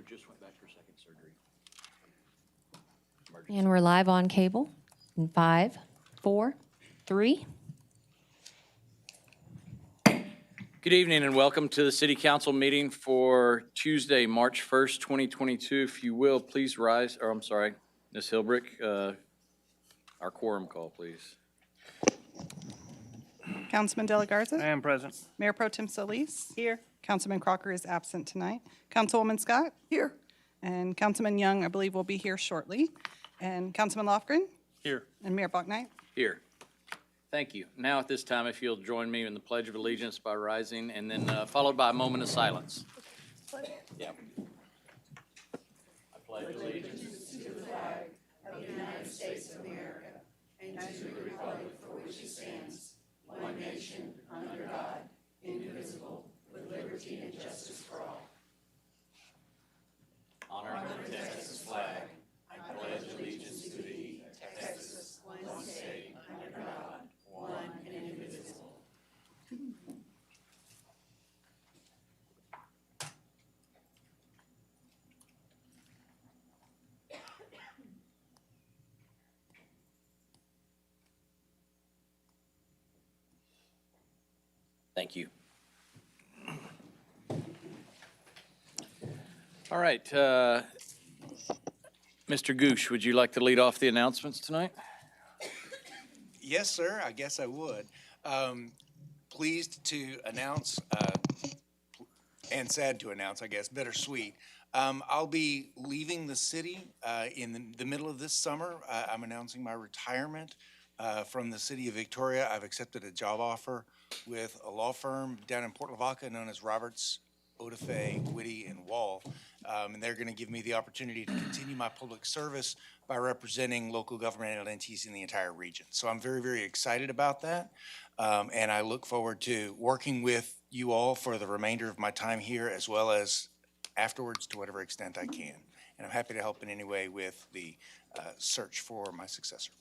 just went back for second surgery. And we're live on cable in 5, 4, 3. Good evening and welcome to the City Council meeting for Tuesday, March 1st, 2022. If you will, please rise, or I'm sorry, Ms. Hilbrick, our quorum call, please. Councilman De La Garza? I am present. Mayor Pro Tem Solis? Here. Councilman Crocker is absent tonight. Councilwoman Scott? Here. And Councilman Young, I believe, will be here shortly. And Councilman Lofgren? Here. And Mayor Bachnight? Here. Thank you. Now at this time, if you'll join me in the Pledge of Allegiance by rising and then followed by a moment of silence. Yeah. I pledge allegiance. Honor the Texas flag. I pledge allegiance to thee, Texas, one state, under God, one and indivisible. Thank you. All right, Mr. Gooch, would you like to lead off the announcements tonight? Yes, sir, I guess I would. Pleased to announce, and sad to announce, I guess, bittersweet. I'll be leaving the city in the middle of this summer. I'm announcing my retirement from the city of Victoria. I've accepted a job offer with a law firm down in Port Lavaca known as Roberts, Odafe, Whitty, and Wall. And they're going to give me the opportunity to continue my public service by representing local governmental entities in the entire region. So I'm very, very excited about that. And I look forward to working with you all for the remainder of my time here, as well as afterwards to whatever extent I can. And I'm happy to help in any way with the search for my successor.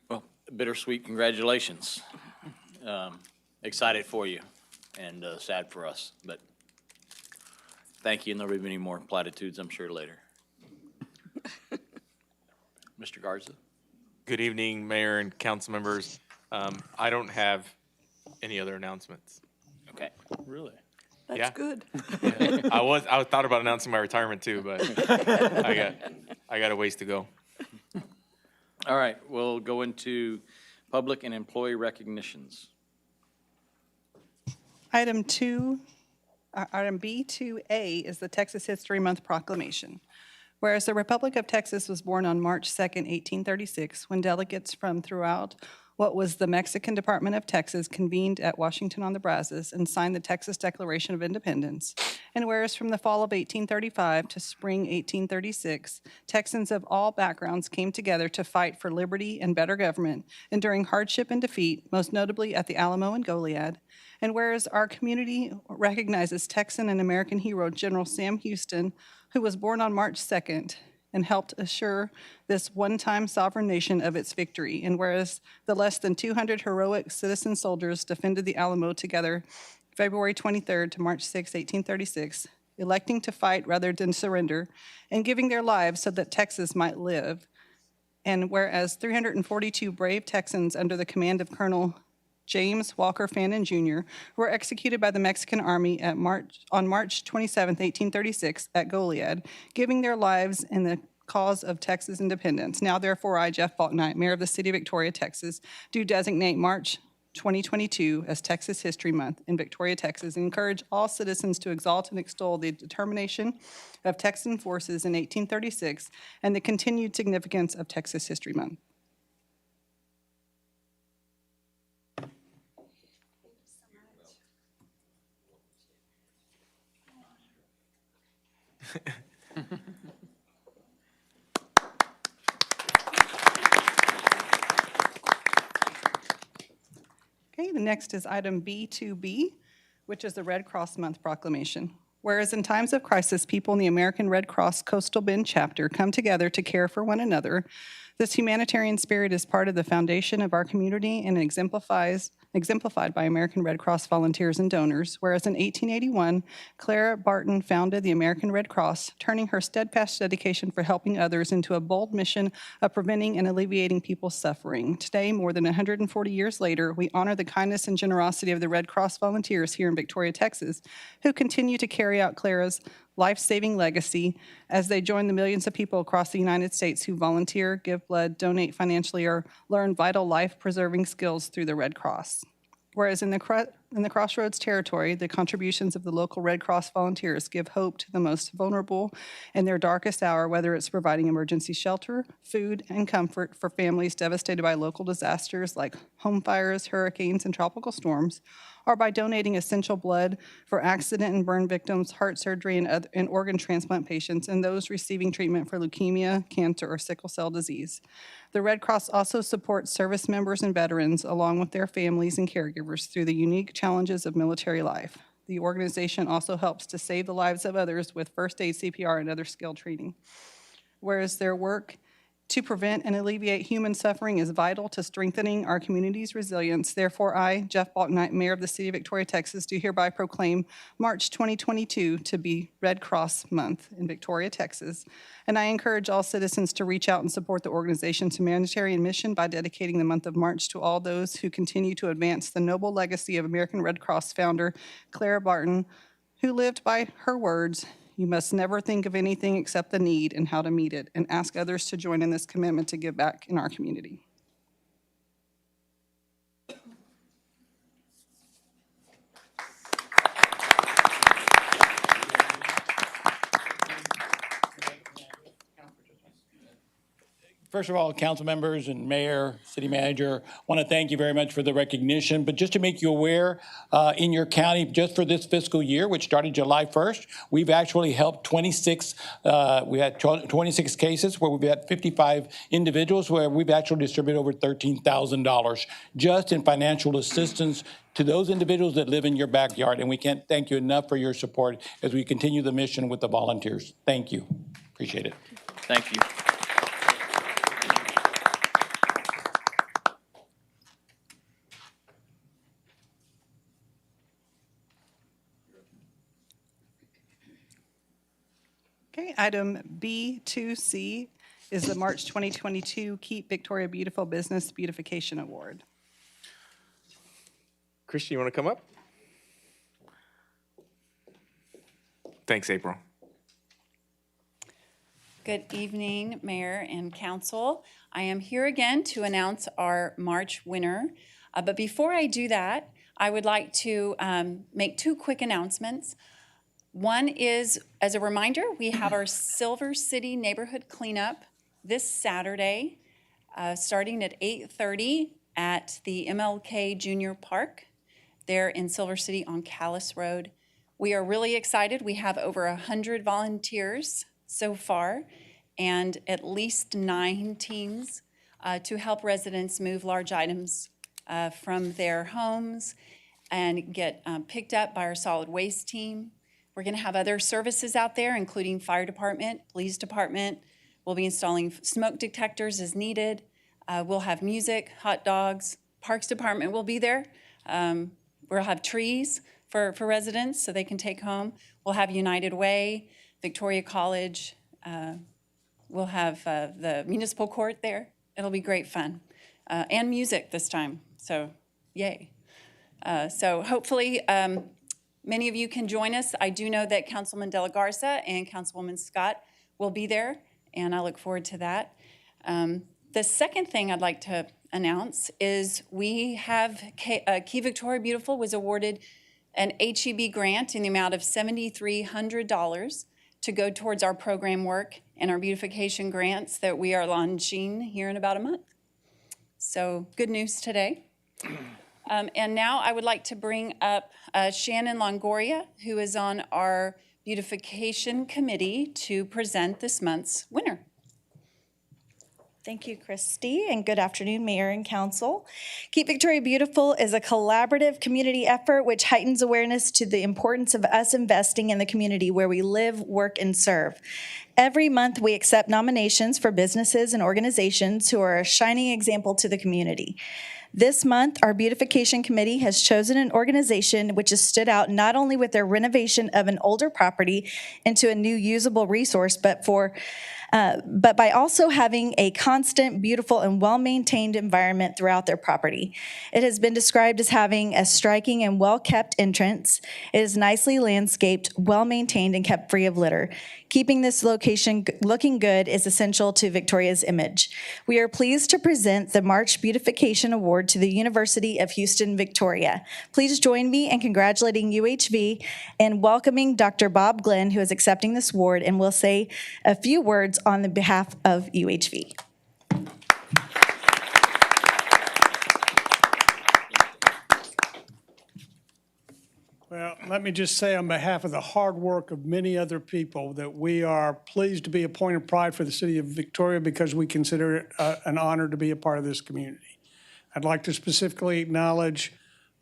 Well, bittersweet congratulations. Excited for you and sad for us, but thank you, and there'll be many more platitudes, I'm sure, later. Mr. Garza? Good evening, Mayor and council members. I don't have any other announcements. Okay. Really? Yeah. Good. Yeah. I thought about announcing my retirement too, but I got a ways to go. All right, we'll go into public and employee recognitions. Item B2A is the Texas History Month Proclamation. Whereas the Republic of Texas was born on March 2nd, 1836, when delegates from throughout what was the Mexican Department of Texas convened at Washington on the Brazos and signed the Texas Declaration of Independence. And whereas from the fall of 1835 to spring 1836, Texans of all backgrounds came together to fight for liberty and better government, enduring hardship and defeat, most notably at the Alamo and Goliad. And whereas our community recognizes Texan and American hero General Sam Houston, who was born on March 2nd, and helped assure this one-time sovereign nation of its victory. And whereas the less than 200 heroic citizen soldiers defended the Alamo together February 23rd to March 6, 1836, electing to fight rather than surrender, and giving their lives so that Texas might live. And whereas 342 brave Texans under the command of Colonel James Walker Fannin Jr. were executed by the Mexican Army on March 27, 1836 at Goliad, giving their lives in the cause of Texas independence. Now, therefore, I, Jeff Bachnight, Mayor of the City of Victoria, Texas, do designate March 2022 as Texas History Month in Victoria, Texas, and encourage all citizens to exalt and extol the determination of Texan forces in 1836 and the continued significance of Texas History Month. Okay, the next is item B2B, which is the Red Cross Month Proclamation. Whereas in times of crisis, people in the American Red Cross Coastal Bend chapter come together to care for one another, this humanitarian spirit is part of the foundation of our community and exemplifies exemplified by American Red Cross volunteers and donors, whereas in 1881, Clara Barton founded the American Red Cross, turning her steadfast dedication for helping others into a bold mission of preventing and alleviating people's suffering. Today, more than 140 years later, we honor the kindness and generosity of the Red Cross volunteers here in Victoria, Texas, who continue to carry out Clara's life-saving legacy as they join the millions of people across the United States who volunteer, give blood, donate financially, or learn vital life-preserving skills through the Red Cross. Whereas in the Crossroads territory, the contributions of the local Red Cross volunteers give hope to the most vulnerable in their darkest hour, whether it's providing emergency shelter, food, and comfort for families devastated by local disasters like home fires, hurricanes, and tropical storms, or by donating essential blood for accident and burn victims, heart surgery, and organ transplant patients, and those receiving treatment for leukemia, cancer, or sickle cell disease. The Red Cross also supports service members and veterans, along with their families and caregivers, through the unique challenges of military life. The organization also helps to save the lives of others with first aid, CPR, and other skill training. Whereas their work to prevent and alleviate human suffering is vital to strengthening our community's resilience. Therefore, I, Jeff Balknight, Mayor of the City of Victoria, Texas, do hereby proclaim March 2022 to be Red Cross Month in Victoria, Texas. And I encourage all citizens to reach out and support the organization's humanitarian mission by dedicating the month of March to all those who continue to advance the noble legacy of American Red Cross founder Clara Barton, who lived by her words, "You must never think of anything except the need and how to meet it, and ask others to join in this commitment to give back in our community." First of all, council members and mayor, city manager, want to thank you very much for the recognition. But just to make you aware, in your county, just for this fiscal year, which started July 1st, we've actually helped 26, we had 26 cases where we've had 55 individuals where we've actually distributed over $13,000 just in financial assistance to those individuals that live in your backyard. And we can't thank you enough for your support as we continue the mission with the volunteers. Thank you. Appreciate it. Thank you. Okay, item B2C is the March 2022 Keep Victoria Beautiful Business Beautification Award. Christian, you want to come up? Thanks, April. Good evening, Mayor and Council. I am here again to announce our March winner. But before I do that, I would like to make two quick announcements. One is, as a reminder, we have our Silver City Neighborhood Cleanup this Saturday, starting at 8:30 at the MLK Junior Park there in Silver City on Callis Road. We are really excited. We have over 100 volunteers so far and at least 9 teams to help residents move large items from their homes and get picked up by our solid waste team. We're going to have other services out there, including fire department, police department. We'll be installing smoke detectors as needed. We'll have music, hot dogs. Parks department will be there. We'll have trees for residents so they can take home. We'll have United Way, Victoria College. We'll have the municipal court there. It'll be great fun. And music this time, so yay. So hopefully, many of you can join us. I do know that Councilman De La Garza and Councilwoman Scott will be there, and I look forward to that. The second thing I'd like to announce is we have Key Victoria Beautiful was awarded an HEB grant in the amount of $7,300 to go towards our program work and our beautification grants that we are launching here in about a month. So good news today. And now I would like to bring up Shannon Longoria, who is on our beautification committee, to present this month's winner. Thank you, Christy, and good afternoon, Mayor and Council. Keep Victoria Beautiful is a collaborative community effort which heightens awareness to the importance of us investing in the community where we live, work, and serve. Every month, we accept nominations for businesses and organizations who are a shining example to the community. This month, our Beautification Committee has chosen an organization which has stood out not only with their renovation of an older property into a new usable resource, but by also having a constant, beautiful, and well-maintained environment throughout their property. It has been described as having a striking and well-kept entrance. It is nicely landscaped, well-maintained, and kept free of litter. Keeping this location looking good is essential to Victoria's image. We are pleased to present the March Beautification Award to the University of Houston, Victoria. Please join me in congratulating UHV and welcoming Dr. Bob Glenn, who is accepting this award, and will say a few words on the behalf of UHV. Well, let me just say on behalf of the hard work of many other people that we are pleased to be a point of pride for the city of Victoria because we consider it an honor to be a part of this community. I'd like to specifically acknowledge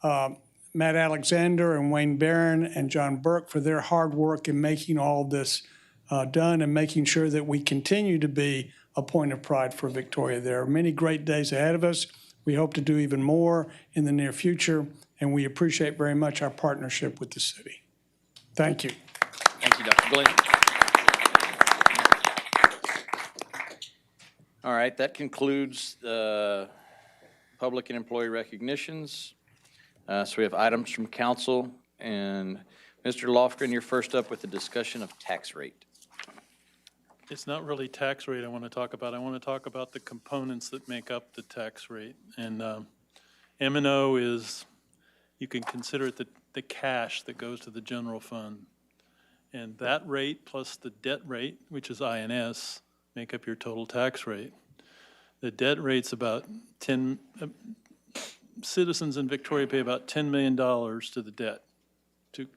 Matt Alexander and Wayne Barron and John Burke for their hard work in making all this done and making sure that we continue to be a point of pride for Victoria. There are many great days ahead of us. We hope to do even more in the near future, and we appreciate very much our partnership with the city. Thank you. Thank you, Dr. Glenn. All right, that concludes the public and employee recognitions. So we have items from council, and Mr. Lofgren, you're first up with the discussion of tax rate. It's not really tax rate I want to talk about. I want to talk about the components that make up the tax rate. And M&O is, you can consider it the cash that goes to the general fund. And that rate plus the debt rate, which is INS, make up your total tax rate. The debt rate's about citizens in Victoria pay about $10 million to the debt to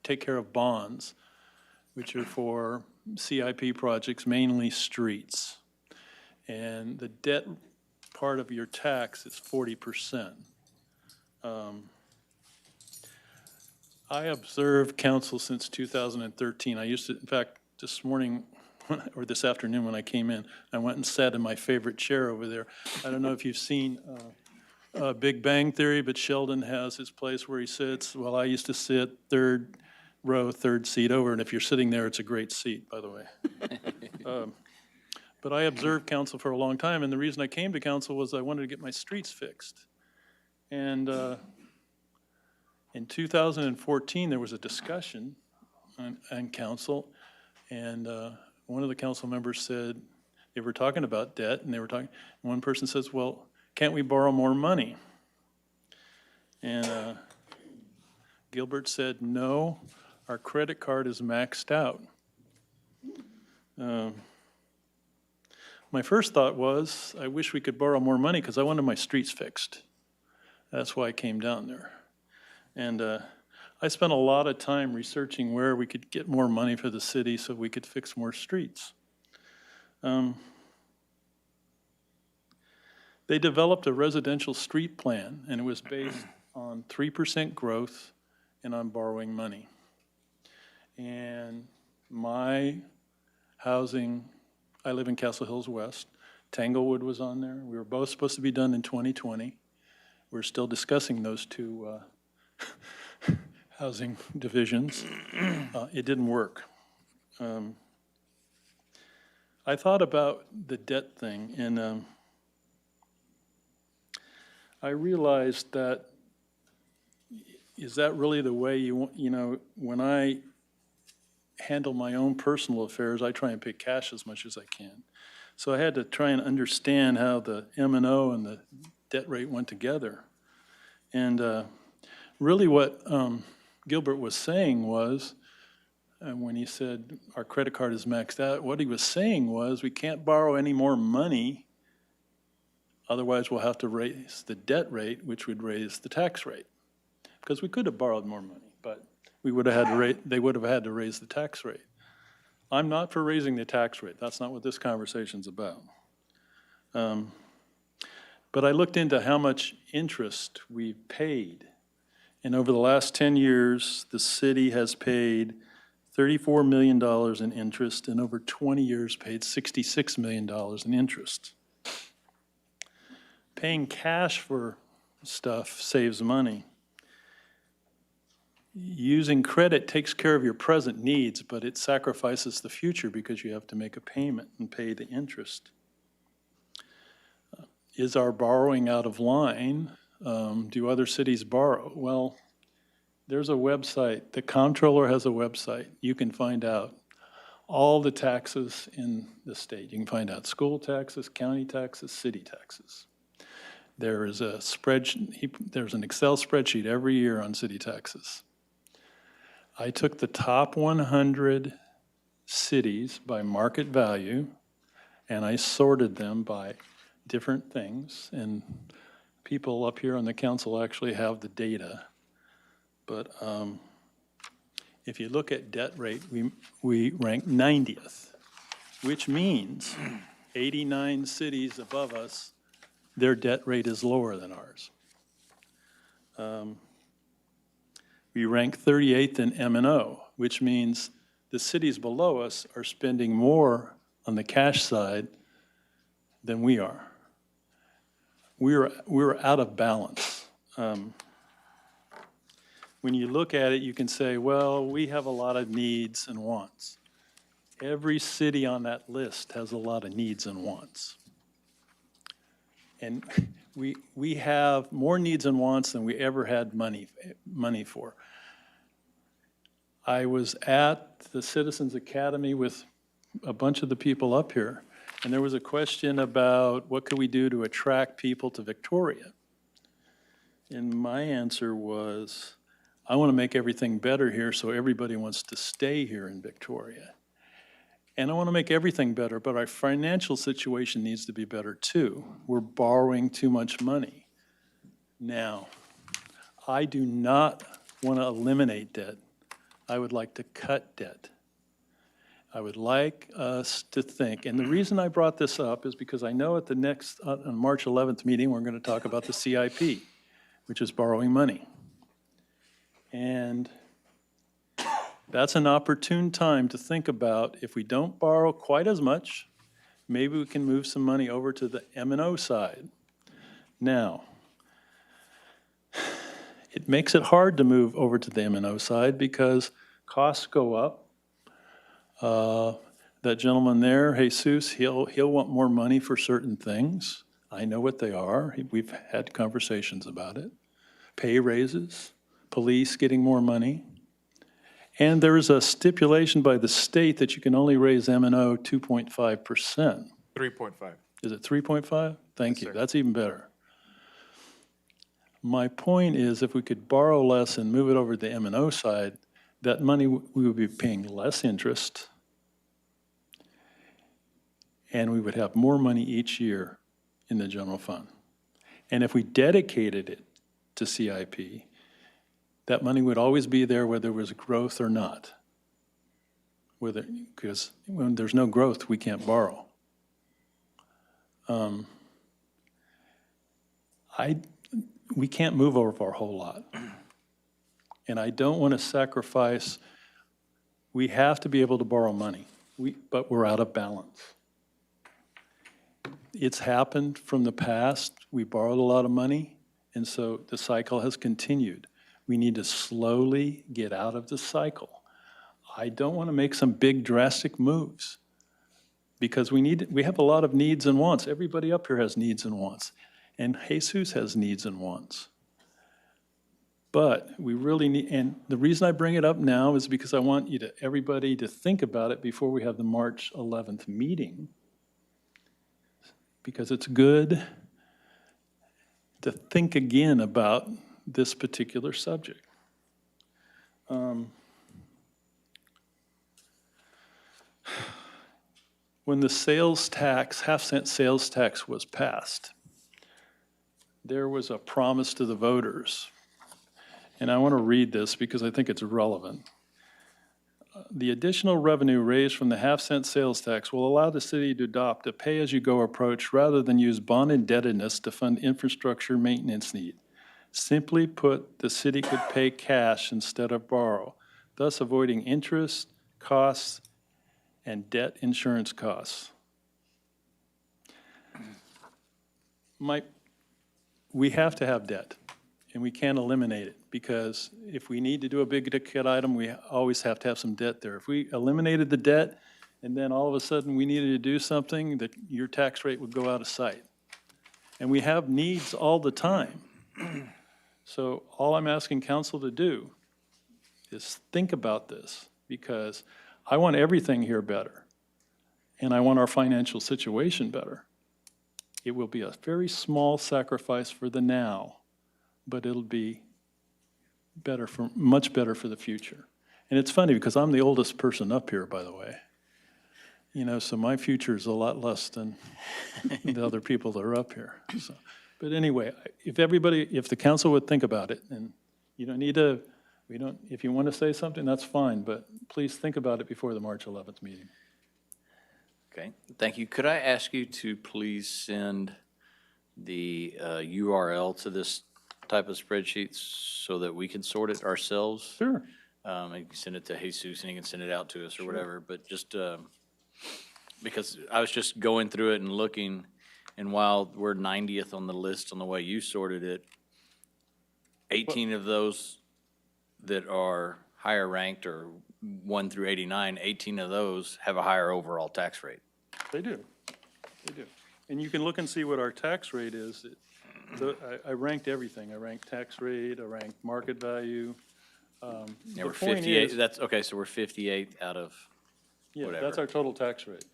take care of bonds, which are for CIP projects, mainly streets. And the debt part of your tax is 40%. I observed council since 2013. I used to, in fact, this morning, or this afternoon when I came in, I went and sat in my favorite chair over there. I don't know if you've seen Big Bang Theory, but Sheldon has his place where he sits. Well, I used to sit third row, third seat over, and if you're sitting there, it's a great seat, by the way. But I observed council for a long time, and the reason I came to council was I wanted to get my streets fixed. And in 2014, there was a discussion on council, and one of the council members said, they were talking about debt, and one person says, well, can't we borrow more money? And Gilbert said, no, our credit card is maxed out. My first thought was, I wish we could borrow more money because I wanted my streets fixed. That's why I came down there. And I spent a lot of time researching where we could get more money for the city so we could fix more streets. They developed a residential street plan, and it was based on 3% growth and on borrowing money. And my housing, I live in Castle Hills West. Tanglewood was on there. We were both supposed to be done in 2020. We're still discussing those two housing divisions. It didn't work. I thought about the debt thing, and I realized that, is that really the way you want, when I handle my own personal affairs, I try and pay cash as much as I can. So I had to try and understand how the M&O and the debt rate went together. And really what Gilbert was saying was, when he said our credit card is maxed out, what he was saying was we can't borrow any more money, otherwise we'll have to raise the debt rate, which would raise the tax rate. Because we could have borrowed more money, but we would have had to they would have had to raise the tax rate. I'm not for raising the tax rate. That's not what this conversation's about. But I looked into how much interest we've paid. And over the last 10 years, the city has paid $34 million in interest, and over 20 years paid $66 million in interest. Paying cash for stuff saves money. Using credit takes care of your present needs, but it sacrifices the future because you have to make a payment and pay the interest. Is our borrowing out of line? Do other cities borrow? Well, there's a website. The comptroller has a website. You can find out all the taxes in the state. You can find out school taxes, county taxes, city taxes. There is a spreadsheet. There's an Excel spreadsheet every year on city taxes. I took the top 100 cities by market value, and I sorted them by different things. And people up here on the council actually have the data. But if you look at debt rate, we rank 90th, which means 89 cities above us, their debt rate is lower than ours. We rank 38th in M&O, which means the cities below us are spending more on the cash side than we are. We're out of balance. When you look at it, you can say, well, we have a lot of needs and wants. Every city on that list has a lot of needs and wants. And we have more needs and wants than we ever had money for. I was at the Citizens Academy with a bunch of the people up here, and there was a question about what could we do to attract people to Victoria? And my answer was, I want to make everything better here so everybody wants to stay here in Victoria. And I want to make everything better, but our financial situation needs to be better too. We're borrowing too much money. Now, I do not want to eliminate debt. I would like to cut debt. I would like us to think, and the reason I brought this up is because I know at the next, on March 11th meeting, we're going to talk about the CIP, which is borrowing money. And that's an opportune time to think about, if we don't borrow quite as much, maybe we can move some money over to the M&O side. Now, it makes it hard to move over to the M&O side because costs go up. That gentleman there, Jesus, he'll want more money for certain things. I know what they are. We've had conversations about it. Pay raises, police getting more money. And there's a stipulation by the state that you can only raise M&O 2.5%. 3.5. Is it 3.5? Thank Yes, you. sir. That's even better. My point is, if we could borrow less and move it over to the M&O side, that money, we would be paying less interest, and we would have more money each year in the general fund. And if we dedicated it to CIP, that money would always be there whether there was growth or not. Because when there's no growth, we can't borrow. We can't move over a whole lot. And I don't want to sacrifice, we have to be able to borrow money, but we're out of balance. It's happened from the past. We borrowed a lot of money, and so the cycle has continued. We need to slowly get out of the cycle. I don't want to make some big drastic moves because we have a lot of needs and wants. Everybody up here has needs and wants. And Jesus has needs and wants. But we really need, and the reason I bring it up now is because I want everybody to think about it before we have the March 11th meeting. Because it's good to think again about this particular subject. When the sales tax, half-cent sales tax was passed, there was a promise to the voters. And I want to read this because I think it's relevant. The additional revenue raised from the half-cent sales tax will allow the city to adopt a pay-as-you-go approach rather than use bond indebtedness to fund infrastructure maintenance need. Simply put, the city could pay cash instead of borrow, thus avoiding interest, costs, and debt insurance costs. we have to have debt, and we can't eliminate it, because if we need to do a big ticket item, we always have to have some debt there. If we eliminated the debt, and then all of a sudden we needed to do something, that your tax rate would go out of sight. And we have needs all the time. So all I'm asking council to do is think about this, because I want everything here better, and I want our financial situation better. It will be a very small sacrifice for the now, but it'll be better for, much better for the future. And it's funny, because I'm the oldest person up here, by the way. You know, so my future is a lot less than the other people that are up here. So, but anyway, if the council would think about it, and you don't need to, if you want to say something, that's fine, but please think about it before the March 11th meeting. Okay, thank you. Could I ask you to please send the URL to this type of spreadsheet so that we can sort it ourselves? Sure. And you can send it to Jesus, and he can send it out to us or whatever, but just, because I was just going through it and looking, and while we're 90th on the list on the way you sorted it, 18 of those that are higher ranked, or 1 through 89, 18 of those have a higher overall tax rate. They do. They do. And you can look and see what our tax rate is. I ranked everything. I ranked tax rate, I ranked market value. Yeah, we're 58, that's, okay, so we're 58 out of Yeah, whatever. that's our total tax rate.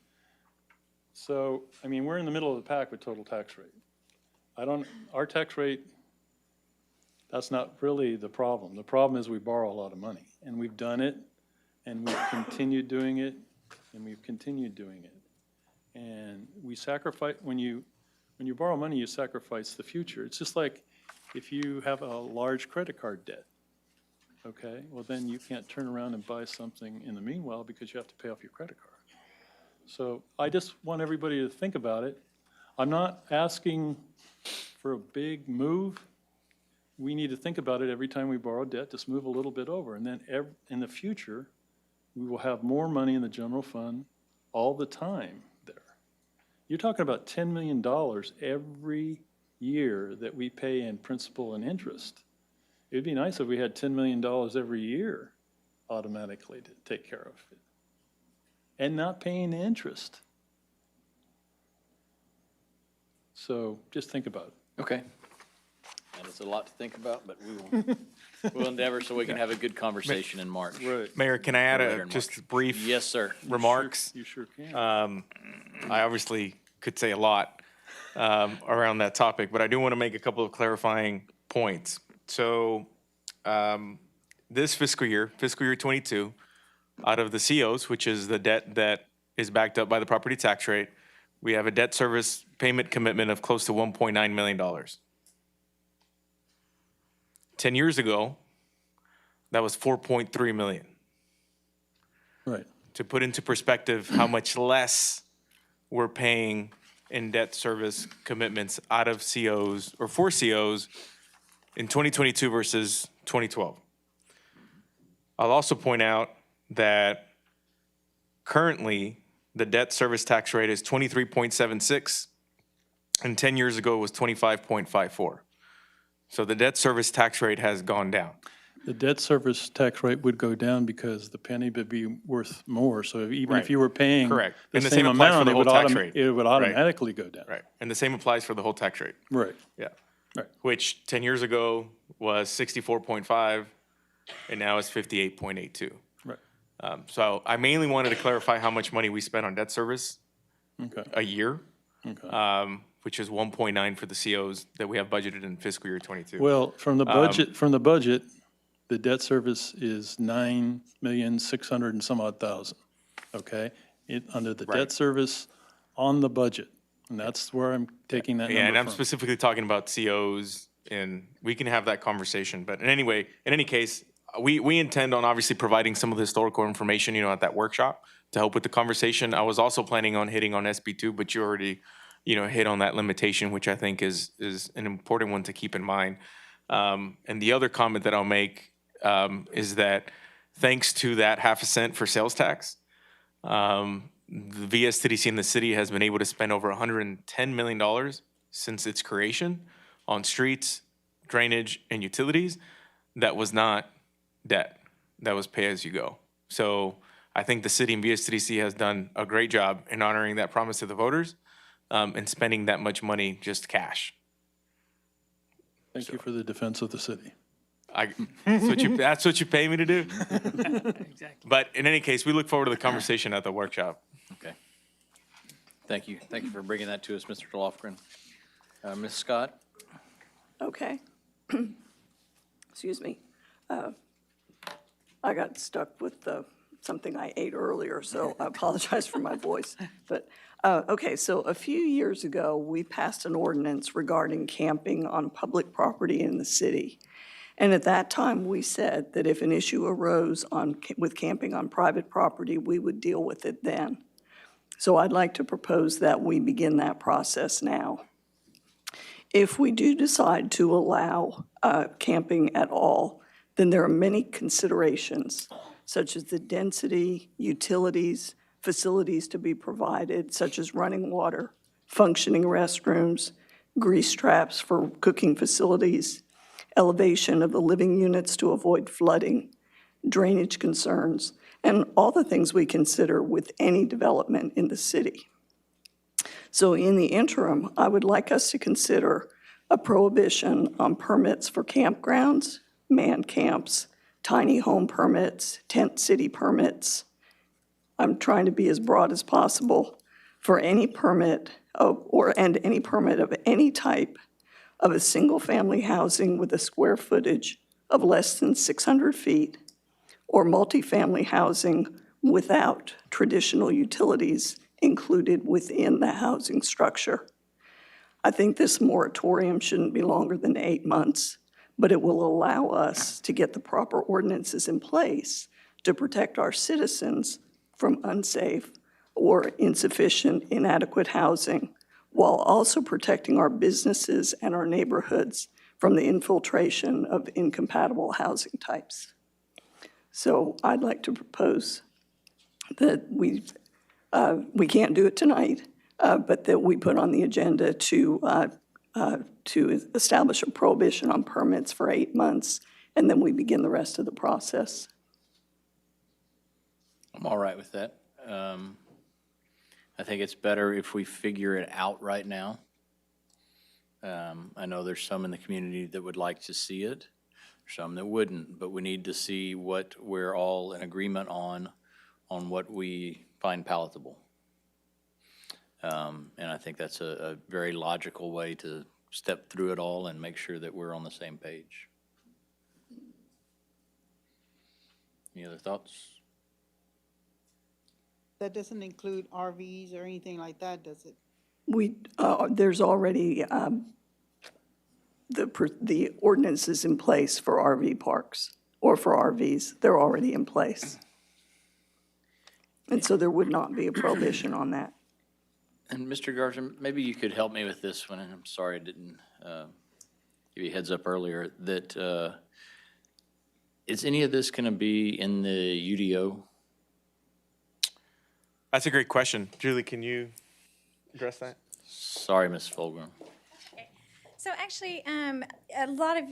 So, I mean, we're in the middle of the pack with total tax rate. Our tax rate, that's not really the problem. The problem is we borrow a lot of money, and we've done it, and we've continued doing it, and we've continued doing it. And we sacrifice, when you borrow money, you sacrifice the future. It's just like if you have a large credit card debt, okay? Well, then you can't turn around and buy something in the meanwhile, because you have to pay off your credit card. So I just want everybody to think about it. I'm not asking for a big move. We need to think about it every time we borrow debt, just move a little bit over. And then in the future, we will have more money in the general fund all the time there. You're talking about $10 million every year that we pay in principal and interest. It'd be nice if we had $10 million every year automatically to take care of it, and not paying the interest. So just think about it. Okay. And it's a lot to think about, but we'll endeavor so we can have a good conversation in March. Right. Mayor, can I add Later in just March. brief Yes, sir. remarks? You sure can. I obviously could say a lot around that topic, but I do want to make a couple of clarifying points. So this fiscal year 22, out of the COs, which is the debt that is backed up by the property tax rate, we have a debt service payment commitment of close to $1.9 million. 10 years ago, that was 4.3 million. Right. To put into perspective how much less we're paying in debt service commitments out of COs, or for COs, in 2022 versus 2012. I'll also point out that currently the debt service tax rate is 23.76, and 10 years ago it was 25.54. So the debt service tax rate has gone down. The debt service tax rate would go down because the penny would be worth more. So even Right. if you were paying Correct. the And the same same applies for amount, the whole tax rate. it would Right. automatically go down. Right. And the same applies for the whole tax rate. Right. Yeah. Right. Which 10 years ago was 64.5, and now is 58.82. Right. So I mainly wanted to clarify how much money we spent on debt service Okay. a year, Okay. which is 1.9 for the COs that we have budgeted in fiscal year 22. Well, from the budget, the debt service is 9,600,000 and some odd thousand. Okay, under the Right. debt service on the budget, and that's where I'm taking that Yeah, and number I'm from. specifically talking about COs, and we can have that conversation. But in any case, we intend on obviously providing some of the historical information, at that workshop to help with the conversation. I was also planning on hitting on SB2, but you already, hit on that limitation, which I think is an important one to keep in mind. And the other comment that I'll make is that thanks to that half a cent for sales tax, the VSTDC in the city has been able to spend over $110 million since its creation on streets, drainage, and utilities that was not debt. That was pay as you go. So I think the city and VSTDC has done a great job in honoring that promise to the voters and spending that much money just cash. Thank you for the defense of the city. That's what you pay me to do? Exactly. But in any case, we look forward to the conversation at the workshop. Okay. Thank you. Thank you for bringing that to us, Mr. Lofgren. Ms. Scott? Okay. Excuse me. I got stuck with something I ate earlier, so I apologize for my voice. But, okay, so a few years ago, we passed an ordinance regarding camping on public property in the city. And at that time, we said that if an issue arose with camping on private property, we would deal with it then. So I'd like to propose that we begin that process now. If we do decide to allow camping at all, then there are many considerations, such as the density, utilities, facilities to be provided, such as running water, functioning restrooms, grease traps for cooking facilities, elevation of the living units to avoid flooding, drainage concerns, and all the things we consider with any development in the city. So in the interim, I would like us to consider a prohibition on permits for campgrounds, man camps, tiny home permits, tent city permits. I'm trying to be as broad as possible for any permit and any permit of any type of a single-family housing with a square footage of less than 600 feet or multifamily housing without traditional utilities included within the housing structure. I think this moratorium shouldn't be longer than 8 months, but it will allow us to get the proper ordinances in place to protect our citizens from unsafe or insufficient, inadequate housing, while also protecting our businesses and our neighborhoods from the infiltration of incompatible housing types. So I'd like to propose that we can't do it tonight, but that we put on the agenda to establish a prohibition on permits for 8 months, and then we begin the rest of the process. I'm all right with that. I think it's better if we figure it out right now. I know there's some in the community that would like to see it, some that wouldn't, but we need to see what we're all in agreement on what we find palatable. And I think that's a very logical way to step through it all and make sure that we're on the same page. Any other thoughts? That doesn't include RVs or anything like that, does it? There's already the ordinances in place for RV parks or for RVs. They're already in place. And so there would not be a prohibition on that. And Mr. Garza, maybe you could help me with this one, and I'm sorry I didn't give you a heads up earlier, that is any of this going to be in the UDO? That's a great question. Julie, can you address that? Sorry, Ms. Fulgrim. So actually, a lot of,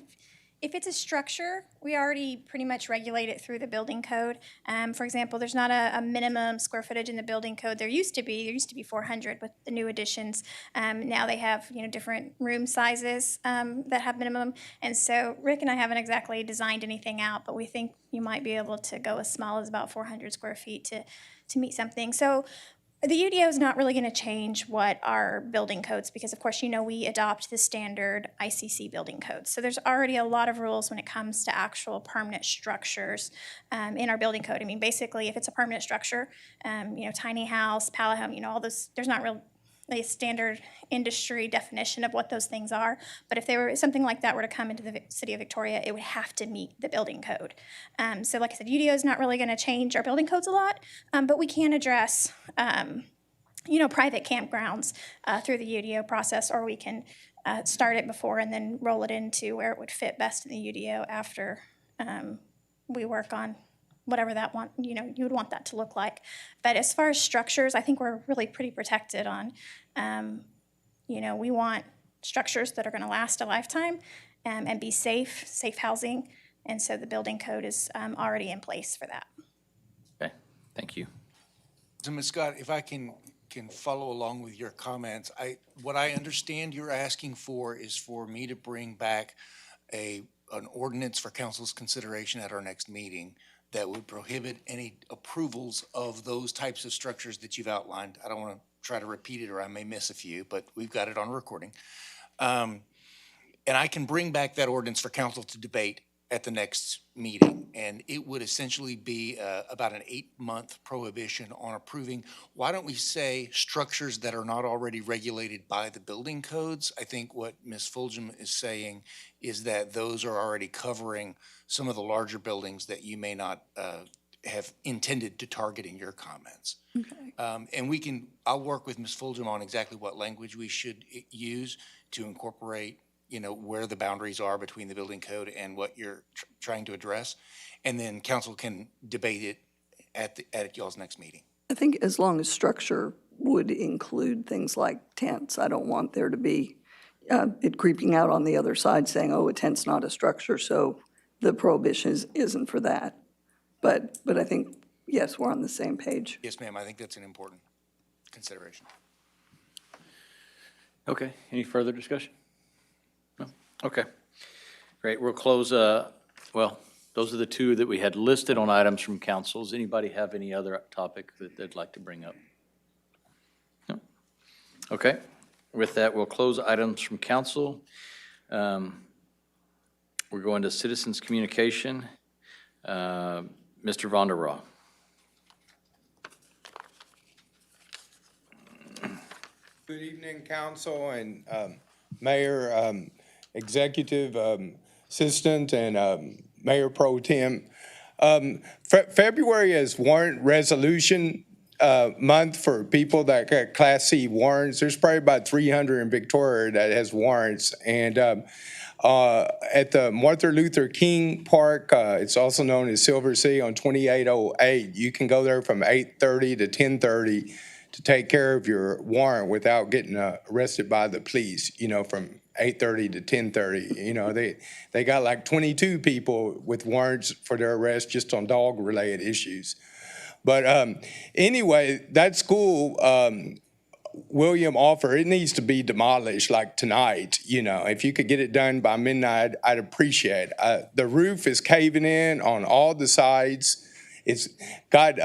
if it's a structure, we already pretty much regulate it through the building code. For example, there's not a minimum square footage in the building code. There used to be 400 with the new additions. Now they have, different room sizes that have minimum. And so Rick and I haven't exactly designed anything out, but we think you might be able to go as small as about 400 square feet to meet something. So the UDO is not really going to change what our building codes, because of course, we adopt the standard ICC building codes. So there's already a lot of rules when it comes to actual permanent structures in our building code. I mean, basically, if it's a permanent structure, tiny house, pallet home, all those, there's not really a standard industry definition of what those things are. But if there were something like that were to come into the city of Victoria, it would have to meet the building code. So like I said, UDO is not really going to change our building codes a lot, but we can address, private campgrounds through the UDO process, or we can start it before and then roll it into where it would fit best in the UDO after we work on whatever that you would want that to look like. But as far as structures, I think we're really pretty protected on, we want structures that are going to last a lifetime and be safe housing. And so the building code is already in place for that. Okay, thank you. So, Ms. Scott, if I can follow along with your comments, what I understand you're asking for is for me to bring back an ordinance for council's consideration at our next meeting that would prohibit any approvals of those types of structures that you've outlined. I don't want to try to repeat it, or I may miss a few, but we've got it on recording. And I can bring back that ordinance for council to debate at the next meeting, and it would essentially be about an 8-month prohibition on approving. Why don't we say structures that are not already regulated by the building codes? I think what Ms. Fulgham is saying is that those are already covering some of the larger buildings that you may not have intended to target in your comments. Okay. And I'll work with Ms. Fulgham on exactly what language we should use to incorporate, where the boundaries are between the building code and what you're trying to address. And then council can debate it at y'all's next meeting. I think as long as structure would include things like tents, I don't want there to be it creeping out on the other side saying, oh, a tent's not a structure, so the prohibition isn't for that. But I think, yes, we're on the same page. Yes, ma'am, I think that's an important consideration. Okay, any further discussion? No? Okay, great, we'll close, those are the two that we had listed on items from council. Does anybody have any other topic that they'd like to bring up? No? Okay, with that, we'll close items from council. We're going to citizens' communication. Mr. Vonderraw. Good evening, council and mayor, executive assistant, and mayor pro tem. February is warrant resolution month for people that got Class C warrants. There's probably about 300 in Victoria that has warrants. And at the Martin Luther King Park, it's also known as Silver Sea on 2808, you can go there from 8:30 to 10:30 to take care of your warrant without getting arrested by the police, from 8:30 to 10:30. They got like 22 people with warrants for their arrest just on dog-related issues. But anyway, that school, William offer, it needs to be demolished like tonight. If you could get it done by midnight, I'd appreciate it. The roof is caving in on all the sides. It's got,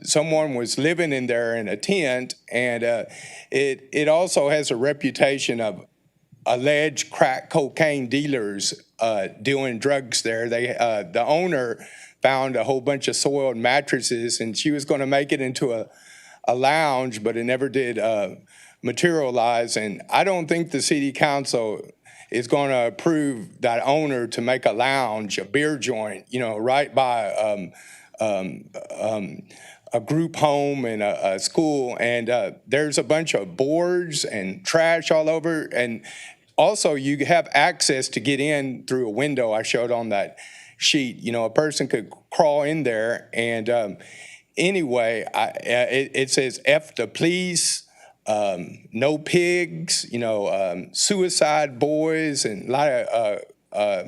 someone was living in there in a tent, and it also has a reputation of alleged crack cocaine dealers doing drugs there. The owner found a whole bunch of soiled mattresses, and she was going to make it into a lounge, but it never did materialize. And I don't think the city council is going to approve that owner to make a lounge, a beer joint, right by a group home and a school. And there's a bunch of boards and trash all over. And also you have access to get in through a window I showed on that sheet. A person could crawl in there. And anyway, it says F the police, no pigs, suicide boys, and a lot of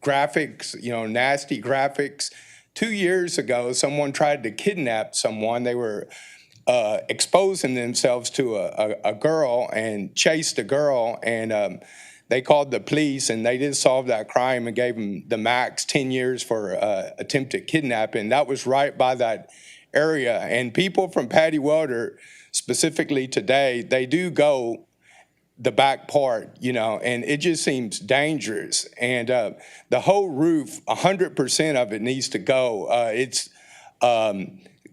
graphics, nasty graphics. 2 years ago, someone tried to kidnap someone. They were exposing themselves to a girl and chased the girl, and they called the police, and they did solve that crime and gave them the max 10 years for attempted kidnapping. That was right by that area. And people from Patty Welder, specifically today, they do go the back part, and it just seems dangerous. And the whole roof, 100% of it needs to go. It's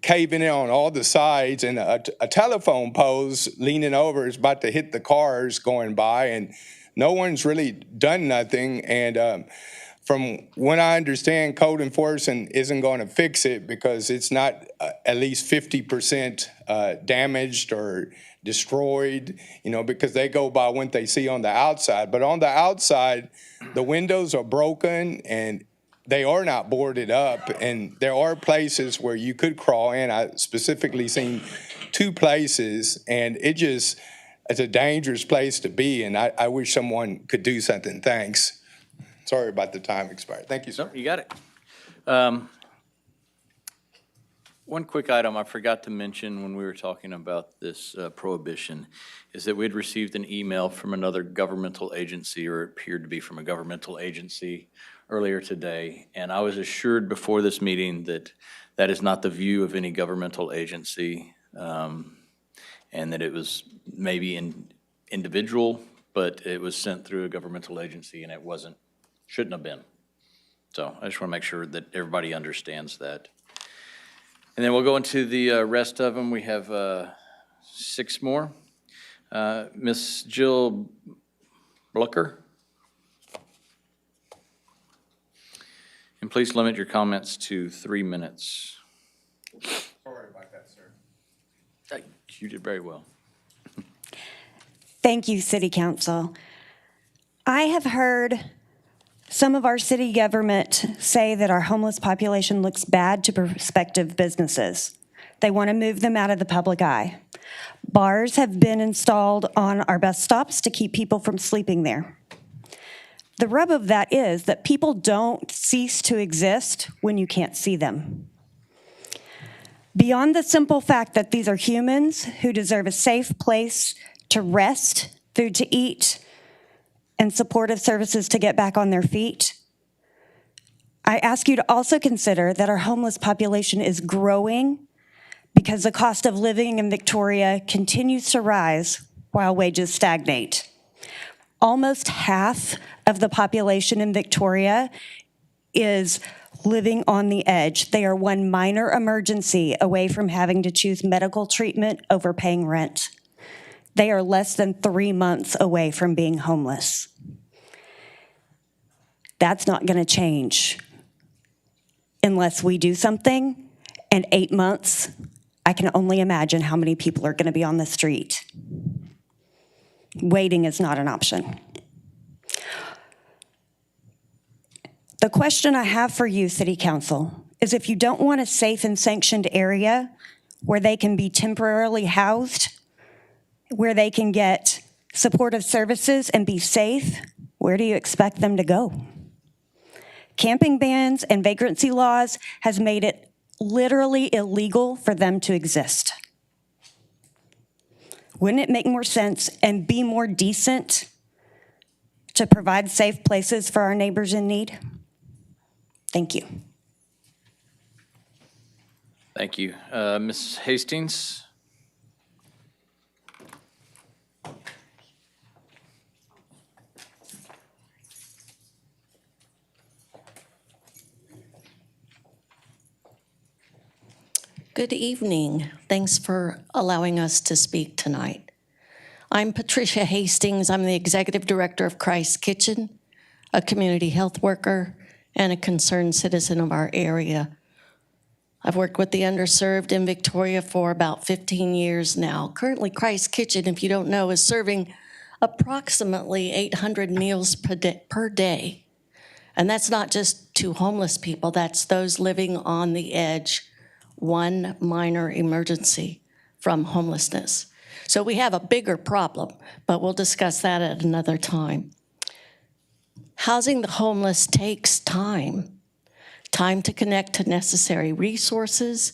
caving in on all the sides, and a telephone post leaning over is about to hit the cars going by, and no one's really done nothing. And from what I understand, code enforcement isn't going to fix it because it's not at least 50% damaged or destroyed, because they go by what they see on the outside. But on the outside, the windows are broken and they are not boarded up. And there are places where you could crawl in. I specifically seen 2 places, and it just it's a dangerous place to be, and I wish someone could do something. Thanks. Sorry about the time expired. Thank you, sir. You got it. One quick item I forgot to mention when we were talking about this prohibition is that we'd received an email from another governmental agency, or it appeared to be from a governmental agency earlier today. And I was assured before this meeting that that is not the view of any governmental agency, and that it was maybe individual, but it was sent through a governmental agency and it shouldn't have been. So I just want to make sure that everybody understands that. And then we'll go into the rest of them. We have 6 more. Miss Jill Blucker. And please limit your comments to 3 minutes. Sorry about that, sir. You did very well. Thank you, City Council. I have heard some of our city government say that our homeless population looks bad to prospective businesses. They want to move them out of the public eye. Bars have been installed on our bus stops to keep people from sleeping there. The rub of that is that people don't cease to exist when you can't see them. Beyond the simple fact that these are humans who deserve a safe place to rest, food to eat, and supportive services to get back on their feet, I ask you to also consider that our homeless population is growing because the cost of living in Victoria continues to rise while wages stagnate. Almost half of the population in Victoria is living on the edge. They are one minor emergency away from having to choose medical treatment over paying rent. They are less than 3 months away from being homeless. That's not going to change unless we do something. And 8 months, I can only imagine how many people are going to be on the street. Waiting is not an option. The question I have for you, City Council, is if you don't want a safe and sanctioned area where they can be temporarily housed, where they can get supportive services and be safe, where do you expect them to go? Camping bans and vagrancy laws has made it literally illegal for them to exist. Wouldn't it make more sense and be more decent to provide safe places for our neighbors in need? Thank you. Thank you. Ms. Hastings? Good evening. Thanks for allowing us to speak tonight. I'm Patricia Hastings. I'm the Executive Director of Christ's Kitchen, a community health worker, and a concerned citizen of our area. I've worked with the underserved in Victoria for about 15 years now. Currently, Christ's Kitchen, if you don't know, is serving approximately 800 meals per day. And that's not just to homeless people, that's those living on the edge, one minor emergency from homelessness. So we have a bigger problem, but we'll discuss that at another time. Housing the homeless takes time. Time to connect to necessary resources,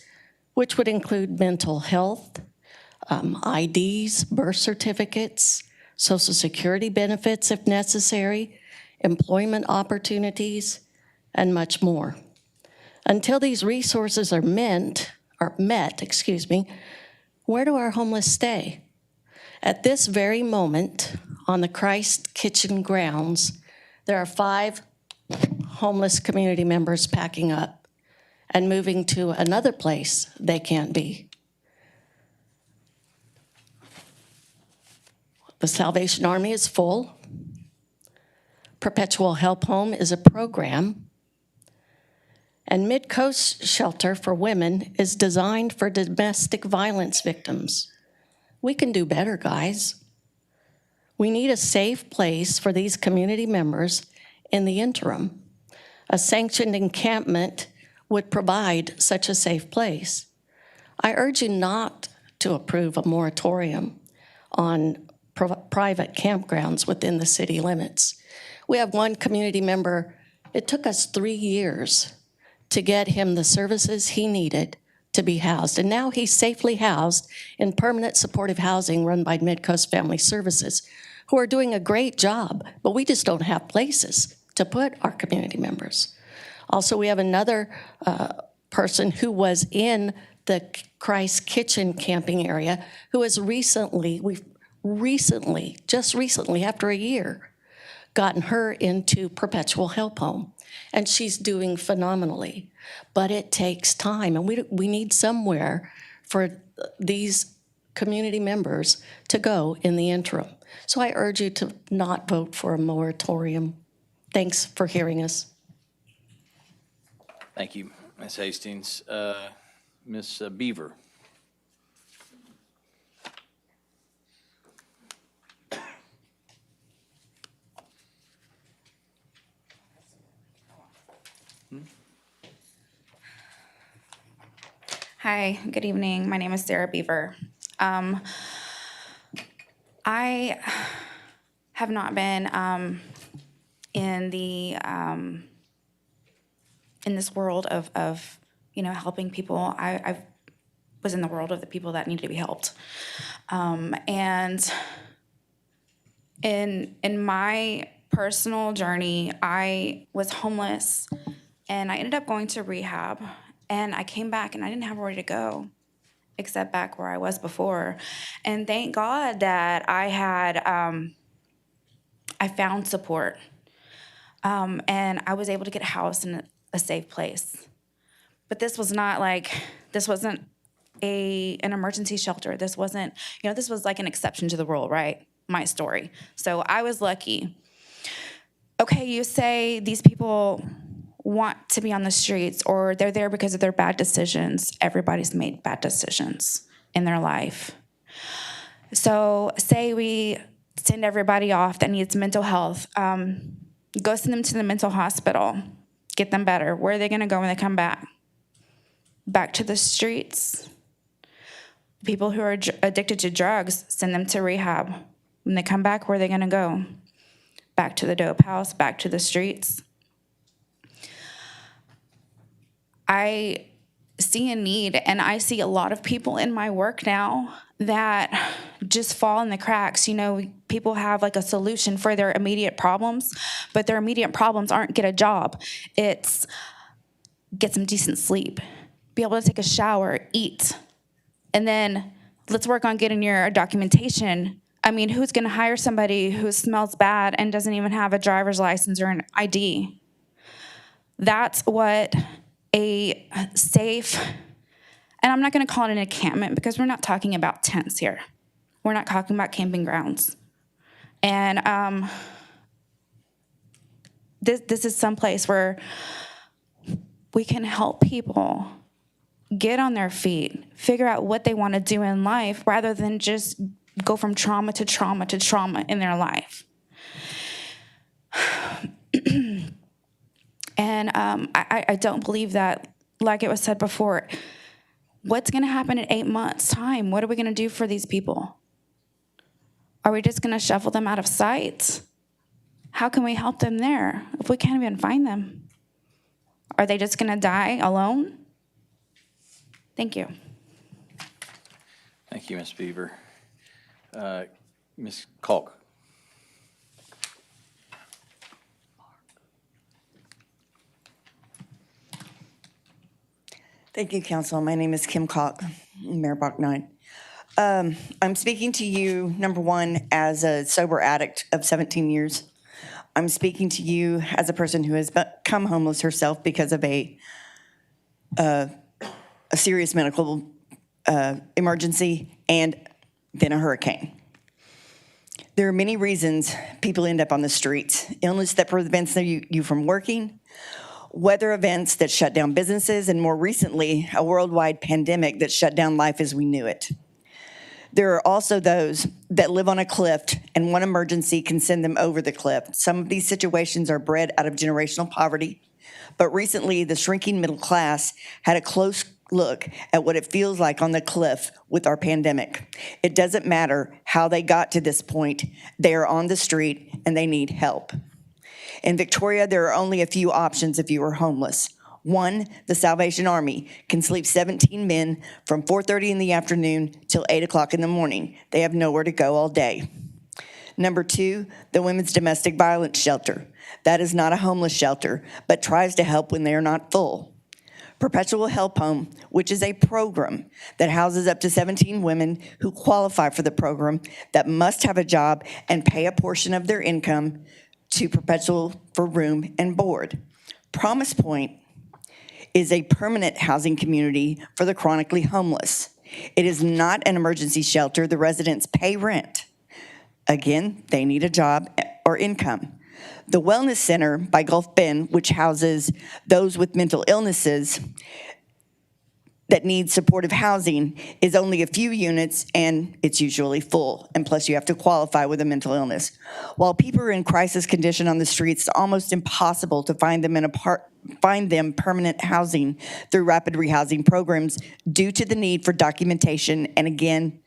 which would include mental health, IDs, birth certificates, Social Security benefits if necessary, employment opportunities, and much more. Until these resources are met, where do our homeless stay? At this very moment, on the Christ Kitchen grounds, there are 5 homeless community members packing up and moving to another place they can't be. The Salvation Army is full. Perpetual Help Home is a program. And Mid-Coast Shelter for Women is designed for domestic violence victims. We can do better, guys. We need a safe place for these community members in the interim. A sanctioned encampment would provide such a safe place. I urge you not to approve a moratorium on private campgrounds within the city limits. We have one community member, it took us 3 years to get him the services he needed to be housed. And now he's safely housed in permanent supportive housing run by Midcoast Family Services, who are doing a great job, but we just don't have places to put our community members. Also, we have another person who was in the Christ Kitchen camping area who has just recently, after a year, gotten her into perpetual help home. And she's doing phenomenally. But it takes time, and we need somewhere for these community members to go in the interim. So I urge you to not vote for a moratorium. Thanks for hearing us. Thank you, Ms. Hastings. Ms. Beaver. Hi, good evening. My name is Sarah Beaver. I have not been in the in this world of helping people. I was in the world of the people that needed to be helped, and in my personal journey, I was homeless, and I ended up going to rehab. And I came back and I didn't have where to go except back where I was before. And thank God that I had, I found support. And I was able to get housed in a safe place. But this wasn't an emergency shelter. This wasn't, this was like an exception to the rule, right? My story. So I was lucky. Okay, you say these people want to be on the streets or they're there because of their bad decisions. Everybody's made bad decisions in their life. So say we send everybody off that needs mental health, go send them to the mental hospital, get them better. Where are they gonna go when they come back? Back to the streets. People who are addicted to drugs, send them to rehab. When they come back, where are they gonna go? Back to the dope house, back to the streets. I see a need, and I see a lot of people in my work now that just fall in the cracks. People have like a solution for their immediate problems, but their immediate problems aren't get a job. It's get some decent sleep, be able to take a shower, eat, and then let's work on getting your documentation. I mean, who's gonna hire somebody who smells bad and doesn't even have a driver's license or an ID? That's what a safe, and I'm not going to call it an encampment because we're not talking about tents here. We're not talking about camping grounds. And this is some place where we can help people get on their feet, figure out what they want to do in life rather than just go from trauma to trauma to trauma in their life. And I don't believe that, like it was said before, what's going to happen in 8 months' time? What are we going to do for these people? Are we just going to shuffle them out of sight? How can we help them there if we can't even find them? Are they just going to die alone? Thank you. Thank you, Ms. Beaver. Ms. Kalk. Thank you, Council. My name is Kim Kalk, Mayor Bach 9. I'm speaking to you, number one, as a sober addict of 17 years. I'm speaking to you as a person who has become homeless herself because of a serious medical emergency and then a hurricane. There are many reasons people end up on the streets. Illness that prevents you from working, weather events that shut down businesses, and more recently, a worldwide pandemic that shut down life as we knew it. There are also those that live on a cliff and one emergency can send them over the cliff. Some of these situations are bred out of generational poverty, but recently the shrinking middle class had a close look at what it feels like on the cliff with our pandemic. It doesn't matter how they got to this point, they are on the street and they need help. In Victoria, there are only a few options if you are homeless. One, the Salvation Army can sleep 17 men from 4:30 in the afternoon till 8 o'clock in the morning. They have nowhere to go all day. Number two, the Women's Domestic Violence Shelter. That is not a homeless shelter, but tries to help when they are not full. Perpetual Help Home, which is a program that houses up to 17 women who qualify for the program that must have a job and pay a portion of their income to Perpetual for room and board. Promise Point is a permanent housing community for the chronically homeless. It is not an emergency shelter. The residents pay rent. Again, they need a job or income. The Wellness Center by Gulf Bend, which houses those with mental illnesses that need supportive housing, is only a few units and it's usually full. And plus you have to qualify with a mental illness. While people are in crisis condition on the streets, it's almost impossible to find them permanent housing through rapid rehousing programs due to the need for documentation and, again,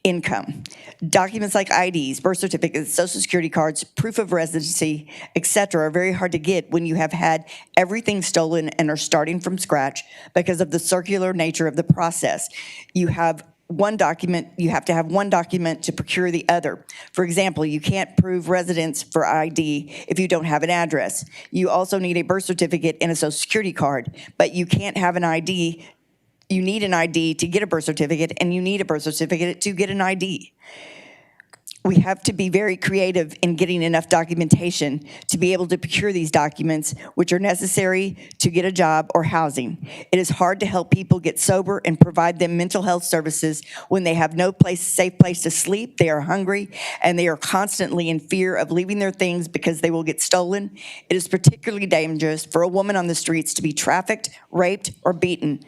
income. Documents like IDs, birth certificates, social security cards, proof of residency, etc. are very hard to get when you have had everything stolen and are starting from scratch because of the circular nature of the process. You have to have one document to procure the other. For example, you can't prove residence for ID if you don't have an address. You also need a birth certificate and a social security card, but you can't have an ID. You need an ID to get a birth certificate, and you need a birth certificate to get an ID. We have to be very creative in getting enough documentation to be able to procure these documents, which are necessary to get a job or housing. It is hard to help people get sober and provide them mental health services when they have no safe place to sleep, they are hungry, and they are constantly in fear of leaving their things because they will get stolen. It is particularly dangerous for a woman on the streets to be trafficked, raped, or beaten.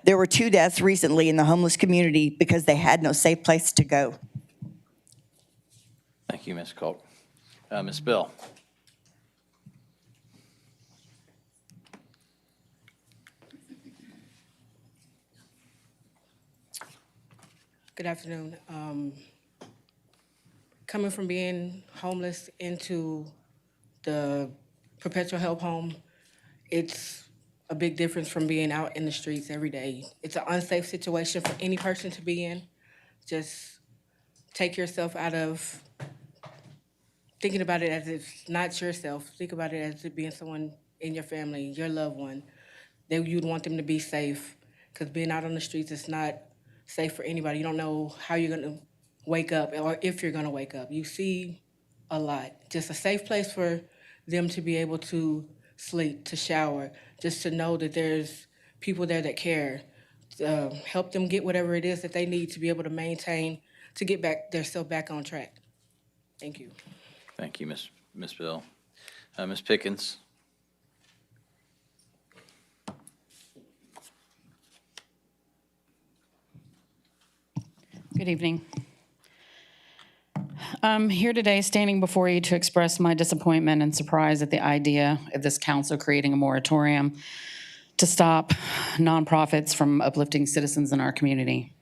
There were 2 deaths recently in the homeless community because they had no safe place to go. Thank you, Ms. Culp. Ms. Bill. Good afternoon. Coming from being homeless into the Perpetual Help Home, it's a big difference from being out in the streets every day. It's an unsafe situation for any person to be in. Just take yourself out of thinking about it as it's not yourself. Think about it as it being someone in your family, your loved one, that you'd want them to be safe. Because being out on the streets is not safe for anybody. You don't know how you're going to wake up or if you're going to wake up. You see a lot. Just a safe place for them to be able to sleep, to shower, just to know that there's people there that care. Help them get whatever it is that they need to be able to maintain, to get themselves back on track. Thank you. Thank you, Ms. Bill. Ms. Pickens. Good evening. I'm here today standing before you to express my disappointment and surprise at the idea of this council creating a moratorium to stop nonprofits from uplifting citizens in our community.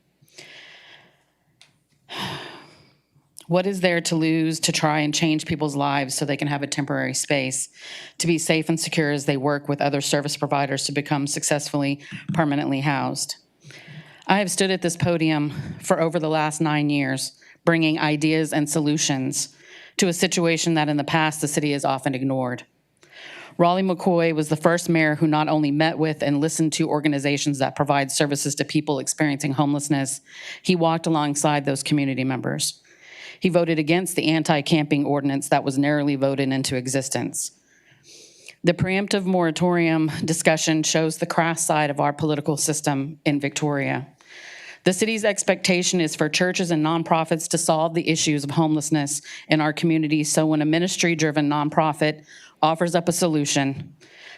What is there to lose to try and change people's lives so they can have a temporary space to be safe and secure as they work with other service providers to become successfully permanently housed? I have stood at this podium for over the last 9 years, bringing ideas and solutions to a situation that in the past the city has often ignored. Raleigh McCoy was the first mayor who not only met with and listened to organizations that provide services to people experiencing homelessness, he walked alongside those community members. He voted against the anti-camping ordinance that was narrowly voted into existence. The preemptive moratorium discussion shows the crass side of our political system in Victoria. The city's expectation is for churches and nonprofits to solve the issues of homelessness in our community, so when a ministry-driven nonprofit offers up a solution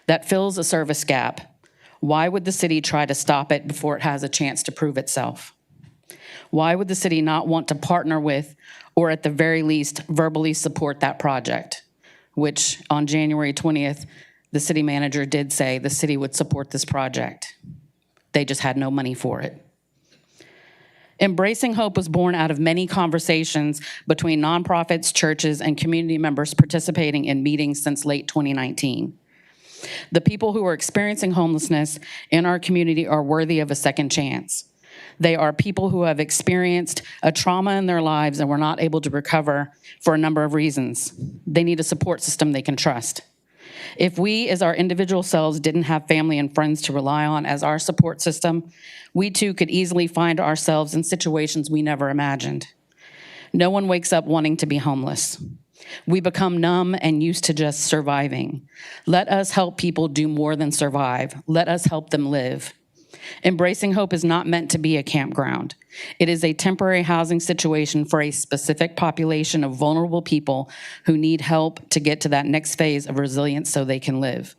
that fills a service gap, why would the city try to stop it before it has a chance to prove itself? Why would the city not want to partner with, or at the very least, verbally support that project, which on January 20th, the city manager did say the city would support this project? They just had no money for it. Embracing Hope was born out of many conversations between nonprofits, churches, and community members participating in meetings since late 2019. The people who are experiencing homelessness in our community are worthy of a second chance. They are people who have experienced a trauma in their lives and were not able to recover for a number of reasons. They need a support system they can trust. If we, as our individual selves, didn't have family and friends to rely on as our support system, we too could easily find ourselves in situations we never imagined. No one wakes up wanting to be homeless. We become numb and used to just surviving. Let us help people do more than survive. Let us help them live. Embracing Hope is not meant to be a campground. It is a temporary housing situation for a specific population of vulnerable people who need help to get to that next phase of resilience so they can live.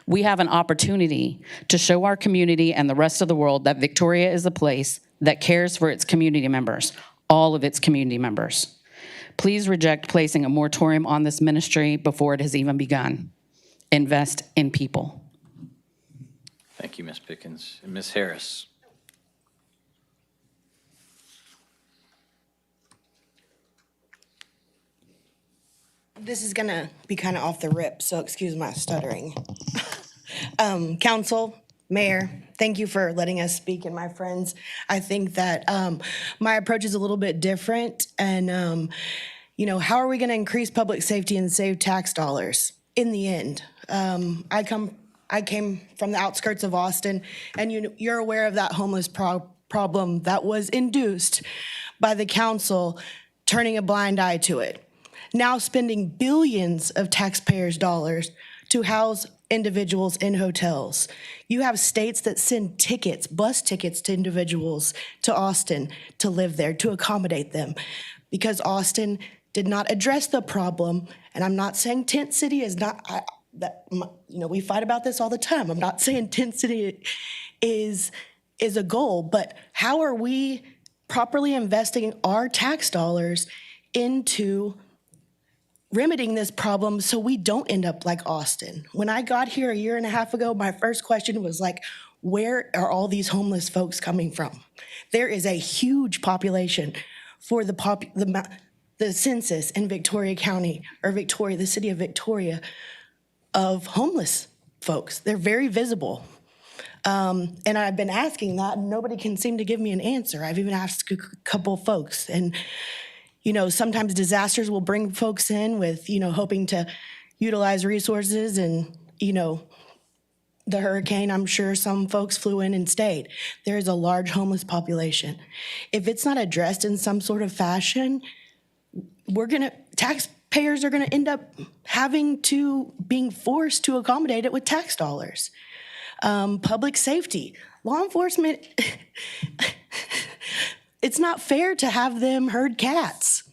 We have an opportunity to show our community and the rest of the world that Victoria is a place that cares for its community members, all of its community members. Please reject placing a moratorium on this ministry before it has even begun. Invest in people. Thank you, Ms. Pickens. And Ms. Harris. This is gonna be kind of off the rip, so excuse my stuttering. Council, Mayor, thank you for letting us speak, and my friends. I think that my approach is a little bit different, and you know, how are we gonna increase public safety and save tax dollars in the end? I came from the outskirts of Austin, and you're aware of that homeless problem that was induced by the council turning a blind eye to it. Now spending billions of taxpayers' dollars to house individuals in hotels. You have states that send tickets, bus tickets to individuals to Austin to live there, to accommodate them, because Austin did not address the problem. And I'm not saying tent city is not, we fight about this all the time. I'm not saying tent city is a goal, but how are we properly investing our tax dollars into remedying this problem so we don't end up like Austin? When I got here a year and a half ago, my first question was like, where are all these homeless folks coming from? There is a huge population for the census in Victoria County, or Victoria, the city of Victoria, of homeless folks. They're very visible. And I've been asking that, and nobody can seem to give me an answer. I've even asked a couple folks, and you know, sometimes disasters will bring folks in with, hoping to utilize resources, and, the hurricane, I'm sure some folks flew in and stayed. There is a large homeless population. If it's not addressed in some sort of fashion, taxpayers are gonna end up being forced to accommodate it with tax dollars. Public safety, law enforcement, it's not fair to have them herd cats.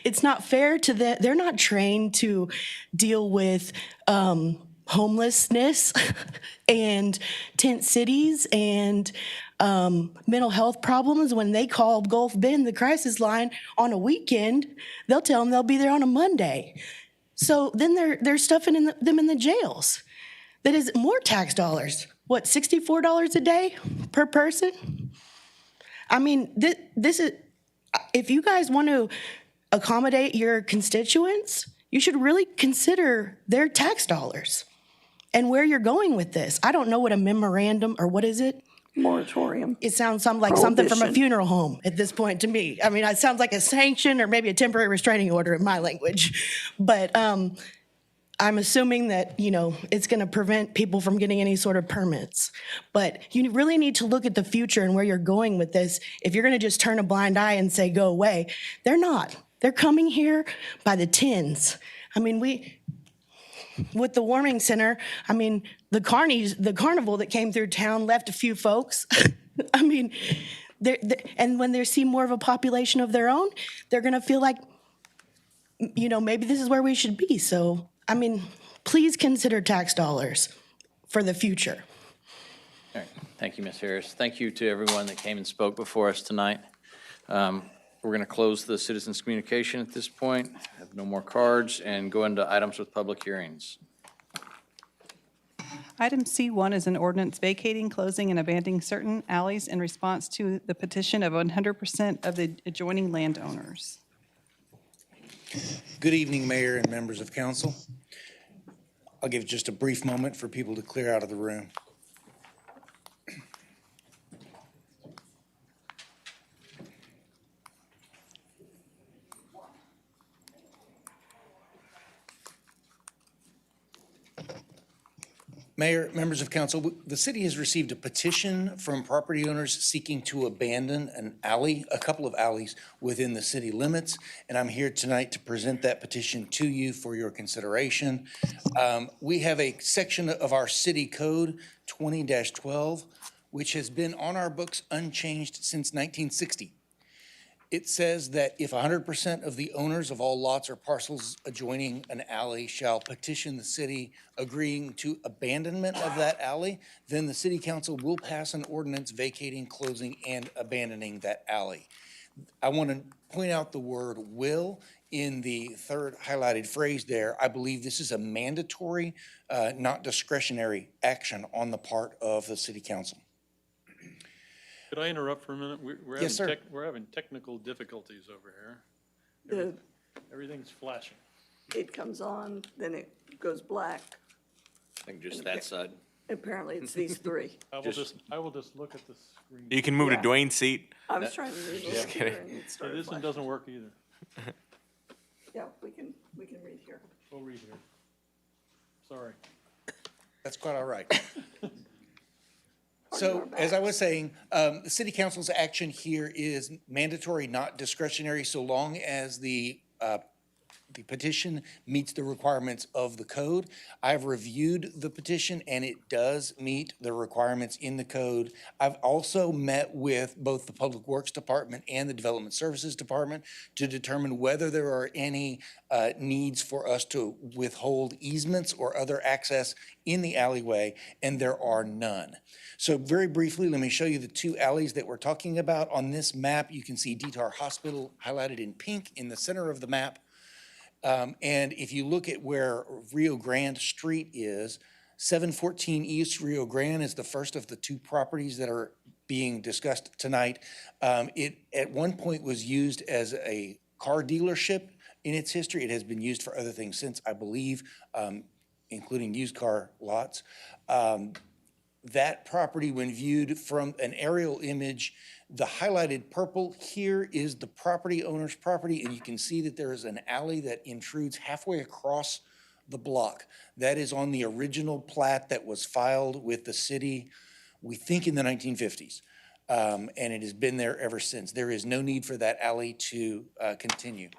It's not fair to them. They're not trained to deal with homelessness and tent cities and mental health problems. When they call Gulf Bend the crisis line on a weekend, they'll tell them they'll be there on a Monday. So then they're stuffing them in the jails. That is more tax dollars. What, $64 a day per person? I mean, this is, if you guys want to accommodate your constituents, you should really consider their tax dollars and where you're going with this. I don't know what a memorandum, or what is it? Moratorium. It sounds like something from a funeral home at this point to me. I mean, it sounds like a sanction or maybe a temporary restraining order in my language. But I'm assuming that, it's going to prevent people from getting any sort of permits. But you really need to look at the future and where you're going with this. If you're going to just turn a blind eye and say, go away, they're not. They're coming here by the tens. I mean, with the warming center, I mean, the carnival that came through town left a few folks. I mean, and when they see more of a population of their own, they're going to feel like, maybe this is where we should be. So, I mean, please consider tax dollars for the future. All right. Thank you, Ms. Harris. Thank you to everyone that came and spoke before us tonight. We're going to close the citizens' communication at this point, have no more cards, and go into items with public hearings. Item C1 is an ordinance vacating, closing, and abandoning certain alleys in response to the petition of 100% of the adjoining landowners. Good evening, Mayor and members of council. I'll give just a brief moment for people to clear out of the room. Mayor, members of council, the city has received a petition from property owners seeking to abandon an alley, a couple of alleys within the city limits, and I'm here tonight to present that petition to you for your consideration. We have a section of our city code, 20-12, which has been on our books unchanged since 1960. It says that if 100% of the owners of all lots or parcels adjoining an alley shall petition the city agreeing to abandonment of that alley, then the city council will pass an ordinance vacating, closing, and abandoning that alley. I want to point out the word will in the third highlighted phrase there. I believe this is a mandatory, not discretionary action on the part of the city council. Could I interrupt for a minute? Yes, sir. We're having technical difficulties over here. Everything's flashing. It comes on, then it goes black. I think just that side. Apparently, it's these three. I will just look at the screen. You can move to Dwayne's seat. I was trying to move Just it here kidding. and it Hey, started this one flashing. doesn't work either. Yeah, we can read here. We'll read here. Sorry. That's quite all right. So, as I was saying, the city council's action here is mandatory, not discretionary, so long as the petition meets the requirements of the code. I've reviewed the petition and it does meet the requirements in the code. I've also met with both the Public Works Department and the Development Services Department to determine whether there are any needs for us to withhold easements or other access in the alleyway, and there are none. So very briefly, let me show you the two alleys that we're talking about. On this map, you can see Detar Hospital highlighted in pink in the center of the map. And if you look at where Rio Grande Street is, 714 East Rio Grande is the first of the two properties that are being discussed tonight. It at one point was used as a car dealership in its history. It has been used for other things since, I believe, including used car lots. That property, when viewed from an aerial image, the highlighted purple here is the property owner's property, and you can see that there is an alley that intrudes halfway across the block. That is on the original plat that was filed with the city, we think in the 1950s, and it has been there ever since. There is no need for that alley to continue.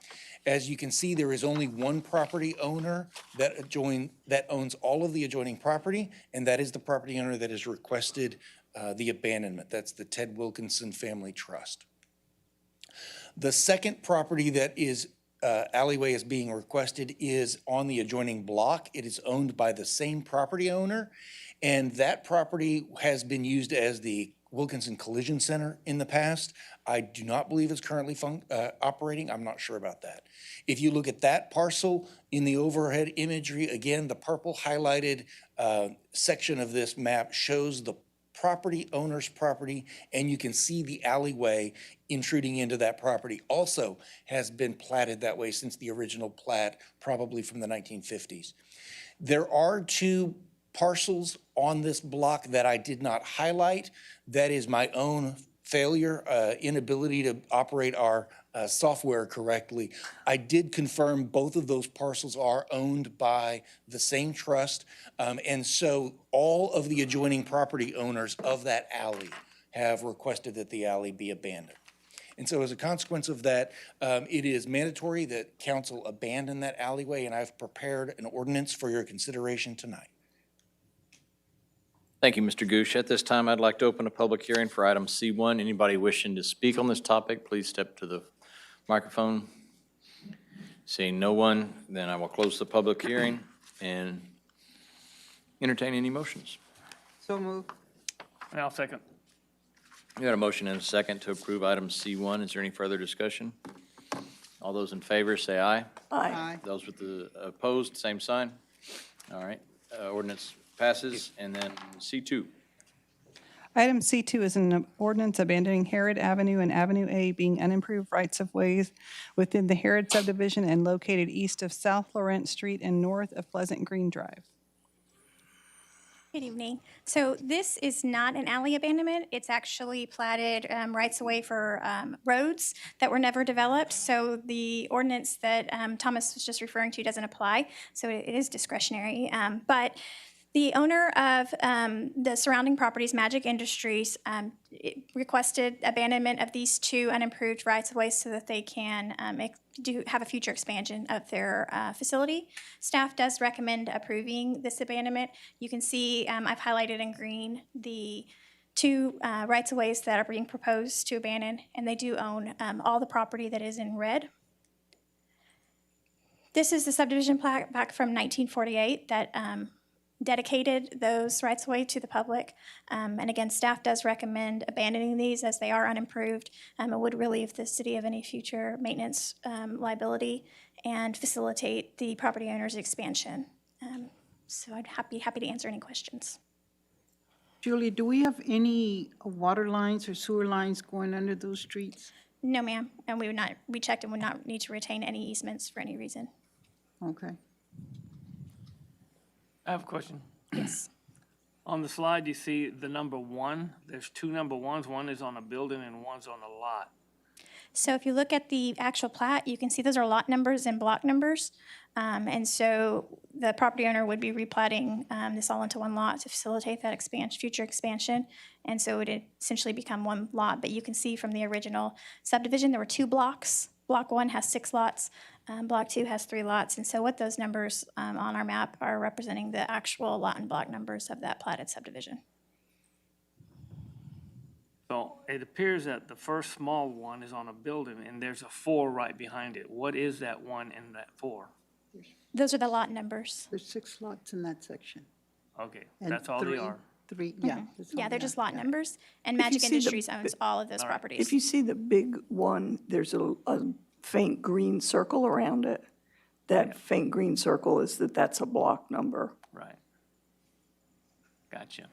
As you can see, there is only one property owner that owns all of the adjoining property, and that is the property owner that has requested the abandonment. That's the Ted Wilkinson Family Trust. The second property that is alleyway is being requested is on the adjoining block. It is owned by the same property owner, and that property has been used as the Wilkinson Collision Center in the past. I do not believe it's currently operating. I'm not sure about that. If you look at that parcel in the overhead imagery, again, the purple highlighted section of this map shows the property owner's property, and you can see the alleyway intruding into that property. Also has been platted that way since the original plat, probably from the 1950s. There are two parcels on this block that I did not highlight. That is my own failure, inability to operate our software correctly. I did confirm both of those parcels are owned by the same trust, and so all of the adjoining property owners of that alley have requested that the alley be abandoned. And so as a consequence of that, it is mandatory that council abandon that alleyway, and I've prepared an ordinance for your consideration tonight. Thank you, Mr. Gooch. At this time, I'd like to open a public hearing for item C1. Anybody wishing to speak on this topic, please step to the microphone. Seeing no one, then I will close the public hearing and entertain any motions. So move. And I'll second. We got a motion and a second to approve item C1. Is there any further discussion? All those in favor say aye. Aye. Those with the opposed, same sign. All right, ordinance Passes. And then C2. Item C2 is an ordinance abandoning Herod Avenue and Avenue A being unimproved rights-of-ways within the Herod subdivision and located east of South Florence Street and north of Pleasant Green Drive. Good evening. So this is not an alley abandonment. It's actually platted rights away for roads that were never developed. So the ordinance that Thomas was just referring to doesn't apply. So it is discretionary. But the owner of the surrounding properties, Magic Industries, requested abandonment of these two unimproved rights-of-way so that they can have a future expansion of their facility. Staff does recommend approving this abandonment. You can see I've highlighted in green the two rights-of-ways that are being proposed to abandon, and they do own all the property that is in red. This is the subdivision plat back from 1948 that dedicated those rights away to the public. And again, staff does recommend abandoning these as they are unimproved. It would relieve the city of any future maintenance liability and facilitate the property owner's expansion. So I'd be happy to answer any questions. Julie, do we have any water lines or sewer lines going under those streets? No, ma'am. And we checked and would not need to retain any easements for any reason. Okay. I have a question. Yes. On the slide, you see the number 1. There's two number 1s. One is on a building and one's on a lot. So if you look at the actual plat, you can see those are lot numbers and block numbers. And so the property owner would be replatting this all into one lot to facilitate that future expansion. And so it would essentially become one lot. But you can see from the original subdivision, there were 2 blocks. Block 1 has 6 lots. Block 2 has 3 lots. And so what those numbers on our map are representing the actual lot and block numbers of that platted subdivision. So it appears that the first small one is on a building and there's a 4 right behind it. What is that 1 and that 4? Those are the lot numbers. There's 6 lots in that section. Okay, And that's all they are. 3, yeah. that's all Yeah, they're they just are. lot numbers. And If you Magic see the Industries owns all of those properties. If you see the big one, there's a faint green circle around it. That faint green circle is that's a block number. Right. Gotcha.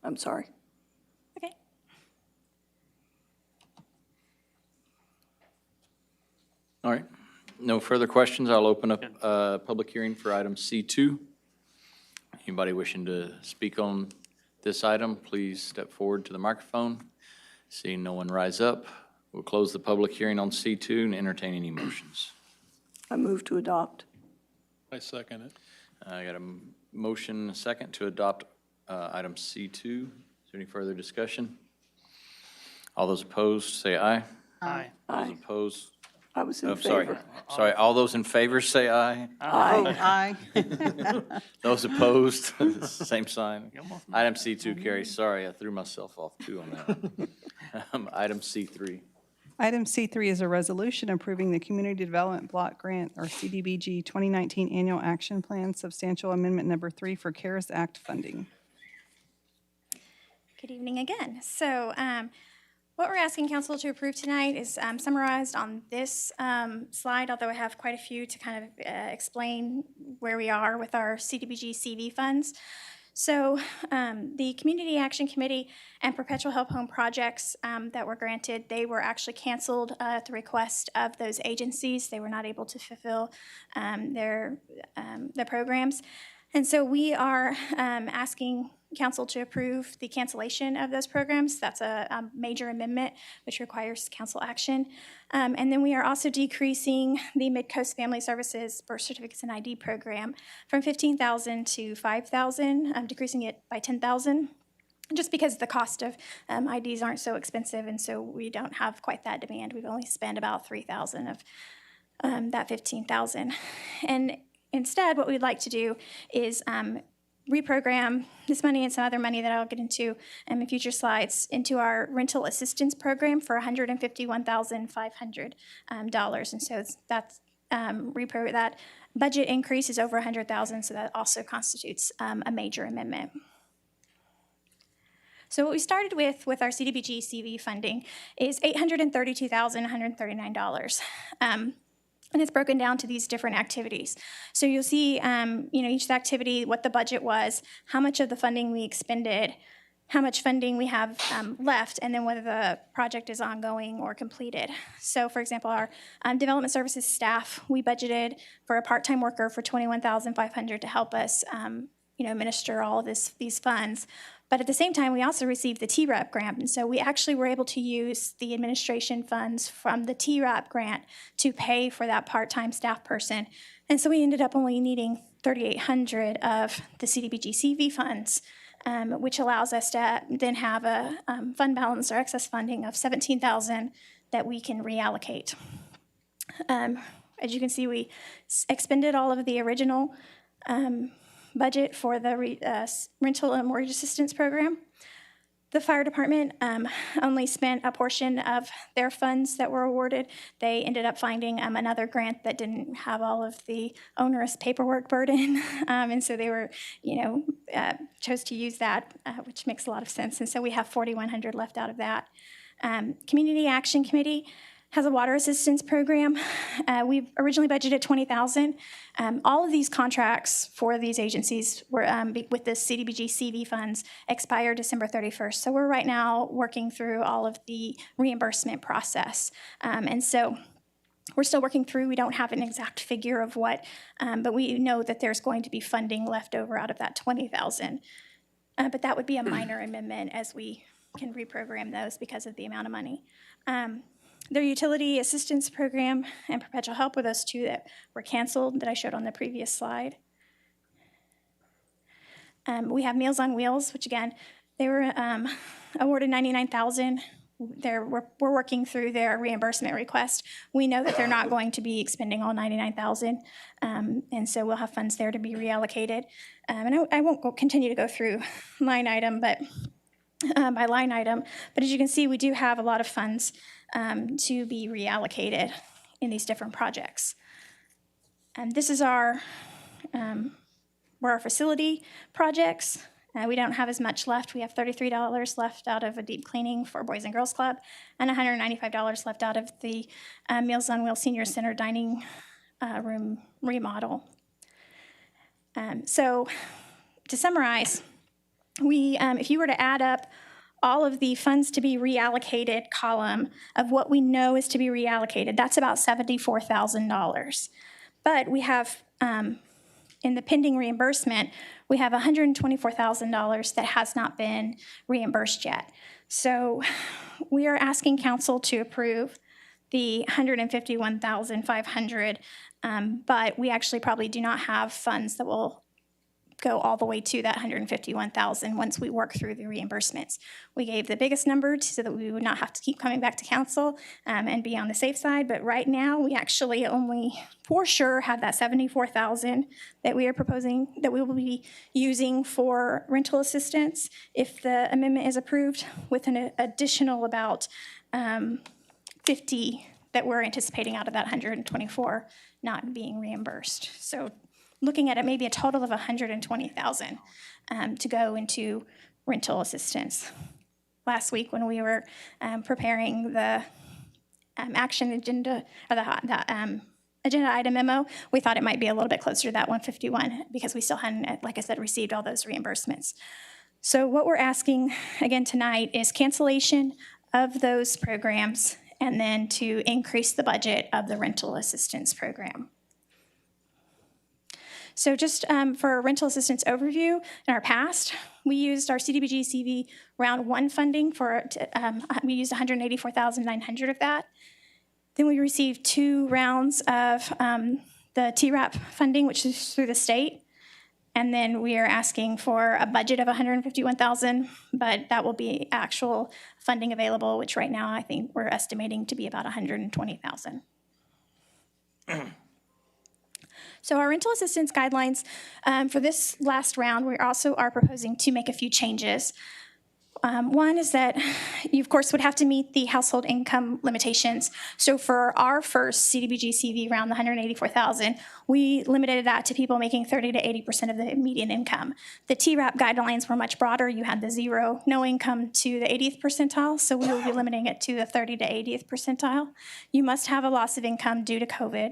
I'm sorry. Okay. All right. No further questions. I'll open up a public hearing for item C2. Anybody wishing to speak on this item, please step forward to the microphone. Seeing no one rise up, we'll close the public hearing on C2 and entertain any motions. I move to adopt. I second it. I got a motion, and a second to adopt item C2. Is there any further discussion? All those opposed, say aye. Aye. Those opposed, I was in sorry. favor. Sorry, all those in favor, say aye. Aye. Aye. Those opposed, same sign. Item C2 carries. Sorry, I threw myself off too on that. Item C3. Item C3 is a resolution approving the Community Development Block Grant, or CDBG, 2019 Annual Action Plan, Substantial Amendment Number 3 for CARES Act funding. Good evening again. So what we're asking council to approve tonight is summarized on this slide, although I have quite a few to kind of explain where we are with our CDBG CV funds. So the Community Action Committee and Perpetual Help Home projects that were granted, they were actually canceled at the request of those agencies. They were not able to fulfill their programs. And so we are asking council to approve the cancellation of those programs. That's a major amendment which requires council action. And then we are also decreasing the Mid-Coast Family Services Birth Certificates and ID program from $15,000 to $5,000, decreasing it by $10,000. Just because the cost of IDs aren't so expensive, and so we don't have quite that demand. We've only spent about $3,000 of that $15,000. And instead, what we'd like to do is reprogram this money and some other money that I'll get into in future slides into our rental assistance program for $151,500. And so that budget increase is over $100,000, so that also constitutes a major amendment. So what we started with our CDBG CV funding is $832,139. And it's broken down to these different activities. So you'll see, each activity, what the budget was, how much of the funding we expended, how much funding we have left, and then whether the project is ongoing or completed. So for example, our development services staff, we budgeted for a part-time worker for $21,500 to help us administer all of these funds. But at the same time, we also received the TRAP grant. And so we actually were able to use the administration funds from the TRAP grant to pay for that part-time staff person. And so we ended up only needing $3,800 of the CDBG CV funds, which allows us to then have a fund balance or excess funding of $17,000 that we can reallocate. As you can see, we expended all of the original budget for the rental and mortgage assistance program. The fire department only spent a portion of their funds that were awarded. They ended up finding another grant that didn't have all of the onerous paperwork burden, and so they were, chose to use that, which makes a lot of sense. And so we have $4,100 left out of that. Community Action Committee has a water assistance program. We've originally budgeted $20,000. All of these contracts for these agencies were with the CDBG CV funds expire December 31st. So we're right now working through all of the reimbursement process. And so we're still working through. We don't have an exact figure of what, but we know that there's going to be funding left over out of that $20,000. But that would be a minor amendment as we can reprogram those because of the amount of money. Their utility assistance program and perpetual help were those two that were canceled that I showed on the previous slide. We have Meals on Wheels, which again, they were awarded $99,000. We're working through their reimbursement request. We know that they're not going to be expending all $99,000, and so we'll have funds there to be reallocated. And I won't continue to go through line item, but by line item. But as you can see, we do have a lot of funds to be reallocated in these different projects. And this is our facility projects. We don't have as much left. We have $33 left out of a deep cleaning for Boys and Girls Club and $195 left out of the Meals on Wheels Senior Center dining room remodel. So to summarize, if you were to add up all of the funds to be reallocated column of what we know is to be reallocated, that's about $74,000. But we have, in the pending reimbursement, we have $124,000 that has not been reimbursed yet. So we are asking council to approve the $151,500, but we actually probably do not have funds that will go all the way to that $151,000 once we work through the reimbursements. We gave the biggest number so that we would not have to keep coming back to council and be on the safe side, but right now we actually only for sure have that $74,000 that we are proposing that we will be using for rental assistance if the amendment is approved, with an additional about 50 that we're anticipating out of that 124 not being reimbursed. So looking at it, maybe a total of $120,000 to go into rental assistance. Last week when we were preparing the action agenda, or the agenda item memo, we thought it might be a little bit closer to that 151 because we still hadn't, like I said, received all those reimbursements. So what we're asking again tonight is cancellation of those programs and then to increase the budget of the rental assistance program. So just for a rental assistance overview, in our past, we used our CDBG CV round one funding we used $184,900 of that. Then we received 2 rounds of the TRAP funding, which is through the state. And then we are asking for a budget of $151,000, but that will be actual funding available, which right now I think we're estimating to be about $120,000. So our rental assistance guidelines for this last round, we also are proposing to make a few changes. One is that you, of course, would have to meet the household income limitations. So for our first CDBG CV round, the $184,000, we limited that to people making 30 to 80% of the median income. The TRAP guidelines were much broader. You had the 0, no income to the 80th percentile, so we will be limiting it to the 30 to 80th percentile. You must have a loss of income due to COVID.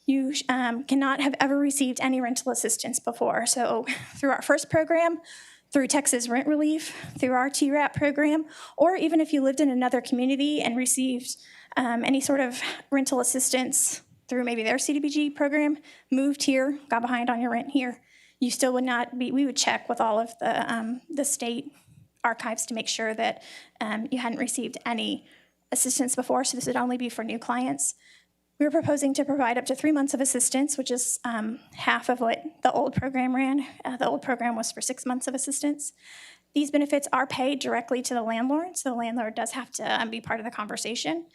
you cannot have ever received any rental assistance before. So through our first program, through Texas Rent Relief, through our TRAP program, or even if you lived in another community and received any sort of rental assistance through maybe their CDBG program, moved here, got behind on your rent here, you still would not be, we would check with all of the state archives to make sure that you hadn't received any assistance before, so this would only be for new clients. We're proposing to provide up to 3 months of assistance, which is half of what the old program ran. The old program was for 6 months of assistance. These benefits are paid directly to the landlord, so the landlord does have to be part of the conversation.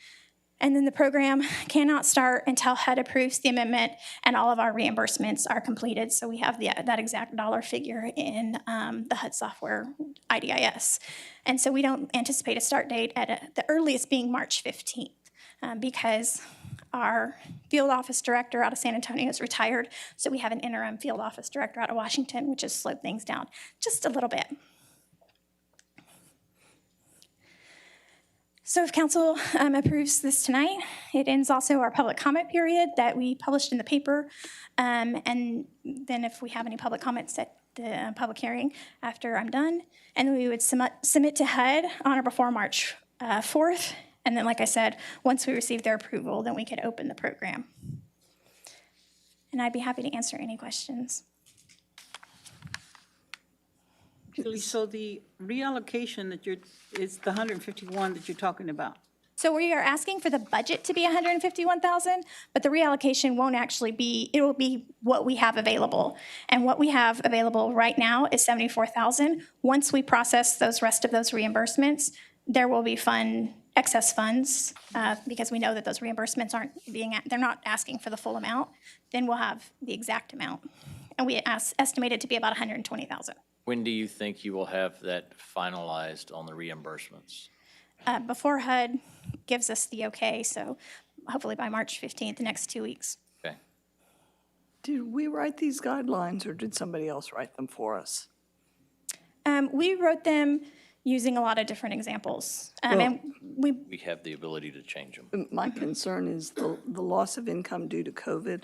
And then the program cannot start until HUD approves the amendment and all of our reimbursements are completed. So we have that exact dollar figure in the HUD software IDIS. And so we don't anticipate a start date at the earliest being March 15th because our field office director out of San Antonio is retired. So we have an interim field office director out of Washington, which has slowed things down just a little bit. So if council approves this tonight, it ends also our public comment period that we published in the paper. And then if we have any public comments at the public hearing after I'm done, and then we would submit to HUD on or before March 4th. And then, like I said, once we receive their approval, then we could open the program. And I'd be happy to answer any questions. So the reallocation that it's the 151 that you're talking about. So we are asking for the budget to be 151,000, but the reallocation won't actually be, it will be what we have available. And what we have available right now is 74,000. Once we process those rest of those reimbursements, there will be excess funds because we know that those reimbursements they're not asking for the full amount. Then we'll have the exact amount. And we estimate it to be about 120,000. When do you think you will have that finalized on the reimbursements? Before HUD gives us the okay, so hopefully by March 15th, the next 2 weeks. Okay. Did we write these guidelines or did somebody else write them for us? We wrote them using a lot of different examples. And We have the ability to change them. My concern is the loss of income due to COVID.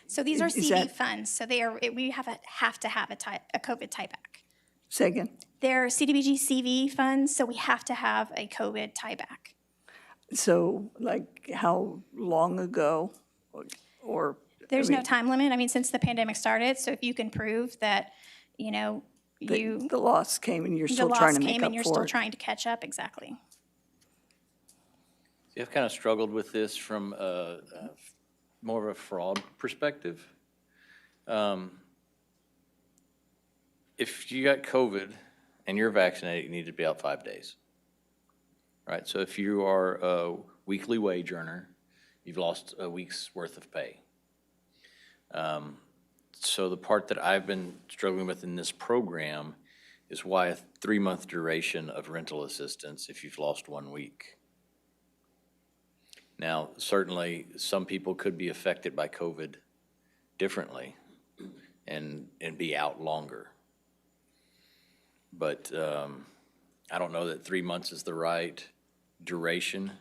So these are CV funds, so we have to have a COVID tie back. Say again? They're CDBG CV funds, so we have to have a COVID tie back. So like how long ago or? There's no time limit. I mean, since the pandemic started, so if you can prove that, the loss came and you're still trying to make up for it. The loss came and you're still trying to catch up, exactly. I've kind of struggled with this from more of a fraud perspective. If you got COVID and you're vaccinated, you need to be out 5 days. Right, so if you are a weekly wage earner, you've lost a week's worth of pay. So the part that I've been struggling with in this program is why a 3-month duration of rental assistance if you've lost 1 week. Now, certainly, some people could be affected by COVID differently and be out longer. But I don't know that 3 months is the right duration.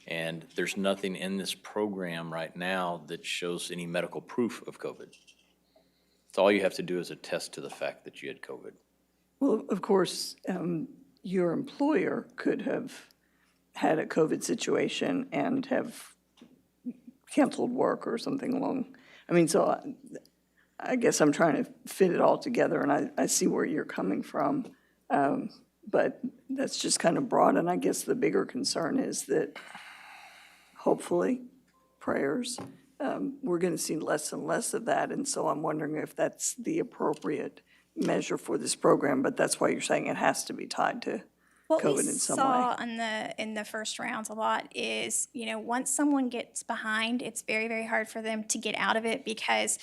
And there's nothing in this program right now that shows any medical proof of COVID. So all you have to do is attest to the fact that you had COVID. Well, of course, your employer could have had a COVID situation and have canceled work or something along. I mean, so I guess I'm trying to fit it all together, and I see where you're coming from. But that's just kind of broad, and I guess the bigger concern is that hopefully, prayers, we're going to see less and less of that, and so I'm wondering if that's the appropriate measure for this program, but that's why you're saying it has to be tied to COVID in some way. What we saw in the first rounds a lot is, once someone gets behind, it's very, very hard for them to get out of it because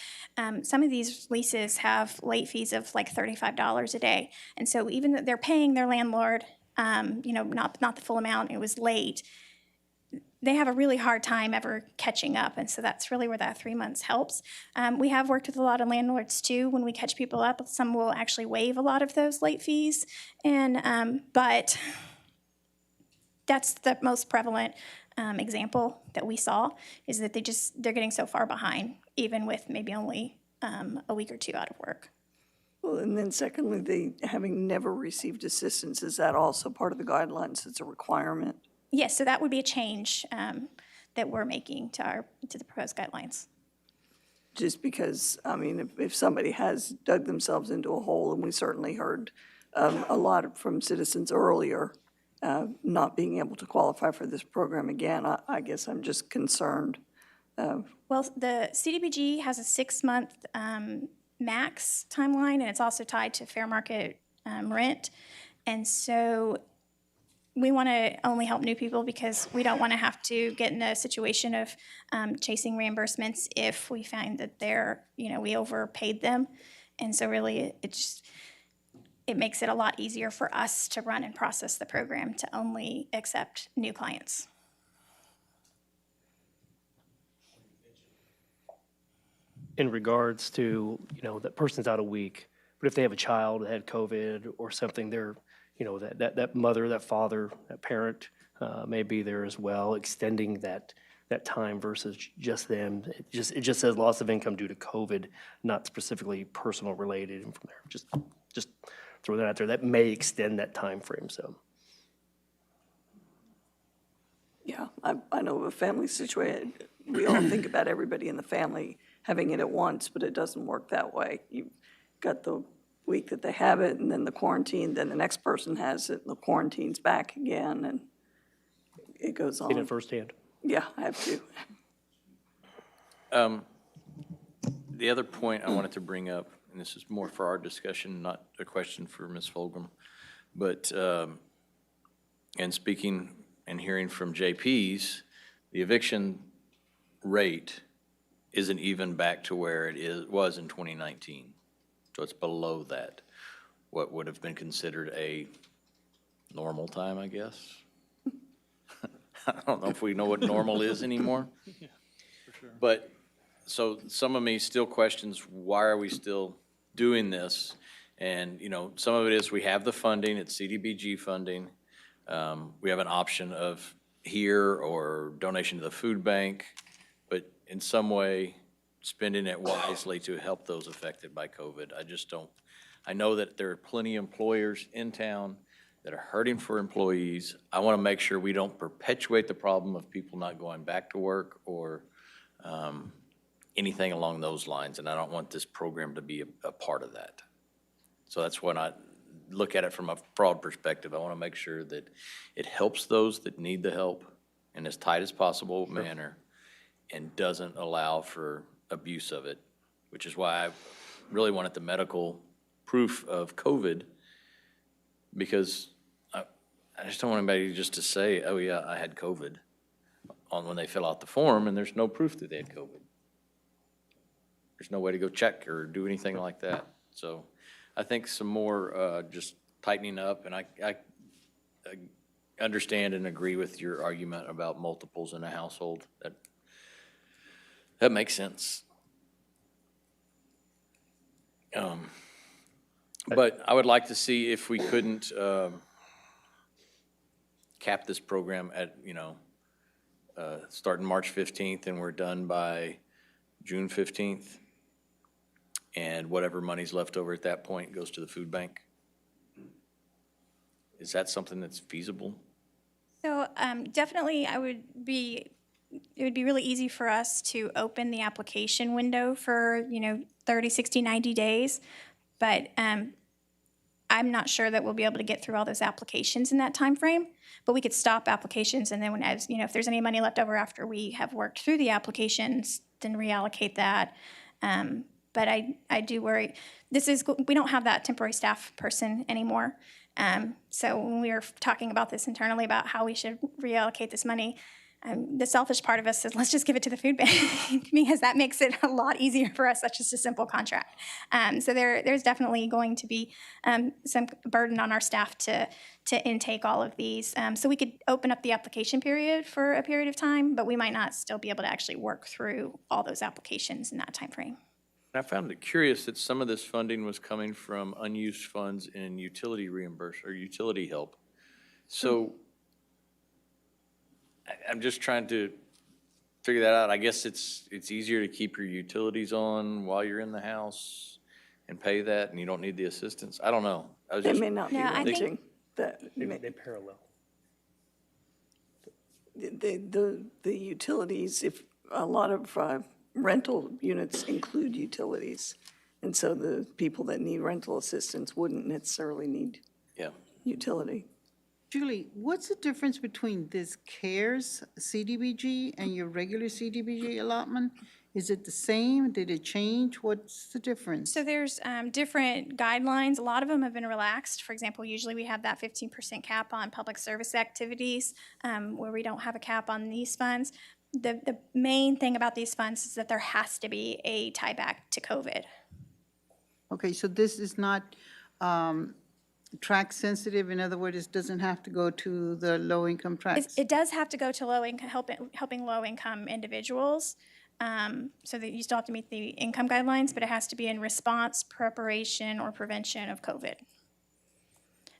some of these leases have late fees of like $35 a day. And so even though they're paying their landlord, not the full amount, it was late, they have a really hard time ever catching up. And so that's really where that 3 months helps. We have worked with a lot of landlords too. When we catch people up, some will actually waive a lot of those late fees. And but that's the most prevalent example that we saw, is that they're getting so far behind, even with maybe only a week or two out of work. Well, and then secondly, having never received assistance, is that also part of the guidelines? It's a requirement? Yes, so that would be a change that we're making to the proposed guidelines. Just because, I mean, if somebody has dug themselves into a hole, and we certainly heard a lot from citizens earlier, not being able to qualify for this program again, I guess I'm just concerned. Well, the CDBG has a 6-month max timeline, and it's also tied to fair market rent. And so we want to only help new people because we don't want to have to get in a situation of chasing reimbursements if we find that we overpaid them. And so really it makes it a lot easier for us to run and process the program to only accept new clients. In regards to, that person's out a week, but if they have a child that had COVID or something, they're, that mother, that father, that parent may be there as well, extending that time versus just them. It just says loss of income due to COVID, not specifically personal related. And from there, just throw that out there. That may extend that time frame. So. Yeah, I know of a family situation. We all think about everybody in the family having it at once, but it doesn't work that way. You've got the week that they have it, and then the quarantine, then the next person has it, and the quarantine's back again, and it goes on. Seen it firsthand. Yeah, I have to. The other point I wanted to bring up, and this is more for our discussion, not a question for Ms. Fulgham, but, and speaking and hearing from JP's, the eviction rate isn't even back to where it was in 2019. So it's below that, what would have been considered a normal time, I guess. I don't know if we know what normal is anymore. Yeah, for sure. But, so some of me still questions, why are we still doing this? And, some of it is we have the funding, it's CDBG funding. We have an option of here or donation to the food bank, but in some way, spending it wisely to help those affected by COVID. I know that there are plenty of employers in town that are hurting for employees. I want to make sure we don't perpetuate the problem of people not going back to work or anything along those lines, and I don't want this program to be a part of that. So that's when I look at it from a broad perspective. I want to make sure that it helps those that need the help in as tight as possible manner and doesn't allow for abuse of it, which is why I really wanted the medical proof of COVID, because I just don't want anybody just to say, oh yeah, I had COVID on when they fill out the form and there's no proof that they had COVID. There's no way to go check or do anything like that. So I think some more just tightening up, and I understand and agree with your argument about multiples in a household. That makes sense. But I would like to see if we couldn't cap this program at, starting March 15th and we're done by June 15th. And whatever money's left over at that point goes to the food bank. Is that something that's feasible? So definitely it would be really easy for us to open the application window for, 30, 60, 90 days. But I'm not sure that we'll be able to get through all those applications in that time frame. But we could stop applications, and then if there's any money left over after we have worked through the applications, then reallocate that. But I do worry. We don't have that temporary staff person anymore. So when we were talking about this internally about how we should reallocate this money, the selfish part of us says, let's just give it to the food bank because that makes it a lot easier for us. That's just a simple contract. So there's definitely going to be some burden on our staff to intake all of these. So we could open up the application period for a period of time, but we might not still be able to actually work through all those applications in that time frame. I found it curious that some of this funding was coming from unused funds in utility reimbursement or utility help. So I'm just trying to figure that out. I guess it's easier to keep your utilities on while you're in the house and pay that, and you don't need the assistance. I don't know. I was They just may not be No, I think- renting that. They parallel. The utilities, if a lot of rental units include utilities. And so the people that need rental assistance wouldn't necessarily need Yeah. utility. Julie, what's the difference between this CARES CDBG and your regular CDBG allotment? Is it the same? Did it change? What's the difference? So there's different guidelines. A lot of them have been relaxed. For example, usually we have that 15% cap on public service activities where we don't have a cap on these funds. The main thing about these funds is that there has to be a tie back to COVID. Okay, so this is not track sensitive? In other words, it doesn't have to go to the low-income tracts? It does have to go to low income, helping low income individuals. So that you still have to meet the income guidelines, but it has to be in response, preparation, or prevention of COVID.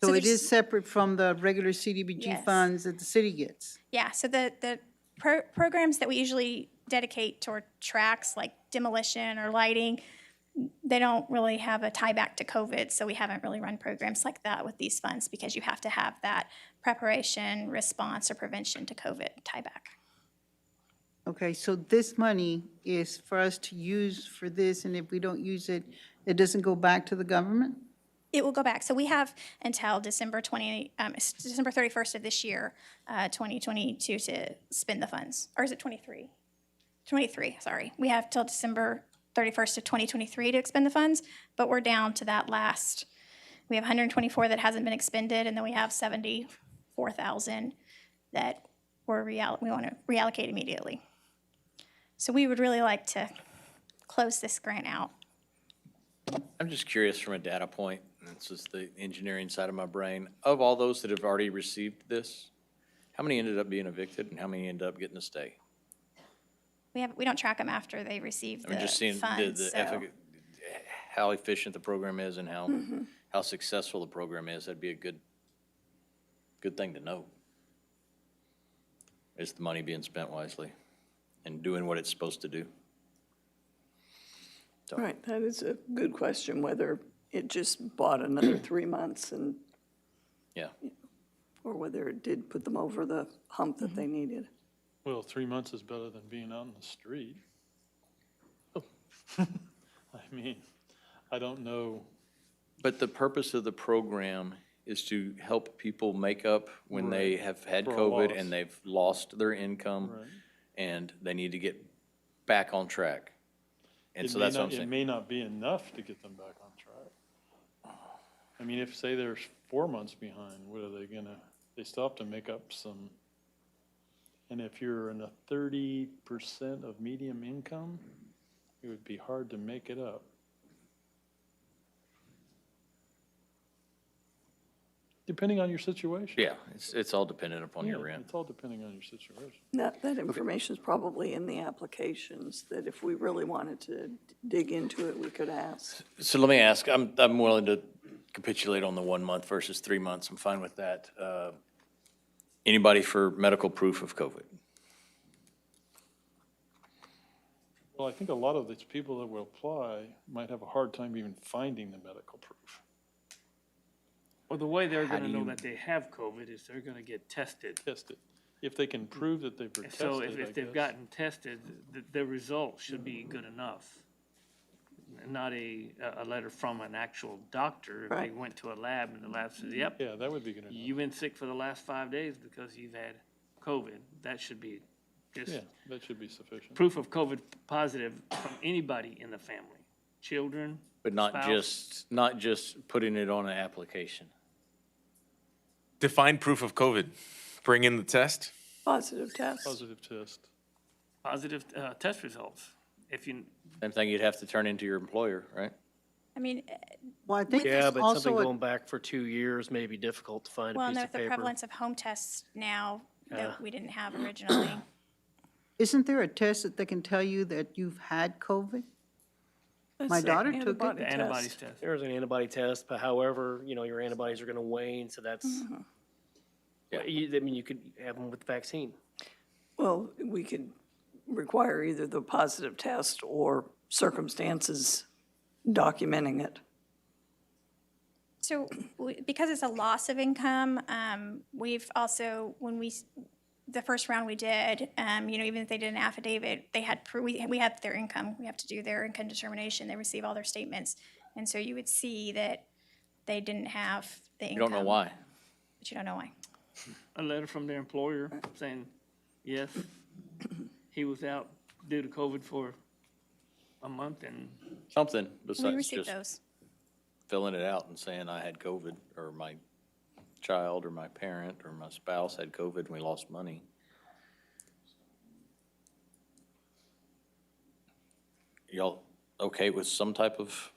So it there's- is separate from the regular CDBG Yes. funds that the city gets? Yeah, so the programs that we usually dedicate toward tracks like demolition or lighting, they don't really have a tie back to COVID, so we haven't really run programs like that with these funds because you have to have that preparation, response, or prevention to COVID tie back. Okay, so this money is for us to use for this, and if we don't use it, it doesn't go back to the government? It will go back. So we have until December 31st of this year, 2022, to spend the funds. Or is it 23? 23, sorry. We have till December 31st of 2023 to expend the funds, but we're down to that last. We have 124 that hasn't been expended, and then we have 74,000 that we want to reallocate immediately. So we would really like to close this grant out. I'm just curious from a data point, and this is the engineering side of my brain, of all those that have already received this, how many ended up being evicted and how many ended up getting to stay? We don't track them after they receive I mean, the just seeing funds, so. how efficient the program is and how successful the program is, that'd be a good thing to know. Is the money being spent wisely and doing what it's supposed to do? So, Right, that is a good question, whether it just bought another 3 months and, yeah. or whether it did put them over the hump that they needed. Well, 3 months is better than being out in the street. I mean, I don't know. But the purpose of the program is to help people make up when they have had For a COVID loss. and they've lost their income Right. and they need to get back on track. And It so may that's what not- I'm saying. It may not be enough to get them back on track. I mean, if, say, they're 4 months behind, what are they gonna, they still have to make up some. And if you're in a 30% of medium income, it would be hard to make it up. Depending on your situation. Yeah, it's all dependent upon your Yeah, rent. It's all depending on your situation. That information is probably in the applications, that if we really wanted to dig into it, we could ask. So let me ask, I'm willing to capitulate on the 1 month versus 3 months. I'm fine with that. Anybody for medical proof of COVID? Well, I think a lot of these people that will apply might have a hard time even finding the medical proof. Well, the way they're How gonna do know you- that they have COVID is they're gonna get tested. Tested. If they can prove that they've been tested, So I if they've guess. gotten tested, the results should be good enough. Not a letter from an actual doctor. If they Right. went to a lab and the lab says, yep, Yeah, that would be good enough. you've been sick for the last 5 days because you've had COVID. That should be just Yeah, that should be sufficient. proof of COVID positive from anybody in the family, children. But not spouse. just putting it on an application. Define proof of COVID. Bring in the test. Positive test. Positive test. Positive test results. If you, Same thing you'd have to turn into your employer, right? I mean, Well, I think Yeah, there's but also something a- going back for 2 years may be difficult to find a well, piece and of with the paper. prevalence of home tests now Yeah. that we didn't have originally. Isn't there a test that they can tell you that you've had COVID? That's My the daughter took it. antibody the antibodies test. test. There's an antibody test, but however, your antibodies are going to wane, so that's, Yeah. I mean, you could have them with the vaccine. Well, we could require either the positive test or circumstances documenting it. So because it's a loss of income, we've also, the first round we did, even if they did an affidavit, they had, we had their income. We have to do their income determination. They receive all their statements. And so you would see that they didn't have the income. You don't know why. But you don't know why. A letter from their employer saying, yes, he was out due to COVID for a month and. Something We besides received just those. filling it out and saying I had COVID, or my child, or my parent, or my spouse had COVID and we lost money. Y'all okay with some type of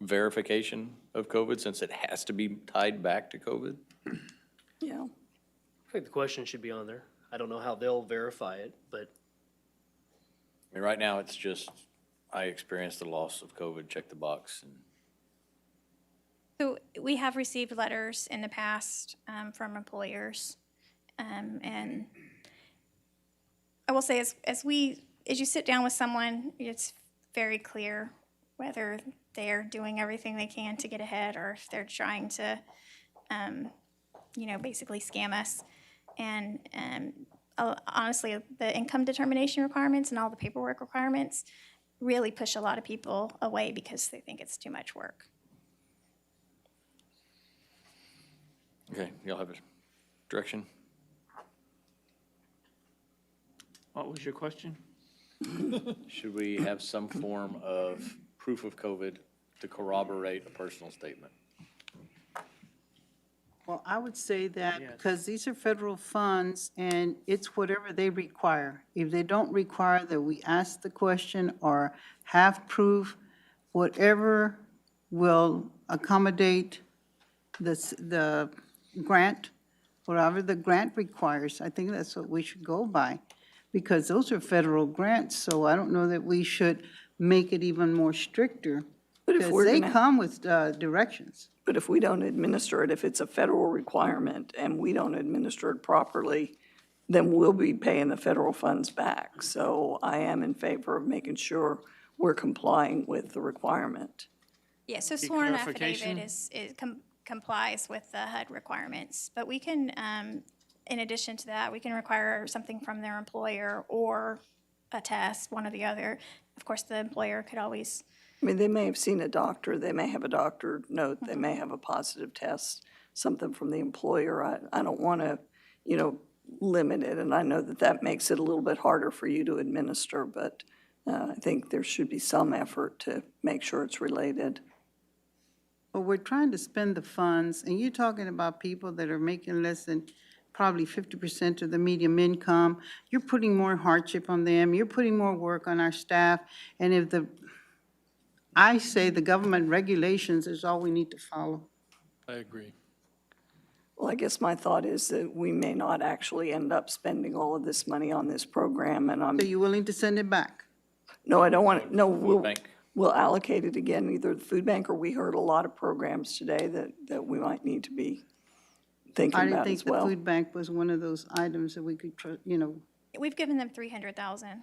verification of COVID since it has to be tied back to COVID? Yeah. I think the question should be on there. I don't know how they'll verify it, but I mean, right now, it's just, I experienced the loss of COVID, check the box. And So we have received letters in the past from employers. And I will say, as you sit down with someone, it's very clear whether they're doing everything they can to get ahead or if they're trying to, basically scam us. And honestly, the income determination requirements and all the paperwork requirements really push a lot of people away because they think it's too much work. okay, y'all have a direction? What was your question? Should we have some form of proof of COVID to corroborate a personal statement? Well, I would say that Yes. because these are federal funds and it's whatever they require. If they don't require that we ask the question or have proof, whatever will accommodate the grant, whatever the grant requires, I think that's what we should go by. Because those are federal grants, so I don't know that we should make it even more stricter. But if Because we're they gonna- come with directions. But if we don't administer it, if it's a federal requirement and we don't administer it properly, then we'll be paying the federal funds back. So I am in favor of making sure we're complying with the requirement. Yeah, so The sworn clarification? affidavit complies with the HUD requirements. But we can, in addition to that, we can require something from their employer or a test, one or the other. Of course, the employer could always, I mean, they may have seen a doctor, they may have a doctor note, they may have a positive test, something from the employer. I don't want to, limit it, and I know that makes it a little bit harder for you to administer, but I think there should be some effort to make sure it's related. But we're trying to spend the funds, and you're talking about people that are making less than probably 50% of the median income. You're putting more hardship on them, you're putting more work on our staff, and I say the government regulations is all we need to follow. I agree. Well, I guess my thought is that we may not actually end up spending all of this money on this program, and Are you willing to send it back? no, I don't want it, no, Bank. we'll allocate it again, either the food bank or we heard a lot of programs today that we might need to be thinking I didn't about think as the well. food bank was one of those items that we could, we've given them $300,000.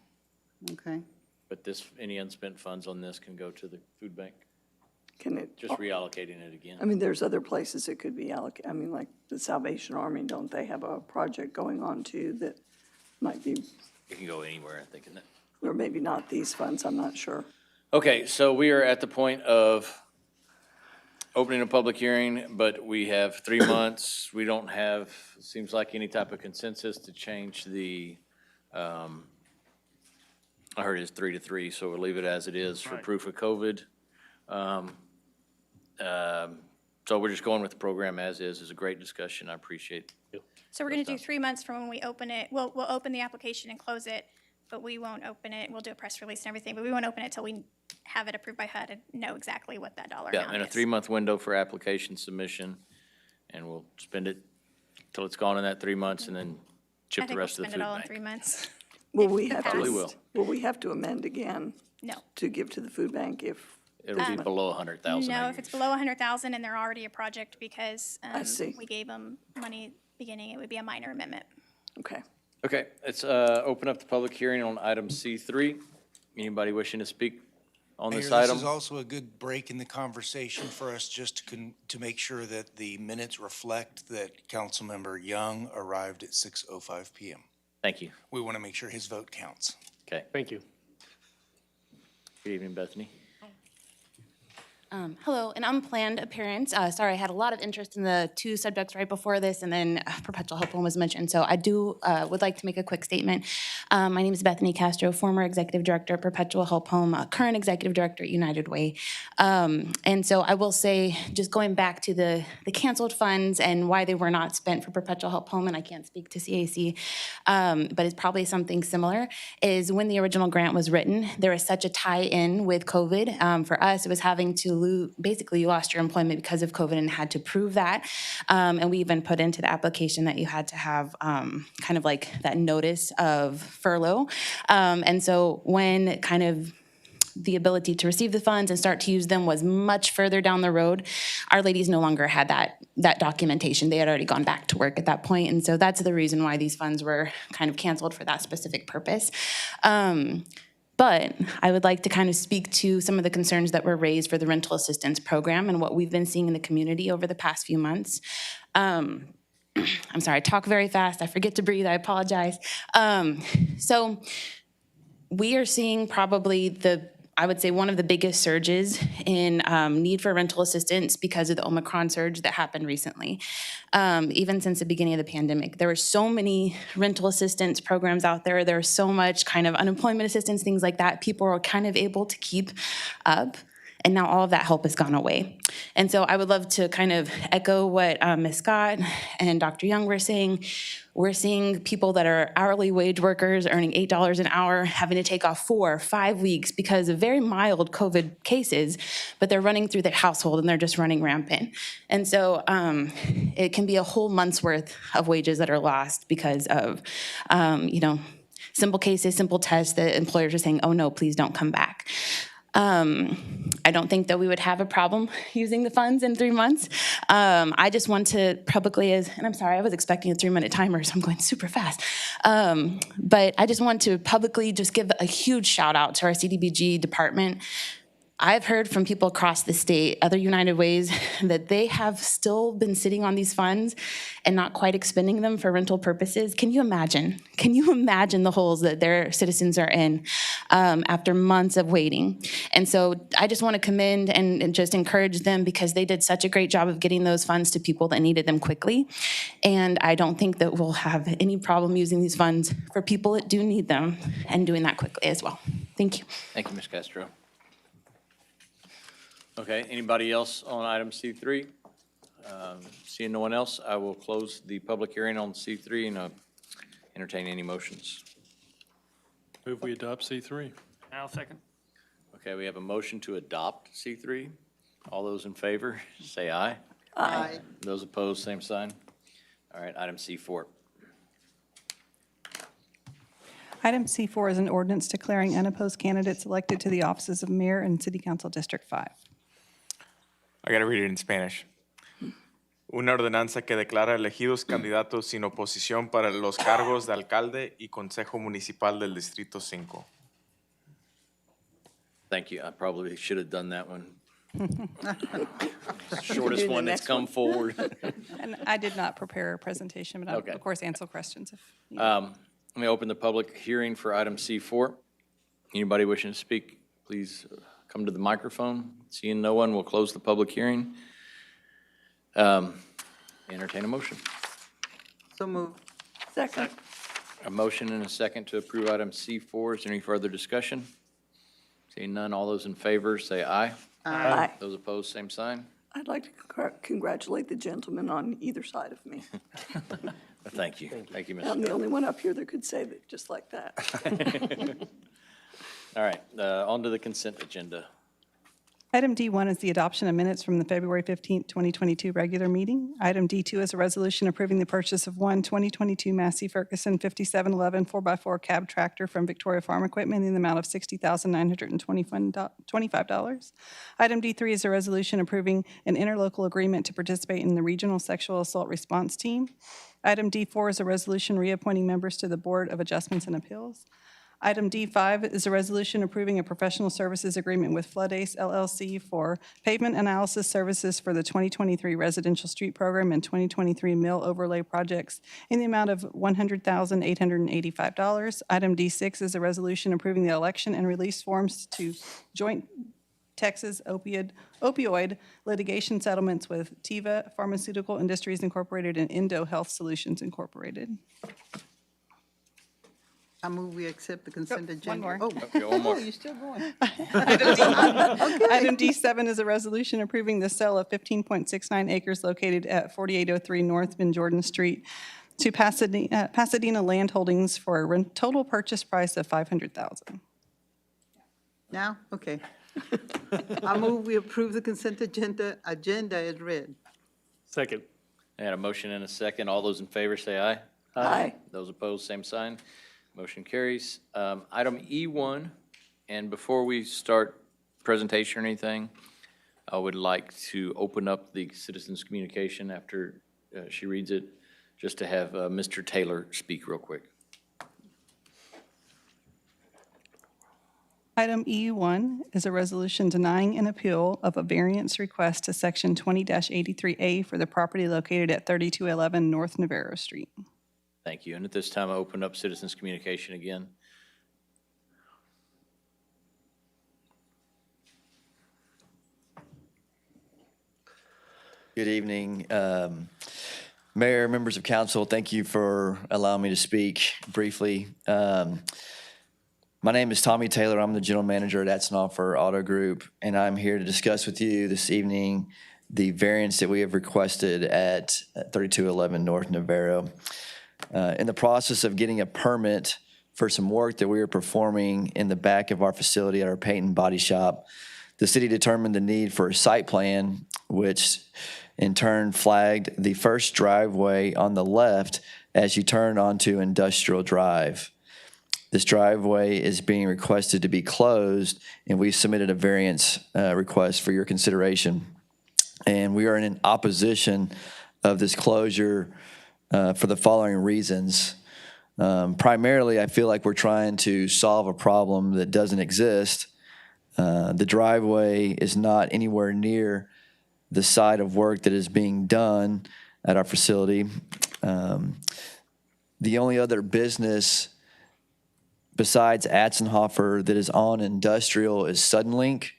okay. But any unspent funds on this can go to the food bank? Can it? Just reallocating it again? I mean, there's other places it could be allocated. I mean, like the Salvation Army, don't they have a project going on too that might be, It can go anywhere, I think, isn't it? or maybe not these funds, I'm not sure. Okay, so we are at the point of opening a public hearing, but we have 3 months. We don't have, seems like any type of consensus to change the, I heard it's 3 to 3, so we'll leave it as it is for Right. proof of COVID. So we're just going with the program as is. It's a great discussion. I appreciate it. So we're going to do 3 months from when we open it. We'll open the application and close it, but we won't open it. We'll do a press release and everything, but we won't open it until we have it approved by HUD and know exactly what that dollar Yeah, amount and a is. 3-month window for application submission, and we'll spend it till it's gone in that 3 months and then chip the rest of the food I think we'll spend it all in bank. 3 months. Will we have Probably to, will. will we have to amend again No. to give to the food bank if? It'll be below 100,000. No, if it's below 100,000 and they're already a project because I see. we gave them money at the beginning, it would be a minor amendment. Okay, Okay, let's open up the public hearing on item C3. Anybody wishing to speak on this Mayor, item? This is also a good break in the conversation for us just to make sure that the minutes reflect that Councilmember Young arrived at 6:05 PM. Thank you. We want to make sure his vote counts. Okay. Thank you. Good evening, Bethany. Hello, an unplanned appearance. Sorry, I had a lot of interest in the two subjects right before this, and then perpetual help home was mentioned. So I would like to make a quick statement. My name is Bethany Castro, former executive director of Perpetual Help Home, current executive director at United Way. And so I will say, just going back to the canceled funds and why they were not spent for Perpetual Help Home, and I can't speak to CAC, but it's probably something similar, is when the original grant was written, there was such a tie-in with COVID. For us, it was having to basically you lost your employment because of COVID and had to prove that. And we even put into the application that you had to have kind of like that notice of furlough. And so when kind of the ability to receive the funds and start to use them was much further down the road, our ladies no longer had that documentation. They had already gone back to work at that point. And so that's the reason why these funds were kind of canceled for that specific purpose. But I would like to kind of speak to some of the concerns that were raised for the rental assistance program and what we've been seeing in the community over the past few months. I'm sorry, I talk very fast. I forget to breathe. I apologize. So we are seeing probably I would say one of the biggest surges in need for rental assistance because of the Omicron surge that happened recently. Even since the beginning of the pandemic, there were so many rental assistance programs out there. There was so much kind of unemployment assistance, things like that. People were kind of able to keep up. And now all of that help has gone away. And so I would love to kind of echo what Ms. Scott and Dr. Young were saying. We're seeing people that are hourly wage workers earning $8 an hour having to take off 4 or 5 weeks because of very mild COVID cases, but they're running through their household and they're just running rampant. And so it can be a whole month's worth of wages that are lost because of, simple cases, simple tests that employers are saying, oh no, please don't come back. I don't think that we would have a problem using the funds in 3 months. I just want to publicly, and I'm sorry, I was expecting a 3-minute timer, so I'm going super fast. But I just want to publicly just give a huge shout out to our CDBG department. I've heard from people across the state, other United Ways, that they have still been sitting on these funds and not quite expending them for rental purposes. Can you imagine? Can you imagine the holes that their citizens are in after months of waiting? And so I just want to commend and just encourage them because they did such a great job of getting those funds to people that needed them quickly. And I don't think that we'll have any problem using these funds for people that do need them and doing that quickly as well. Thank you. Thank you, Ms. Castro. Okay, anybody else on item C3? Seeing no one else, I will close the public hearing on C3 and entertain any motions. Move we adopt C3. I'll second. Okay, we have a motion to adopt C3. All those in favor, say aye. Aye. Those opposed, same sign. All right, item C4. Item C4 is an ordinance declaring unopposed candidates elected to the offices of mayor and city council District 5. I gotta read it in Spanish. Una ordenanza que declara elegidos candidatos sin oposición para los cargos de alcalde y consejo municipal del Distrito 5. Thank you. I probably should have done that one. Shortest one that's come forward. And I did not prepare a presentation, but I'll, Okay. of course, answer questions. Let me open the public hearing for item C4. Anybody wishing to speak, please come to the microphone. Seeing no one, we'll close the public hearing. Entertain a motion. So move. Second. A motion and a second to approve item C4. Is there any further discussion? Seeing none, all those in favor say aye. Aye. Those opposed, same sign. I'd like to congratulate the gentleman on either side of me. Thank you. Thank you, Ms. I'm the only one up here that could say that just like that. All right, on to the consent agenda. Item D1 is the adoption of minutes from the February 15th, 2022 regular meeting. Item D2 is a resolution approving the purchase of one 2022 Massey Ferguson 5711 4x4 cab tractor from Victoria Farm Equipment in the amount of $60,925. Item D3 is a resolution approving an interlocal agreement to participate in the Regional Sexual Assault Response Team. Item D4 is a resolution reappointing members to the Board of Adjustments and Appeals. Item D5 is a resolution approving a professional services agreement with Flood Ace LLC for pavement analysis services for the 2023 residential street program and 2023 mill overlay projects in the amount of $100,885. Item D6 is a resolution approving the election and release forms to joint Texas opioid litigation settlements with Teva Pharmaceutical Industries Incorporated and Indo Health Solutions Incorporated. I move we accept the consent agenda. One more. Okay, one more. Oh, you're still going. Item D7 is a resolution approving the sale of 15.69 acres located at 4803 North Van Jordan Street to Pasadena Land Holdings for a total purchase price of $500,000. Now? Okay. I move we approve the consent agenda as read. Second. I had a motion and a second. All those in favor say aye. Aye. Those opposed, same sign. Motion carries. Item E1, and before we start presentation or anything, I would like to open up the citizens' communication after she reads it, just to have Mr. Taylor speak real quick. Item E1 is a resolution denying an appeal of a variance request to Section 20-83A for the property located at 3211 North Navarro Street. Thank you. And at this time, I open up citizens' communication again. Good evening. Mayor, members of council, thank you for allowing me to speak briefly. My name is Tommy Taylor. I'm the general manager at Atzenoffer Auto Group, and I'm here to discuss with you this evening the variance that we have requested at 3211 North Navarro. In the process of getting a permit for some work that we were performing in the back of our facility at our paint and body shop, the city determined the need for a site plan, which in turn flagged the first driveway on the left as you turn onto Industrial Drive. This driveway is being requested to be closed, and we submitted a variance request for your consideration. And we are in opposition of this closure for the following reasons. Primarily, I feel like we're trying to solve a problem that doesn't exist. The driveway is not anywhere near the site of work that is being done at our facility. The only other business besides Atzenoffer that is on Industrial is Suddenlink,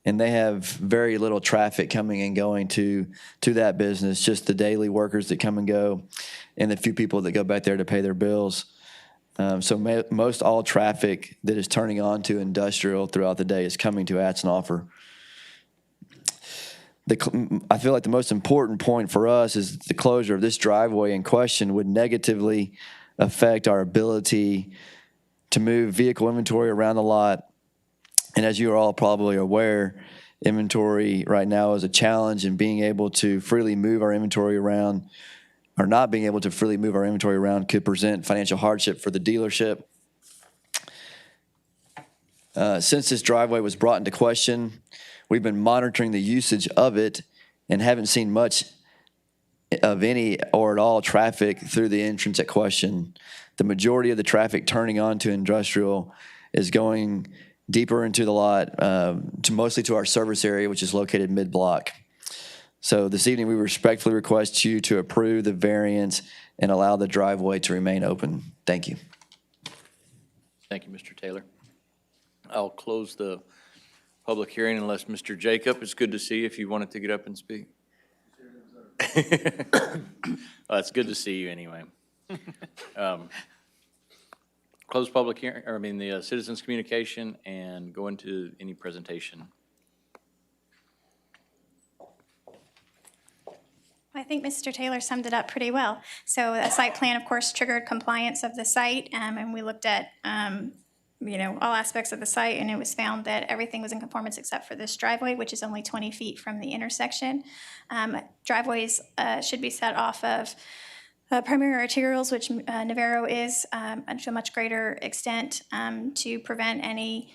and they have very little traffic coming and going to that business, just the daily workers that come and go and the few people that go back there to pay their bills. So most all traffic that is turning on to Industrial throughout the day is coming to Atzenoffer. I feel like the most important point for us is the closure of this driveway in question would negatively affect our ability to move vehicle inventory around the lot. And as you are all probably aware, inventory right now is a challenge, and being able to freely move our inventory around, or not being able to freely move our inventory around, could present financial hardship for the dealership. Since this driveway was brought into question, we've been monitoring the usage of it and haven't seen much of any or at all traffic through the entrance at question. The majority of the traffic turning onto Industrial is going deeper into the lot, mostly to our service area, which is located mid-block. So this evening, we respectfully request you to approve the variance and allow the driveway to remain open. Thank you. Thank you, Mr. Taylor. I'll close the public hearing unless Mr. Jacob, it's good to see you if you wanted to get up and speak. Well, it's good to see you anyway. Close public hearing, or the citizens' communication, and go into any presentation. I think Mr. Taylor summed it up pretty well. So a site plan, of course, triggered compliance of the site, and we looked at all aspects of the site, and it was found that everything was in conformance except for this driveway, which is only 20 feet from the intersection. Driveways should be set off of primary arterials, which Navarro is to a much greater extent, to prevent any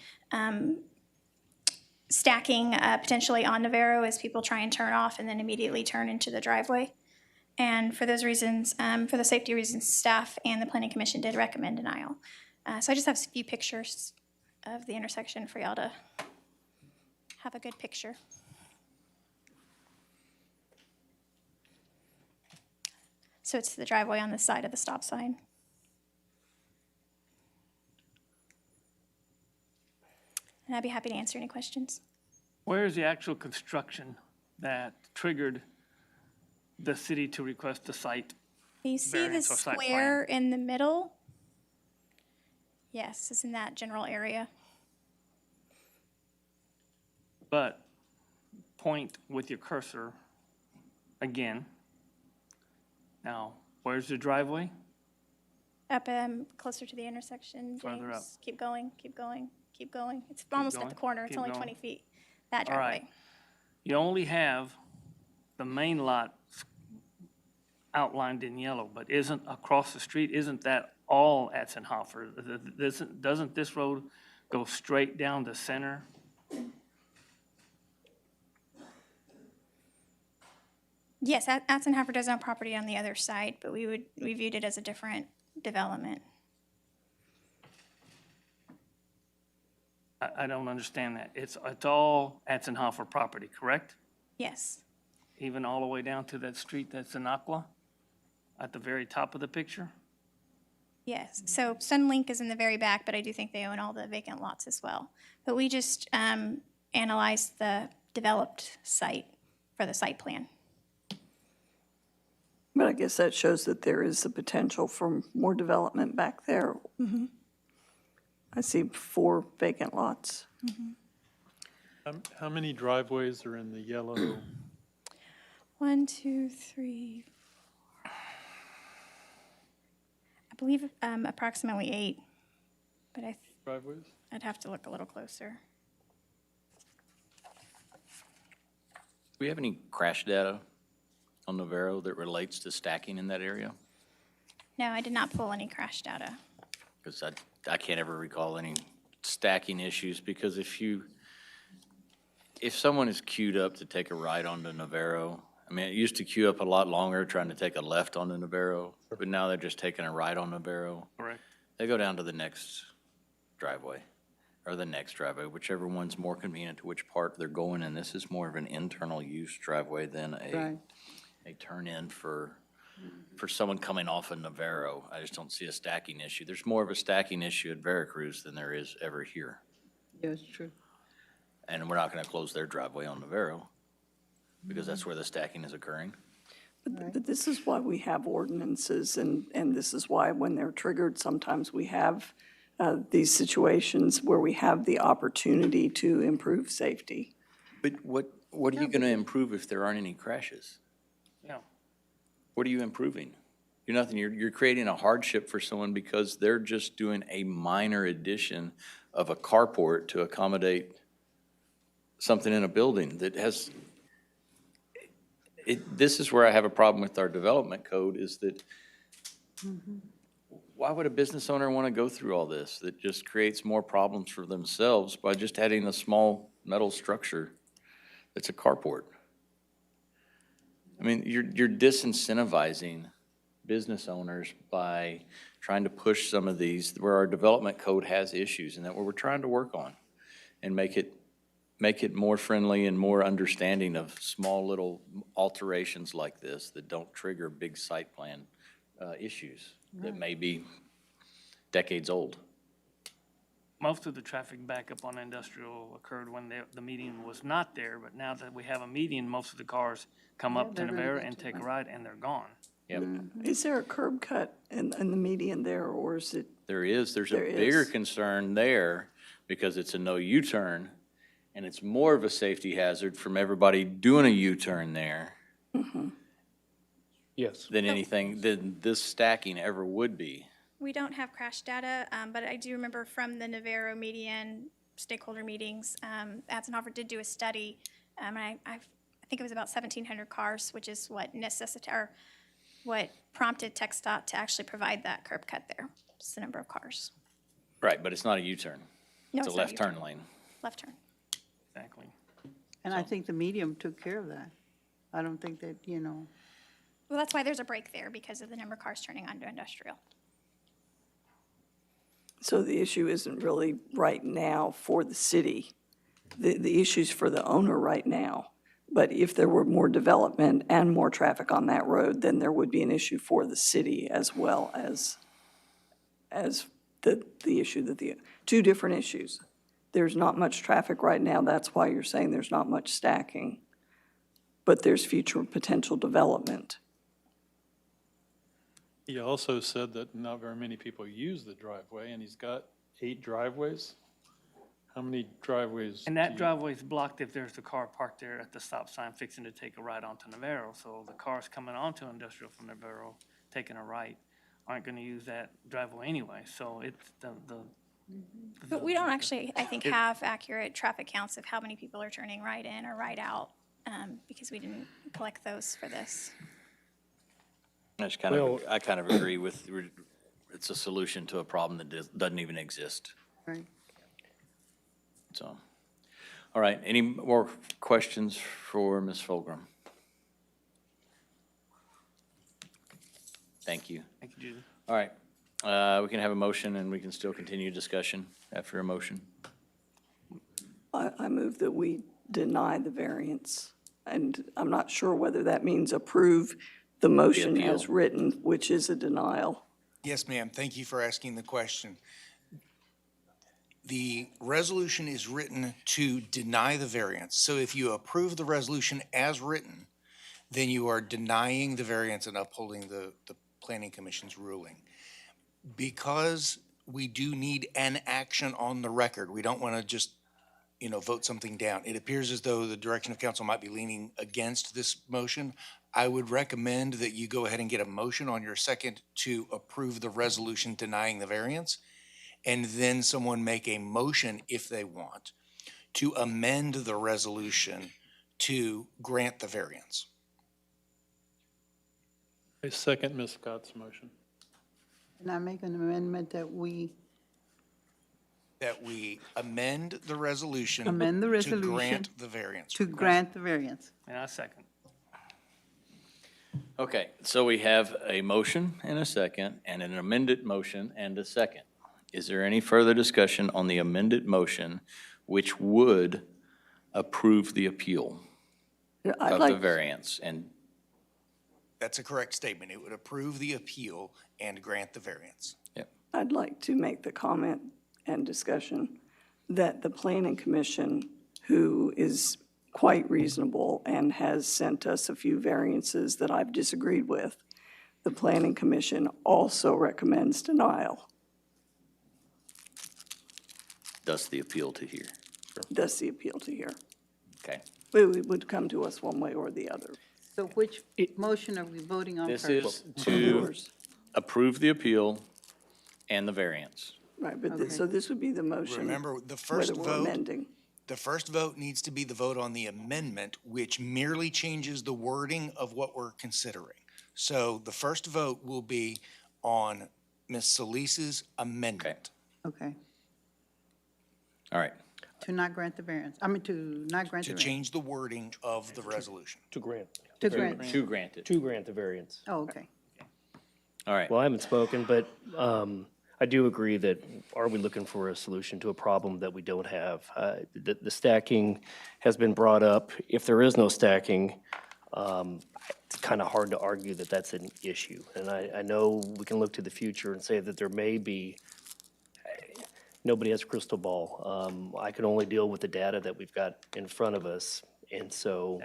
stacking potentially on Navarro as people try and turn off and then immediately turn into the driveway. And for those reasons, for the safety reasons, staff and the Planning Commission did recommend denial. So I just have a few pictures of the intersection for y'all to have a good picture. So it's the driveway on the side of the stop sign. And I'd be happy to answer any questions. Where is the actual construction that triggered the city to request the site? You see the variance or site square in the middle? Yes, it's in that general area. But point with your cursor again. Now, where's the driveway? Up closer to the intersection, Farther up. James. Keep going, keep going, keep going. It's almost at going, the corner. It's keep only going. 20 feet. That All right. driveway. You only have the main lot outlined in yellow, but isn't across the street, isn't that all Atzenhofer? Doesn't this road go straight down the center? Yes, Atzenhofer does own property on the other side, but we viewed it as a different development. I don't understand that. It's all Atzenhofer property, correct? Yes. Even all the way down to that street that's in Aqua at the very top of the picture? Yes, so Sunlink is in the very back, but I do think they own all the vacant lots as well. But we just analyzed the developed site for the site plan. But I guess that shows that there is the potential for more development back there. I see 4 vacant lots. How many driveways are in the yellow? 1, 2, 3, 4. I believe approximately 8, but Driveways? I'd have to look a little closer. Do we have any crash data on Navarro that relates to stacking in that area? No, I did not pull any crash data. Because I can't ever recall any stacking issues, because if someone is queued up to take a right onto Navarro, I mean, it used to queue up a lot longer trying to take a left onto Navarro, but now they're just taking a right on Navarro. Correct. They go down to the next driveway, or the next driveway, whichever one's more convenient to which part they're going, and this is more of an internal use driveway than a turn-in for someone coming off of Navarro. I just don't see a stacking issue. There's more of a stacking issue at Veracruz than there is ever here. Yeah, it's true. And we're not gonna close their driveway on Navarro, because that's where the stacking is occurring. But this is why we have ordinances, and this is why when they're triggered, sometimes we have these situations where we have the opportunity to improve safety. But what are you gonna improve if there aren't any crashes? Yeah. What are you improving? You're nothing. You're creating a hardship for someone because they're just doing a minor addition of a carport to accommodate something in a building that has, this is where I have a problem with our development code, is that why would a business owner want to go through all this? That just creates more problems for themselves by just adding a small metal structure that's a carport. I mean, you're disincentivizing business owners by trying to push some of these where our development code has issues, and that we're trying to work on and make it more friendly and more understanding of small little alterations like this that don't trigger big site plan issues that may be decades old. Most of the traffic backup on Industrial occurred when the median was not there, but now that we have a median, most of the cars come up to they're gonna Navarro get and to take a it. ride, and they're gone. Yep. Is there a curb cut in the median there, or is it? There's a There bigger is. concern there because it's a no U-turn, and it's more of a safety hazard from everybody doing a U-turn there Yes. than anything, than this stacking ever would be. We don't have crash data, but I do remember from the Navarro median stakeholder meetings, Adjoining did do a study, and I think it was about 1,700 cars, which is what what prompted TxDOT to actually provide that curb cut there. It's the number of cars. Right, but it's not a U-turn. No, It's a it's not a left turn U-turn. lane. Left turn. Exactly. And I think the medium took care of that. I don't think that, Well, that's why there's a break there, because of the number of cars turning onto industrial. So the issue isn't really right now for the city. The issue's for the owner right now. But if there were more development and more traffic on that road, then there would be an issue for the city as well as the issue that two different issues. There's not much traffic right now. That's why you're saying there's not much stacking. But there's future potential development. He also said that not very many people use the driveway, and he's got 8 driveways. How many driveways? And that driveway is blocked if there's a car parked there at the stop sign fixing to take a right onto Navarro. So the cars coming onto industrial from Navarro, taking a right, aren't gonna use that driveway anyway. So it's But we don't actually, I think, have accurate traffic counts of how many people are turning right in or right out, because we didn't collect those for this. I kind of agree with, it's a solution to a problem that doesn't even exist. right? So, all right, any more questions for Ms. Fulgram? Thank you. Thank you, Judy. All right, we can have a motion and we can still continue discussion after a motion. I move that we deny the variance. And I'm not sure whether that means approve the motion appeal. as written, which is a denial. Yes, ma'am. Thank you for asking the question. The resolution is written to deny the variance. So if you approve the resolution as written, then you are denying the variance and upholding the Planning Commission's ruling. Because we do need an action on the record, we don't want to just, vote something down. It appears as though the direction of council might be leaning against this motion. I would recommend that you go ahead and get a motion on your second to approve the resolution denying the variance, and then someone make a motion, if they want, to amend the resolution to grant the variance. I second Ms. Scott's motion. And I make an amendment that we amend the resolution. amend the resolution. To grant the variance. To grant the variance. And I second. Okay, so we have a motion and a second, and an amended motion and a second. Is there any further discussion on the amended motion which would approve the appeal of the variance? And That's a correct statement. It would approve the appeal and grant the variance. I'd like to make the comment and discussion that the Planning Commission, who is quite reasonable and has sent us a few variances that I've disagreed with, the Planning Commission also recommends denial. thus the appeal to hear. Thus the appeal to hear. Okay. It would come to us one way or the other. So which motion are we voting on This first? is to approve the appeal and the variance. Right, but so this would be the motion. Remember, the first whether we're vote, amending. the first vote needs to be the vote on the amendment, which merely changes the wording of what we're considering. So the first vote will be on Ms. Solis's amendment. Okay, All right. to not grant the variance, to not grant the To variance. change the wording of the resolution. To grant. To grant. To grant it. To grant the variance. Oh, okay. All right. Well, I haven't spoken, but I do agree that are we looking for a solution to a problem that we don't have? The stacking has been brought up. If there is no stacking, it's kind of hard to argue that that's an issue. And I know we can look to the future and say that there may be, nobody has a crystal ball. I can only deal with the data that we've got in front of us. And so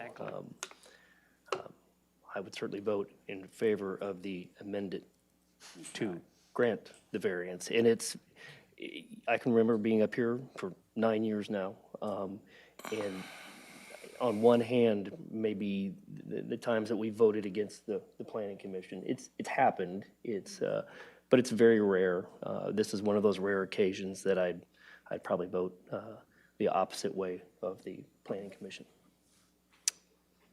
I would certainly vote in favor of the amended to grant the variance. And I can remember being up here for 9 years now. And on one hand, maybe the times that we voted against the planning commission, it's happened. but it's very rare. This is one of those rare occasions that I'd probably vote the opposite way of the Planning Commission.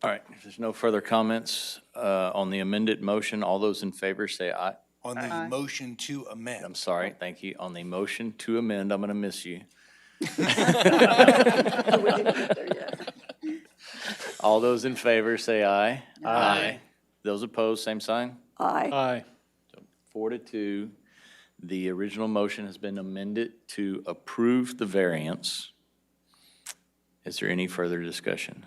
All right, if there's no further comments on the amended motion, all those in favor say aye. On the motion to amend. I'm sorry, thank you. On the motion to amend, I'm going to miss you. All those in favor say aye. Aye. Those opposed, same sign. Aye. Aye. 4-2. The original motion has been amended to approve the variance. Is there any further discussion?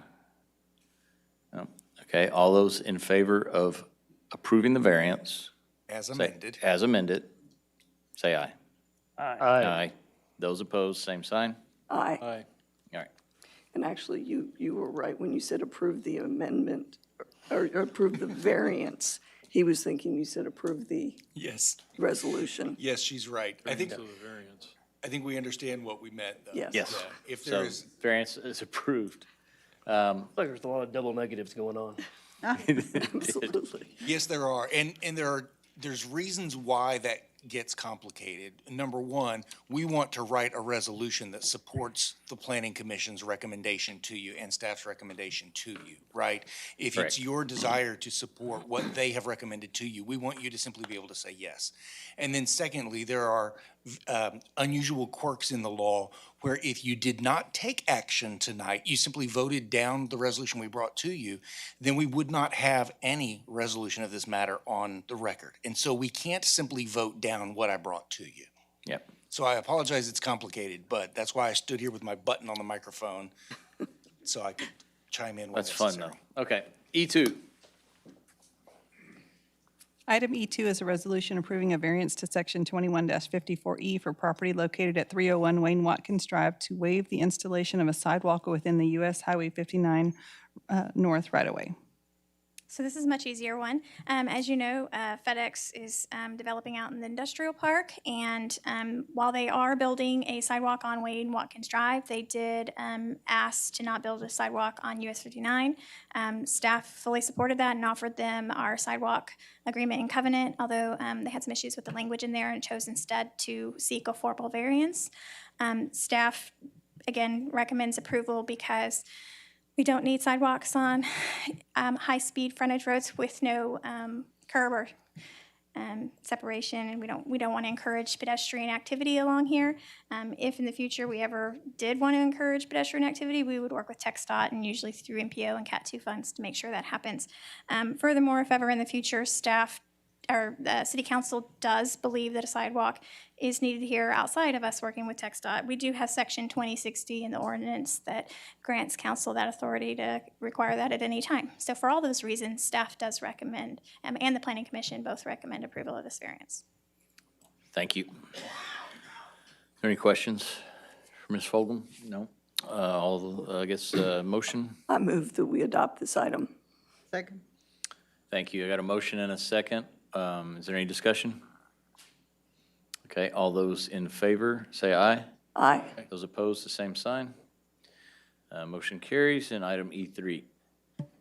No. Okay, all those in favor of approving the variance? As say- amended. As amended, say aye. Aye. Aye. Those opposed, same sign. Aye. Aye. All right. And actually, you were right when you said approve the amendment, or approve the variance. He was thinking you said approve the Yes. resolution. Yes, she's right. I think, To the variance. I think we understand what we meant, though. Yes. Yes. Yeah. If So there is, variance is approved. Like there's a lot of double negatives going on. Absolutely. yes, there are. And there's reasons why that gets complicated. Number one, we want to write a resolution that supports the Planning Commission's recommendation to you and staff's recommendation to you, right? If Correct. it's your desire to support what they have recommended to you, we want you to simply be able to say yes. And then secondly, there are unusual quirks in the law where if you did not take action tonight, you simply voted down the resolution we brought to you, then we would not have any resolution of this matter on the record. And so we can't simply vote down what I brought to you. Yep. So I apologize, it's complicated, but that's why I stood here with my button on the microphone so I could chime in when That's necessary. fun, though. Okay, E2. Item E2 is a resolution approving a variance to Section 21-54E for property located at 301 Wayne Watkins Drive to waive the installation of a sidewalk within the US Highway 59 North right-of-way. So this is a much easier one. As you know, FedEx is developing out in the industrial park, and while they are building a sidewalk on Wayne Watkins Drive, they did ask to not build a sidewalk on US 59. Staff fully supported that and offered them our sidewalk agreement and covenant, although they had some issues with the language in there and chose instead to seek a formal variance. Staff, again, recommends approval because we don't need sidewalks on high-speed frontage roads with no curb or separation, and we don't want to encourage pedestrian activity along here. If in the future we ever did want to encourage pedestrian activity, we would work with TxDOT and usually through MPO and Cat 2 funds to make sure that happens. Furthermore, if ever in the future staff or the city council does believe that a sidewalk is needed here outside of us working with TxDOT, we do have Section 2060 in the ordinance that grants council that authority to require that at any time. So for all those reasons, staff does recommend, and the Planning Commission both recommend approval of this variance. Thank you. Are there any questions for Ms. Fogel? No? Motion? I move that we adopt this item. Second. Thank you. I got a motion and a second. Is there any discussion? Okay, all those in favor, say aye. Aye. Those opposed, the same sign. Motion carries. And item E3.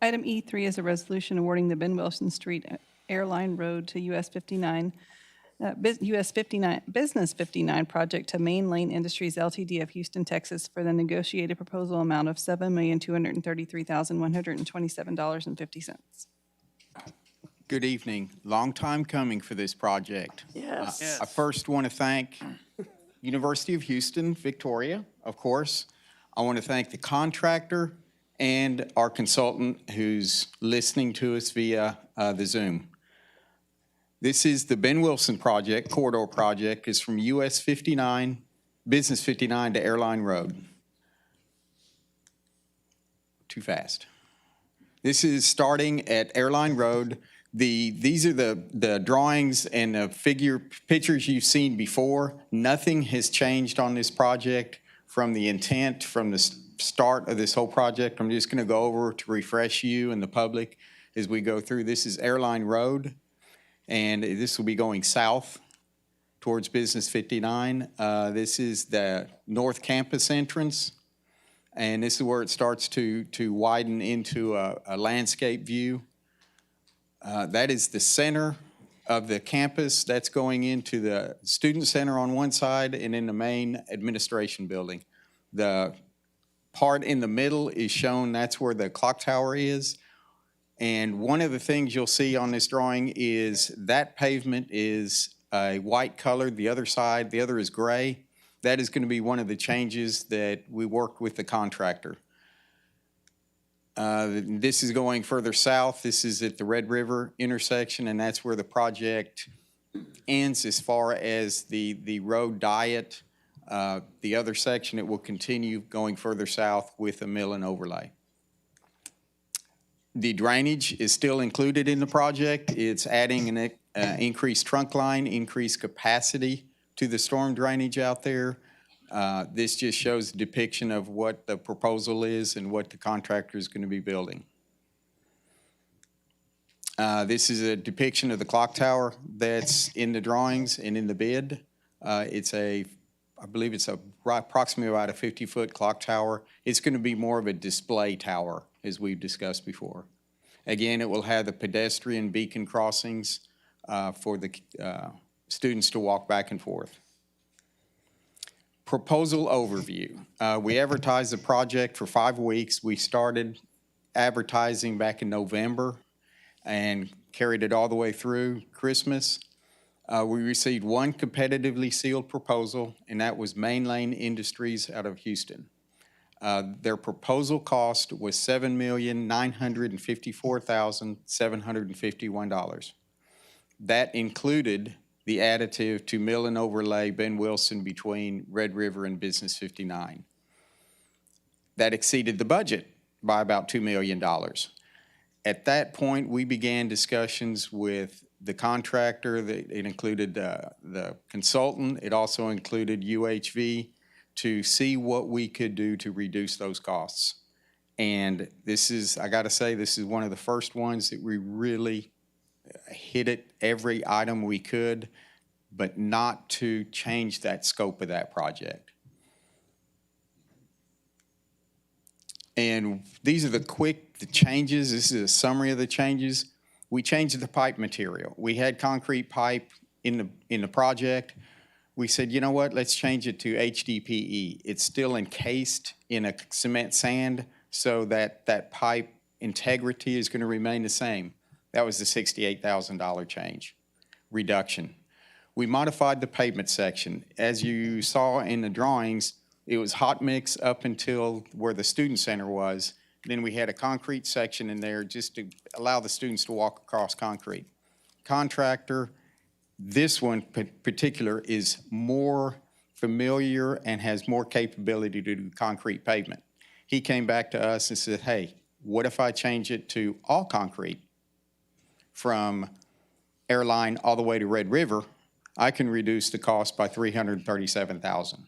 Item E3 is a resolution awarding the Ben Wilson Street Airline Road to US 59, Business 59 project to Main Lane Industries LTD of Houston, Texas for the negotiated proposal amount of $7,233,127.50. Good evening. Long time coming for this project. Yes. I first want to thank University of Houston, Victoria, of course. I want to thank the contractor and our consultant who's listening to us via the Zoom. This is the Ben Wilson project, corridor project, is from US 59, Business 59 to Airline Road. Too fast. This is starting at Airline Road. These are the drawings and the pictures you've seen before. Nothing has changed on this project from the intent, from the start of this whole project. I'm just going to go over to refresh you and the public as we go through. This is Airline Road, and this will be going south towards Business 59. This is the North Campus entrance, and this is where it starts to widen into a landscape view. That is the center of the campus. That's going into the student center on one side and in the main administration building. The part in the middle is shown, that's where the clock tower is. And one of the things you'll see on this drawing is that pavement is a white color. The other side, the other is gray. That is going to be one of the changes that we worked with the contractor. This is going further south. This is at the Red River intersection, and that's where the project ends as far as the road diet. The other section, it will continue going further south with a mill and overlay. The drainage is still included in the project. It's adding an increased trunk line, increased capacity to the storm drainage out there. This just shows a depiction of what the proposal is and what the contractor is going to be building. This is a depiction of the clock tower that's in the drawings and in the bid. I believe it's approximately about a 50-foot clock tower. It's going to be more of a display tower, as we've discussed before. Again, it will have the pedestrian beacon crossings for the students to walk back and forth. Proposal overview. We advertised the project for 5 weeks. We started advertising back in November and carried it all the way through Christmas. We received one competitively sealed proposal, and that was Main Lane Industries out of Houston. Their proposal cost was $7,954,751. That included the additive to mill and overlay Ben Wilson between Red River and Business 59. That exceeded the budget by about $2 million. At that point, we began discussions with the contractor. It included the consultant. It also included UHV to see what we could do to reduce those costs. And this is, I got to say, this is one of the first ones that we really hit it every item we could, but not to change that scope of that project. And these are the changes. This is a summary of the changes. We changed the pipe material. We had concrete pipe in the project. We said, you know what, let's change it to HDPE. It's still encased in a cement sand, so that pipe integrity is going to remain the same. That was the $68,000 change, reduction. We modified the pavement section. As you saw in the drawings, it was hot mix up until where the student center was. Then we had a concrete section in there just to allow the students to walk across concrete. Contractor, this one particular is more familiar and has more capability to do concrete pavement. He came back to us and said, hey, what if I change it to all concrete from Airline all the way to Red River? I can reduce the cost by $337,000.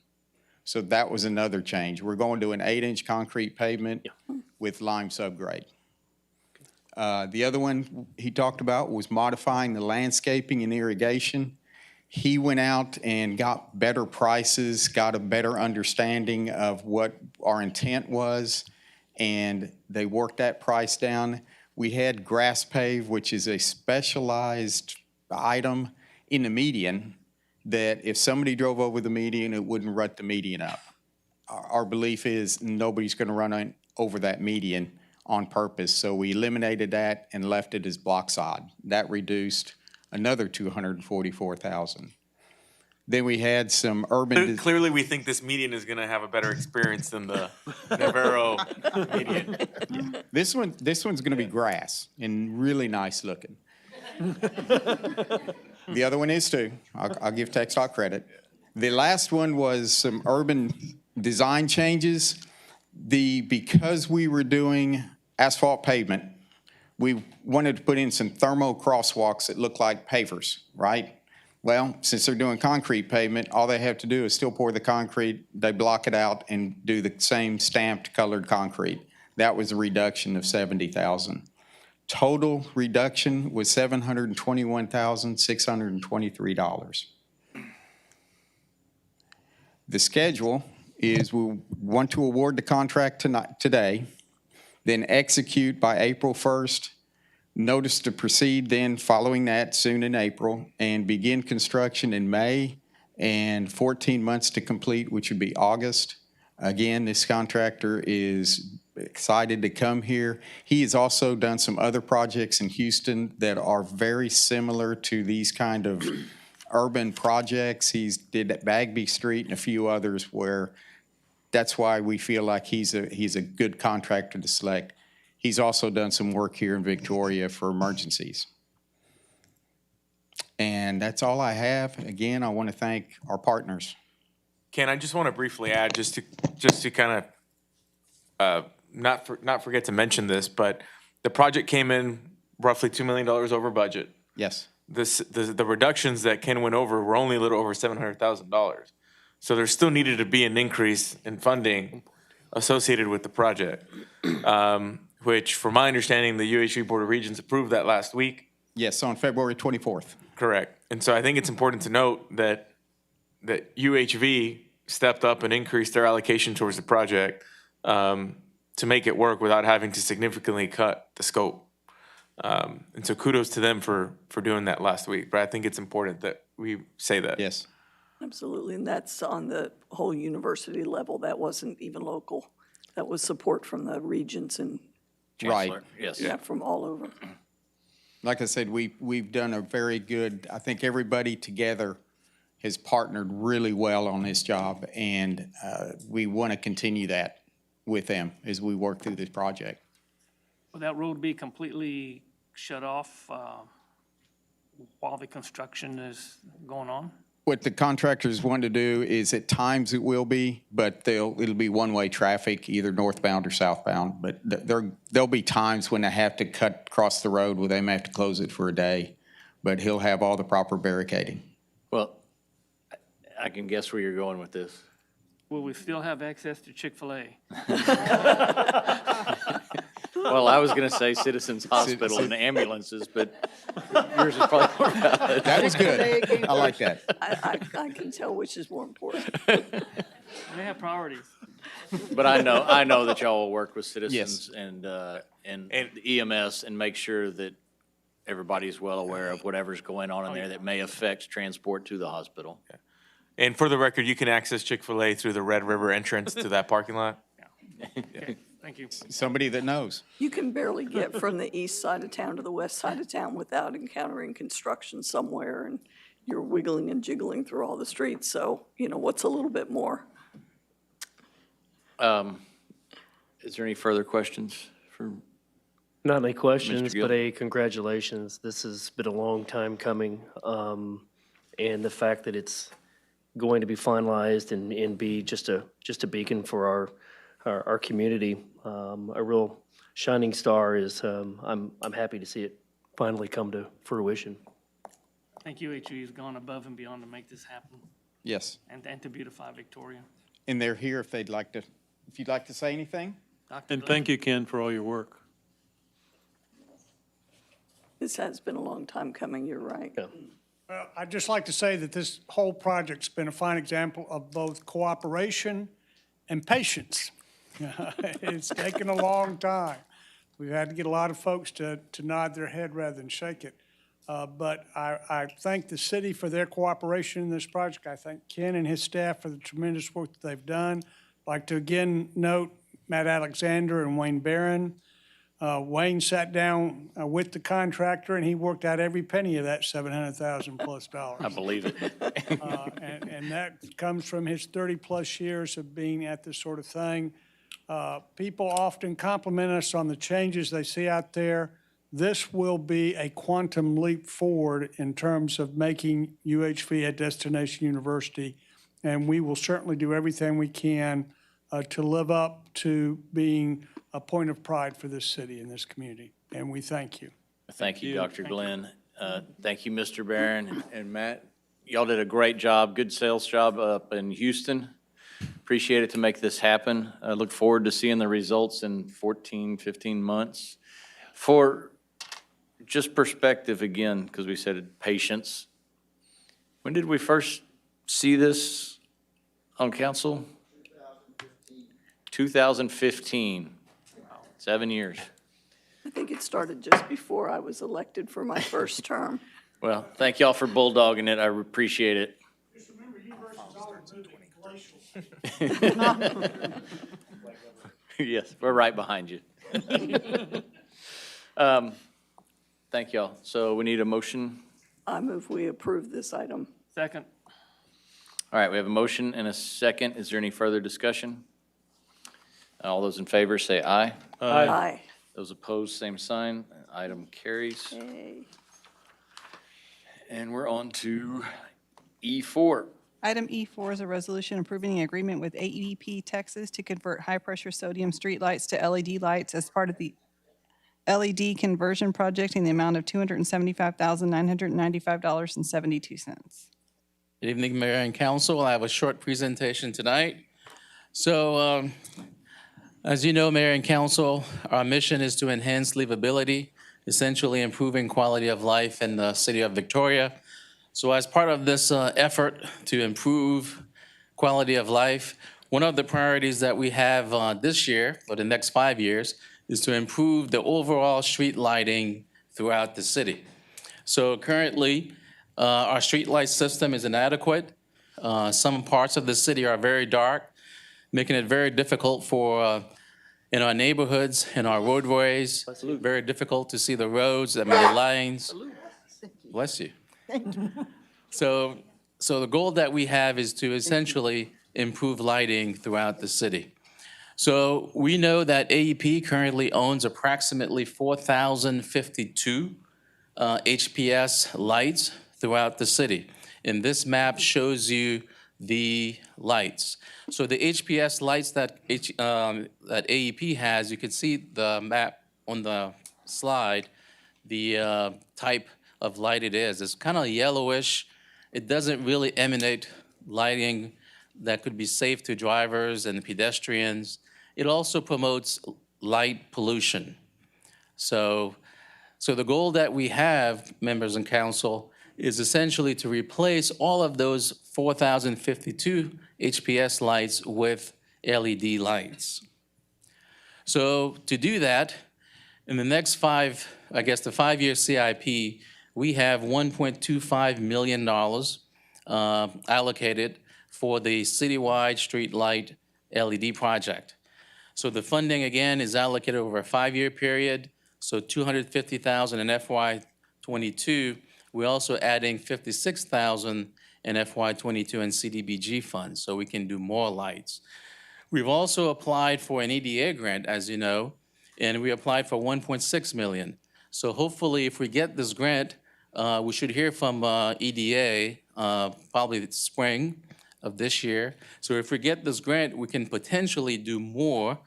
So that was another change. We're going to an 8-inch concrete pavement with lime subgrade. The other one he talked about was modifying the landscaping and irrigation. He went out and got better prices, got a better understanding of what our intent was, and they worked that price down. We had grass pave, which is a specialized item in the median that if somebody drove over the median, it wouldn't rut the median up. Our belief is nobody's going to run over that median on purpose, so we eliminated that and left it as block sod. That reduced another $244,000. Then we had some urban. Clearly, we think this median is going to have a better experience than the Navarro median. This one's going to be grass and really nice looking. The other one is too. I'll give TxDOT credit. The last one was some urban design changes. Because we were doing asphalt pavement, we wanted to put in some thermal crosswalks that look like pavers, right? Well, since they're doing concrete pavement, all they have to do is still pour the concrete, they block it out and do the same stamped colored concrete. That was a reduction of $70,000. Total reduction was $721,623. The schedule is we want to award the contract today, then execute by April 1st. Notice to proceed then following that soon in April, and begin construction in May, and 14 months to complete, which would be August. Again, this contractor is excited to come here. He has also done some other projects in Houston that are very similar to these kind of urban projects. He's did at Bagby Street and a few others where that's why we feel like he's a good contractor to select. He's also done some work here in Victoria for emergencies. And that's all I have. Again, I want to thank our partners. Ken, I just want to briefly add, just to kind of not forget to mention this, but the project came in roughly $2 million over budget. Yes. The reductions that Ken went over were only a little over $700,000. So there still needed to be an increase in funding associated with the project, which, from my understanding, the UHV Board of Regents approved that last week. Yes, on February 24th. Correct. And so I think it's important to note that UHV stepped up and increased their allocation towards the project to make it work without having to significantly cut the scope. And so kudos to them for doing that last week. But I think it's important that we say that. Yes. Absolutely, and that's on the whole university level. That wasn't even local. That was support from the regents and Right. Yes. yeah, from all over. Like I said, we've done a very good, I think everybody together has partnered really well on this job, and we want to continue that with them as we work through this project. Will that road be completely shut off while the construction is going on? What the contractors want to do is at times it will be, but it'll be one-way traffic, either northbound or southbound. But there'll be times when they have to cut across the road where they may have to close it for a day, but he'll have all the proper barricading. Well, I can guess where you're going with this. Will we still have access to Chick-fil-A? Well, I was going to say Citizens Hospital and ambulances, but yours is probably more valid. That was good. I like that. I can tell which is more important. They have priorities. But I know that y'all will work with citizens and EMS and make sure that everybody's well aware of whatever's going on in there that may affect transport to the hospital. And for the record, you can access Chick-fil-A through the Red River entrance to that parking lot. Okay, thank you. Somebody that knows. You can barely get from the east side of town to the west side of town without encountering construction somewhere, and you're wiggling and jiggling through all the streets. So, what's a little bit more? Is there any further questions for? Not any questions, Gill? but a congratulations. This has been a long time coming. And the fact that it's going to be finalized and be just a beacon for our community, a real shining star is, I'm happy to see it finally come to fruition. I think UHV has gone above and beyond to make this happen Yes. and to beautify Victoria. And they're here if you'd like to say anything. And thank you, Ken, for all your work. This has been a long time coming, you're right. Yeah. Well, I'd just like to say that this whole project's been a fine example of both cooperation and patience. It's taken a long time. We've had to get a lot of folks to nod their head rather than shake it. But I thank the city for their cooperation in this project. I thank Ken and his staff for the tremendous work that they've done. I'd like to again note Matt Alexander and Wayne Barron. Wayne sat down with the contractor, and he worked out every penny of that $700,000 plus. I believe it. And that comes from his 30-plus years of being at this sort of thing. People often compliment us on the changes they see out there. This will be a quantum leap forward in terms of making UHV a destination university, and we will certainly do everything we can to live up to being a point of pride for this city and this community, and we thank you. Thank you, Dr. Glenn. Thank you, Mr. Barron and Matt. Y'all did a great job, good sales job up in Houston. Appreciate it to make this happen. I look forward to seeing the results in 14, 15 months. For just perspective again, because we said patience, when did we first see this on council? 2015. 7 years. I think it started just before I was elected for my first term. Well, thank y'all for bulldogging it. I appreciate it. Just remember, you versus all glacial. Yes, we're right behind you. Thank y'all. So we need a motion. I move we approve this item. Second. All right, we have a motion and a second. Is there any further discussion? All those in favor say aye. Aye. Those opposed, same sign. Item carries. Yay. And we're on to E4. Item E4 is a resolution approving an agreement with AEP Texas to convert high-pressure sodium streetlights to LED lights as part of the LED conversion project in the amount of $275,995.72. Good evening, Mayor and Council. I have a short presentation tonight. So, as you know, Mayor and Council, our mission is to enhance livability, essentially improving quality of life in the city of Victoria. So as part of this effort to improve quality of life, one of the priorities that we have this year, for the next 5 years, is to improve the overall street lighting throughout the city. So currently, our street light system is inadequate. Some parts of the city are very dark, making it very difficult for, in our neighborhoods, in our roadways, very difficult to see the roads, the lines. Bless you. So the goal that we have is to essentially improve lighting throughout the city. So we know that AEP currently owns approximately 4,052 HPS lights throughout the city. And this map shows you the lights. So the HPS lights that AEP has, you can see the map on the slide, the type of light it is. It's kind of yellowish. It doesn't really emanate lighting that could be safe to drivers and pedestrians. It also promotes light pollution. So the goal that we have, members and council, is essentially to replace all of those 4,052 HPS lights with LED lights. So to do that, in the next the 5-year CIP, we have $1.25 million allocated for the citywide street light LED project. So the funding, again, is allocated over a 5-year period, so $250,000 in FY22. We're also adding $56,000 in FY22 in CDBG funds, so we can do more lights. We've also applied for an Eda Grant, as you know, and we applied for $1.6 million. So hopefully, if we get this grant, we should hear from EDA probably the spring of this year. So if we get this grant, we can potentially do more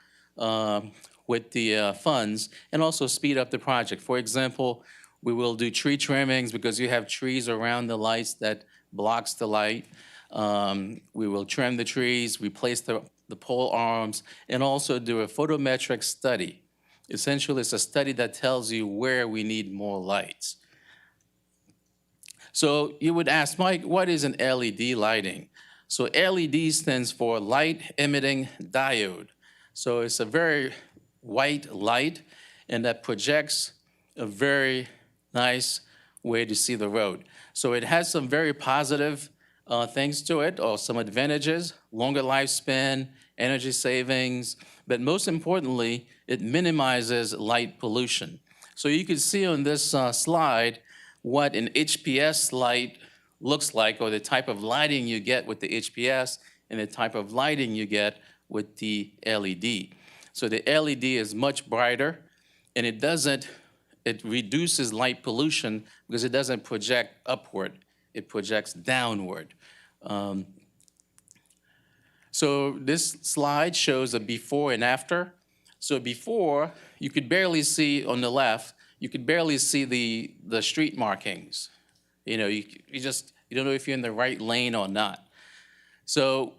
with the funds and also speed up the project. For example, we will do tree trimmings because you have trees around the lights that blocks the light. We will trim the trees, replace the pole arms, and also do a photometric study. Essentially, it's a study that tells you where we need more lights. So you would ask, Mike, what is an LED lighting? So LED stands for light emitting diode. So it's a very white light, and that projects a very nice way to see the road. So it has some very positive things to it, or some advantages: longer lifespan, energy savings, but most importantly, it minimizes light pollution. So you can see on this slide what an HPS light looks like, or the type of lighting you get with the HPS and the type of lighting you get with the LED. So the LED is much brighter, and it reduces light pollution because it doesn't project upward, it projects downward. So this slide shows a before and after. So before, you could barely see on the left, you could barely see the street markings. You know, you don't know if you're in the right lane or not. So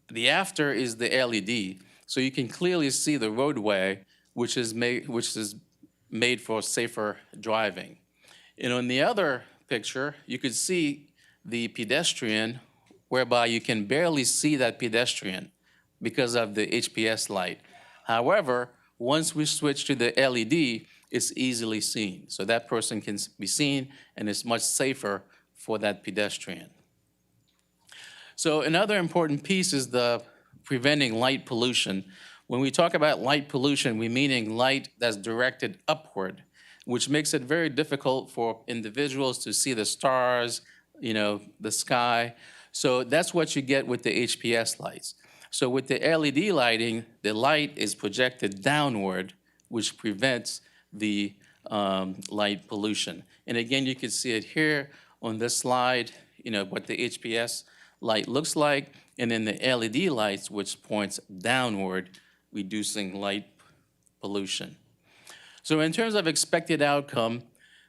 the after is the LED. So you can clearly see the roadway, which is made for safer driving. And on the other picture, you could see the pedestrian, whereby you can barely see that pedestrian because of the HPS light. However, Once we switch to the LED, it's easily seen. So that person can be seen, and it's much safer for that pedestrian. So another important piece is the preventing light pollution. When we talk about light pollution, we're meaning light that's directed upward, which makes it very difficult for individuals to see the stars, the sky. So that's what you get with the HPS lights. So with the LED lighting, the light is projected downward, which prevents the light pollution. And again, you can see it here on this slide, what the HPS light looks like, and then the LED lights, which points downward, reducing light pollution. So in terms of expected outcome,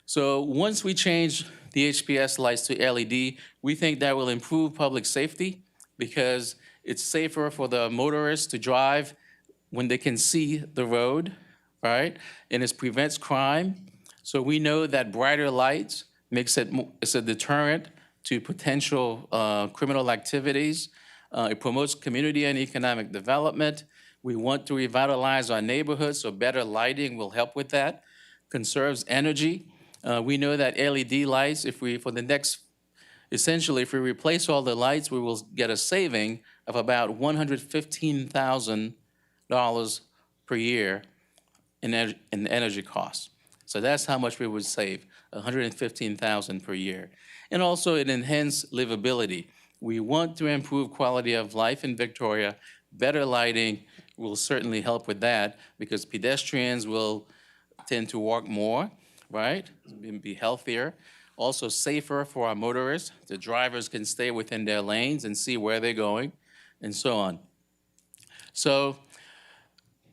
so once we change the HPS lights to LED, we think that will improve public safety because it's safer for the motorists to drive when they can see the road, right? And it prevents crime. So we know that brighter lights it's a deterrent to potential criminal activities. It promotes community and economic development. We want to revitalize our neighborhoods, so better lighting will help with that. Conserves energy. We know that LED lights, if we replace all the lights, we will get a saving of about $115,000 per year in energy costs. So that's how much we would save, $115,000 per year. And also it enhances livability. We want to improve quality of life in Victoria. Better lighting will certainly help with that because pedestrians will tend to walk more, right? Be healthier. Also safer for our motorists. The drivers can stay within their lanes and see where they're going and so on. So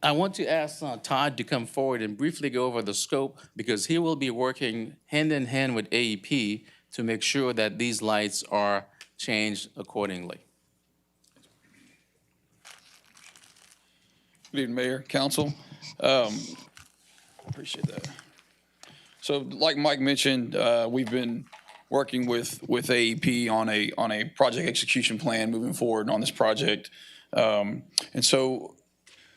I want to ask Todd to come forward and briefly go over the scope because he will be working hand in hand with AEP to make sure that these lights are changed accordingly. Good evening, Mayor, Council. Appreciate that. So like Mike mentioned, we've been working with AEP on a project execution plan moving forward on this project. And so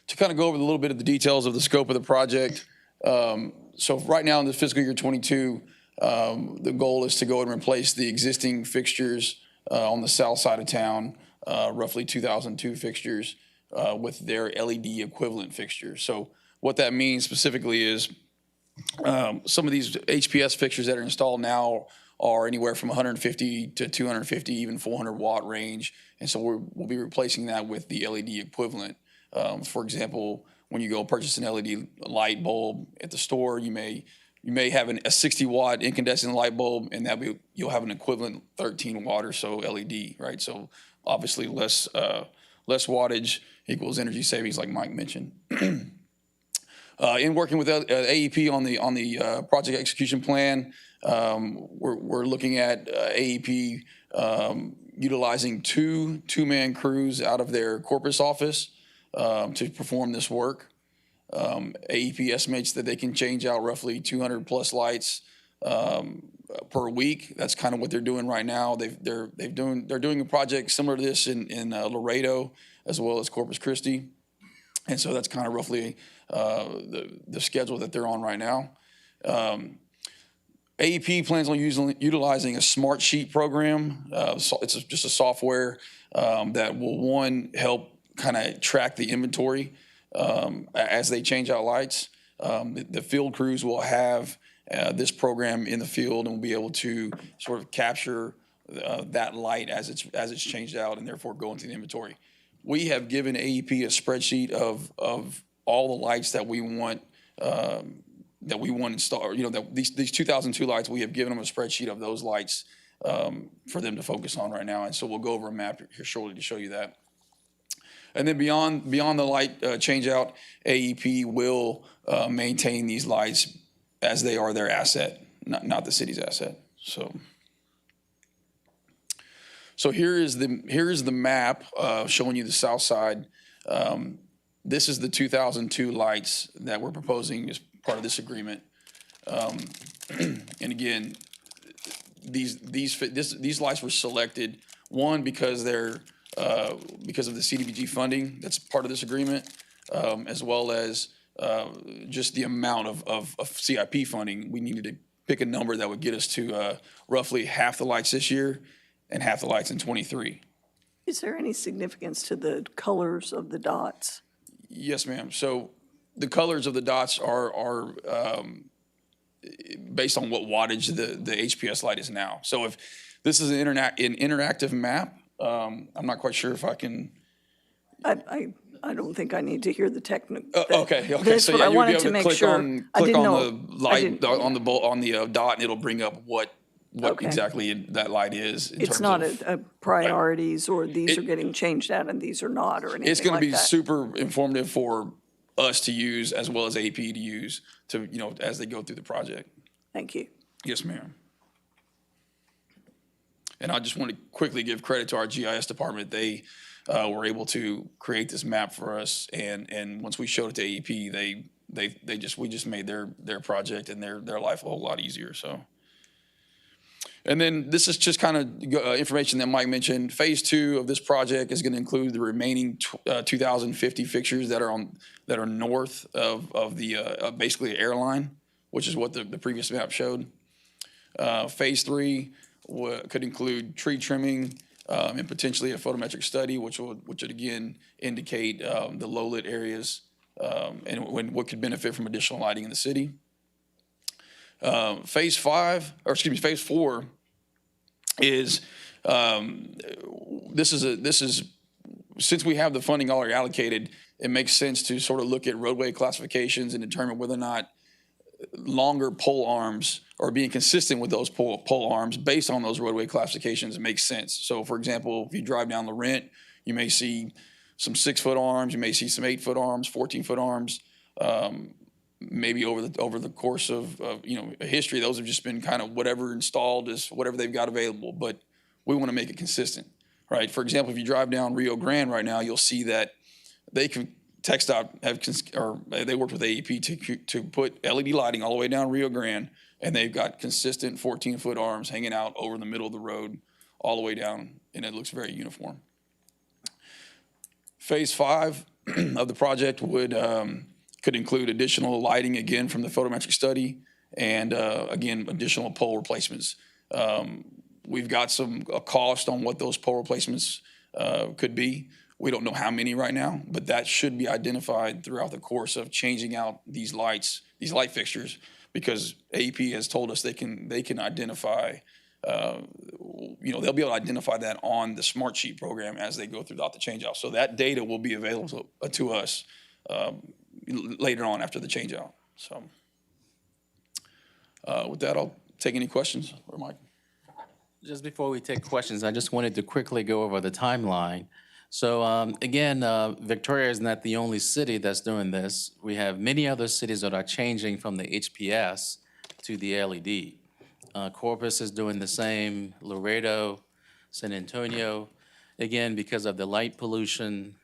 to kind of go over a little bit of the details of the scope of the project. So right now in the fiscal year 22, the goal is to go and replace the existing fixtures on the south side of town, roughly 2002 fixtures with their LED equivalent fixtures. So what that means specifically is some of these HPS fixtures that are installed now are anywhere from 150 to 250, even 400 watt range. And so we'll be replacing that with the LED equivalent. For example, when you go purchase an LED light bulb at the store, you may have a 60 watt incandescent light bulb, and you'll have an equivalent 13 watt or so LED, right? So obviously less wattage equals energy savings, like Mike mentioned. In working with AEP on the project execution plan, we're looking at AEP utilizing two-man crews out of their Corpus office to perform this work. AEP estimates that they can change out roughly 200 plus lights per week. That's kind of what they're doing right now. They're doing a project similar to this in Laredo as well as Corpus Christi, and so that's kind of roughly the schedule that they're on right now. AEP plans on utilizing a smart sheet program. It's just a software that will, help kind of track the inventory as they change out lights. The field crews will have this program in the field and will be able to sort of capture that light as it's changed out and therefore go into the inventory. We have given AEP a spreadsheet of all the lights that we want installed. That these 2002 lights, we have given them a spreadsheet of those lights for them to focus on right now. And so we'll go over a map here shortly to show you that. And then beyond the light change out, AEP will maintain these lights as they are their asset, not the city's asset. So here is the map showing you the south side. This is the 2002 lights that we're proposing as part of this agreement. And again, these lights were selected, one, because because of the CDBG funding that's part of this agreement, as well as just the amount of CIP funding, we needed to pick a number that would get us to roughly half the lights this year and half the lights in '23. Is there any significance to the colors of the dots? Yes, ma'am. So the colors of the dots are based on what wattage the HPS light is now. So if this is an interactive map, I'm not quite sure if I can. I don't think I need to hear the technical. Okay. That's So what yeah, I you'll be wanted able to to make click sure. on I didn't know. the light on the dot, and it'll bring up what Okay. exactly that light is. In It's terms not of, a priorities, or these are getting changed out and these are not, or anything like that. It's going to be super informative for us to use as well as AP to use to as they go through the project. Thank you. Yes, ma'am. And I just want to quickly give credit to our GIS department. They were able to create this map for us, and once we showed it to AEP, we just made their project and their life a whole lot easier. So. And then this is just kind of information that Mike mentioned. Phase 2 of this project is going to include the remaining 2,050 fixtures that are north of the basically airline, which is what the previous map showed. Phase 3 could include tree trimming and potentially a photometric study, which would again indicate the low lit areas and what could benefit from additional lighting in the city. Phase 4 is this is since we have the funding already allocated, it makes sense to sort of look at roadway classifications and determine whether or not longer pole arms or being consistent with those pole arms based on those roadway classifications makes sense. So for example, if you drive down Laurent, you may see some 6-foot arms, you may see some 8-foot arms, 14-foot arms. Maybe over the course of history, those have just been kind of whatever installed is whatever they've got available. But we want to make it consistent, right? For example, if you drive down Rio Grande right now, you'll see that they can they worked with AEP to put LED lighting all the way down Rio Grande, and they've got consistent 14-foot arms hanging out over the middle of the road all the way down, and it looks very uniform. Phase 5 of the project could include additional lighting, again, from the photometric study, and again, additional pole replacements. We've got a cost on what those pole replacements could be. We don't know how many right now, but that should be identified throughout the course of changing out these light fixtures, because AEP has told us they can identify, they'll be able to identify that on the Smart Sheet program as they go throughout the change out. So that data will be available to us later on after the change out. So with that, I'll take any questions. Or Mike? Just before we take questions, I just wanted to quickly go over the timeline. So again, Victoria is not the only city that's doing this. We have many other cities that are changing from the HPS to the LED. Corpus is doing the same, Laredo, San Antonio, again, because of the light pollution,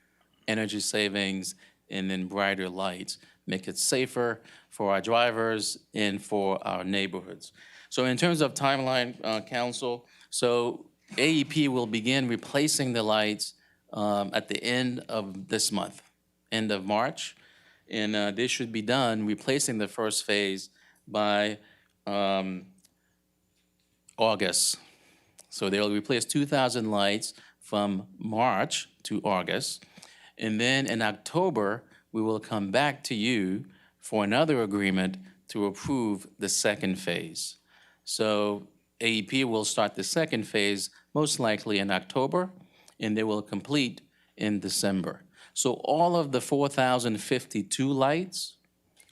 energy savings, and then brighter lights, make it safer for our drivers and for our neighborhoods. So in terms of timeline, council, so AEP will begin replacing the lights at the end of this month, end of March. And this should be done, replacing the first phase by August. So they'll replace 2,000 lights from March to August. And then in October, we will come back to you for another agreement to approve the second phase. So AEP will start the second phase most likely in October, and they will complete in December. So all of the 4,052 lights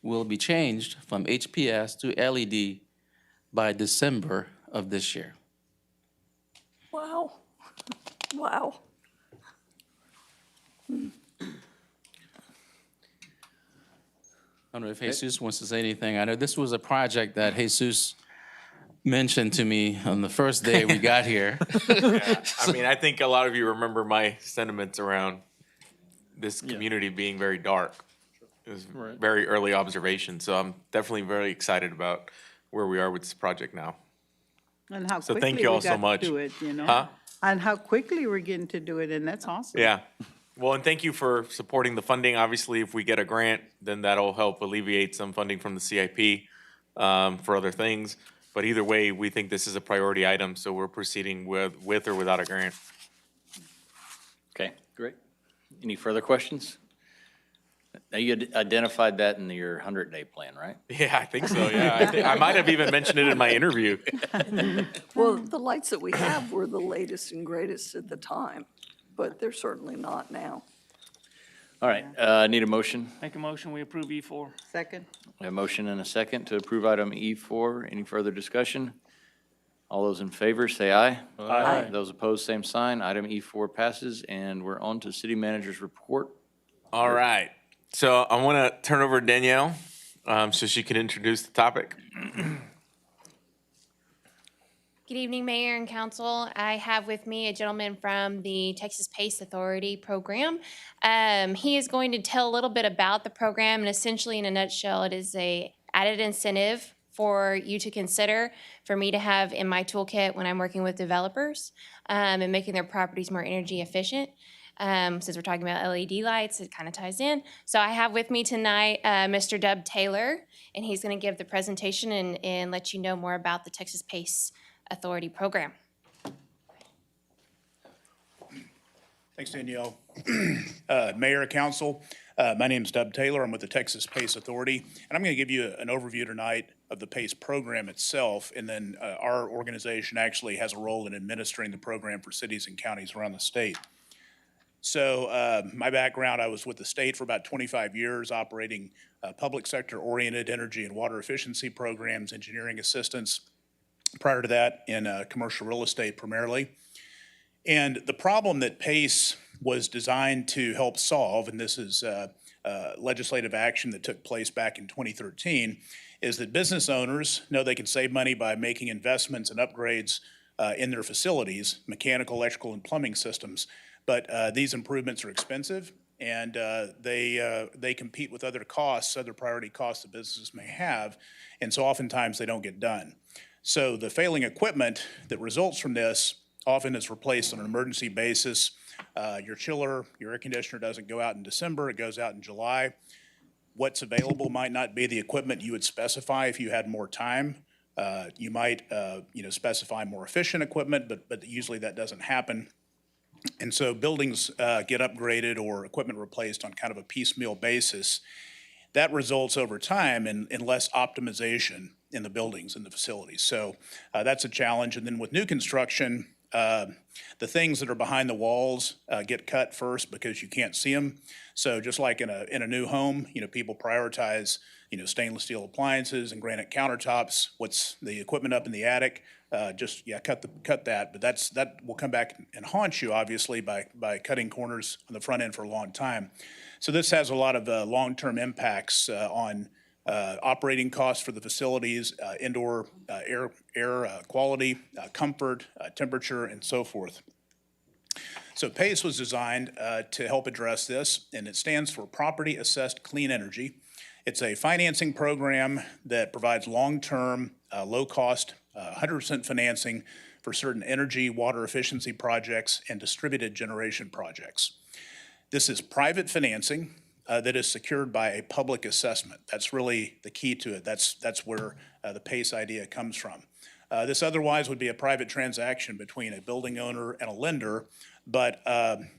will be changed from HPS to LED by December of this year. Wow. Wow. I don't know if Jesus wants to say anything. I know this was a project that Jesus mentioned to me on the first day we got here. Yeah. I mean, I think a lot of you remember my sentiments around this community being very dark. It was very early observation, so I'm definitely very excited about where we are with this project now. And how So quickly thank you all we so got much. to do it, you know? Huh? And how quickly we're getting to do it, and that's awesome. Yeah, Well, and thank you for supporting the funding. Obviously, if we get a grant, then that'll help alleviate some funding from the CIP for other things. But either way, we think this is a priority item, so we're proceeding with or without a grant. Okay, great. Any further questions? Now, you had identified that in your 100-day plan, right? Yeah, I think so, yeah. I might have even mentioned it in my interview. Well, the lights that we have were the latest and greatest at the time, but they're certainly not now. All right, need a motion? Make a motion, we approve E4. Second? A motion and a second to approve item E4. Any further discussion? All those in favor, say aye. Aye. Those opposed, same sign. Item E4 passes, and we're on to city manager's report. All right. So I want to turn over to Danielle so she can introduce the topic. Good evening, Mayor and Council. I have with me a gentleman from the Texas PACE Authority program. He is going to tell a little bit about the program, and essentially, in a nutshell, it is a added incentive for you to consider, for me to have in my toolkit when I'm working with developers and making their properties more energy efficient. Since we're talking about LED lights, it kind of ties in. So I have with me tonight Mr. Dub Taylor, and he's going to give the presentation and let you know more about the Texas PACE Authority program. Thanks, Danielle. Mayor, Council, my name is Dub Taylor. I'm with the Texas PACE Authority, and I'm going to give you an overview tonight of the PACE program itself, and then our organization actually has a role in administering the program for cities and counties around the state. So my background, I was with the state for about 25 years, operating public sector-oriented energy and water efficiency programs, engineering assistance. Prior to that, in commercial real estate primarily. And the problem that PACE was designed to help solve, and this is legislative action that took place back in 2013, is that business owners know they can save money by making investments and upgrades in their facilities, mechanical, electrical, and plumbing systems. But these improvements are expensive, and they compete with other costs, other priority costs that businesses may have, and so oftentimes they don't get done. So the failing equipment that results from this often is replaced on an emergency basis. Your chiller, your air conditioner doesn't go out in December, it goes out in July. What's available might not be the equipment you would specify if you had more time. You might specify more efficient equipment, but usually that doesn't happen. And so buildings get upgraded or equipment replaced on kind of a piecemeal basis. That results over time in less optimization in the buildings and the facilities. So that's a challenge. And then with new construction, the things that are behind the walls get cut first because you can't see them. So just like in a new home, people prioritize stainless steel appliances and granite countertops. What's the equipment up in the attic? Cut that. But that will come back and haunt you, obviously, by cutting corners on the front end for a long time. So this has a lot of long-term impacts on operating costs for the facilities, indoor air quality, comfort, temperature, and so forth. So PACE was designed to help address this, and it stands for Property Assessed Clean Energy. It's a financing program that provides long-term, low-cost, 100% financing for certain energy, water efficiency projects, and distributed generation projects. This is private financing that is secured by a public assessment. That's really the key to it. That's where the PACE idea comes from. This otherwise would be a private transaction between a building owner and a lender, but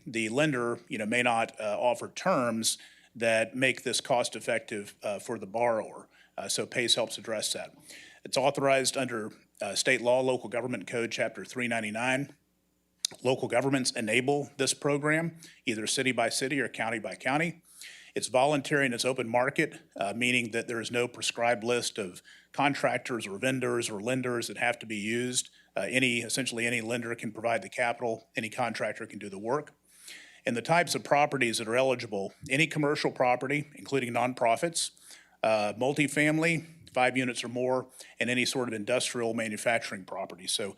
the lender may not offer terms that make this cost-effective for the borrower. So PACE helps address that. It's authorized under state law, Local Government Code, Chapter 399. Local governments enable this program, either city by city or county by county. It's voluntary and it's open market, meaning that there is no prescribed list of contractors or vendors or lenders that have to be used. Essentially any lender can provide the capital, any contractor can do the work. And the types of properties that are eligible, any commercial property, including nonprofits, multifamily, 5 units or more, and any sort of industrial manufacturing property. So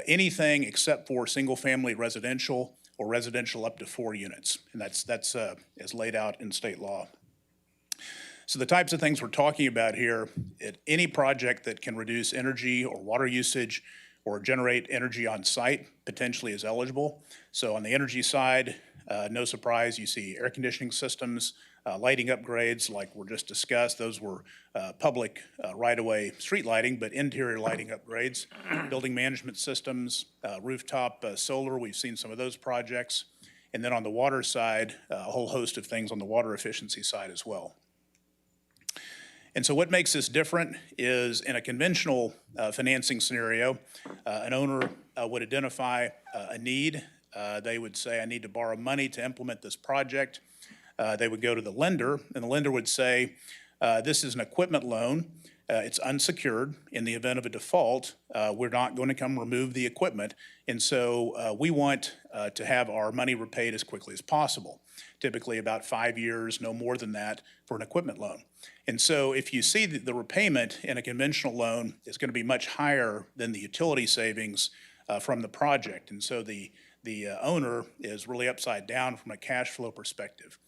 anything except for single-family residential or residential up to 4 units, and that's as laid out in state law. So the types of things we're talking about here, any project that can reduce energy or water usage or generate energy on site potentially is eligible. So on the energy side, no surprise, you see air conditioning systems, lighting upgrades like were just discussed. Those were public right-of-way street lighting, but interior lighting upgrades. Building management systems, rooftop solar, we've seen some of those projects. And then on the water side, a whole host of things on the water efficiency side as well. And so what makes this different is in a conventional financing scenario, an owner would identify a need. They would say, I need to borrow money to implement this project. They would go to the lender, and the lender would say, this is an equipment loan. It's unsecured. In the event of a default, we're not going to come remove the equipment. And so we want to have our money repaid as quickly as possible. Typically about 5 years, no more than that for an equipment loan. And so if you see the repayment in a conventional loan is going to be much higher than the utility savings from the project. And so the owner is really upside down from a cash flow perspective.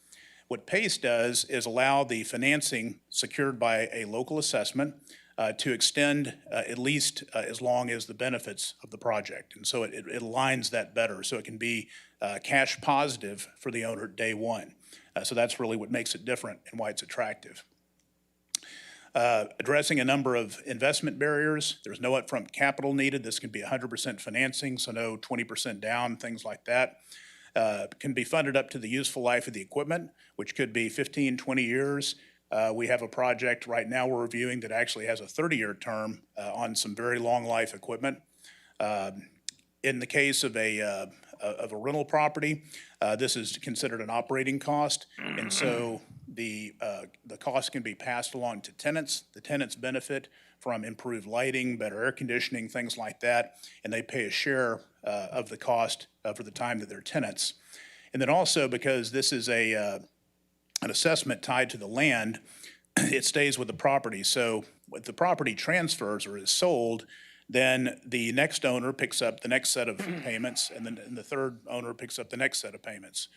What PACE does is allow the financing secured by a local assessment to extend at least as long as the benefits of the project. And so it aligns that better. So it can be cash positive for the owner day one. So that's really what makes it different and why it's attractive. Addressing a number of investment barriers. There's no upfront capital needed. This can be 100% financing, so no 20% down, things like that. Can be funded up to the useful life of the equipment, which could be 15, 20 years. We have a project right now we're reviewing that actually has a 30-year term on some very long life equipment. In the case of a rental property, this is considered an operating cost, and so the cost can be passed along to tenants. The tenants benefit from improved lighting, better air conditioning, things like that, and they pay a share of the cost for the time that they're tenants. And then also, because this is an assessment tied to the land, it stays with the property. So if the property transfers or is sold, then the next owner picks up the next set of payments, and then the third owner picks up the next set of payments.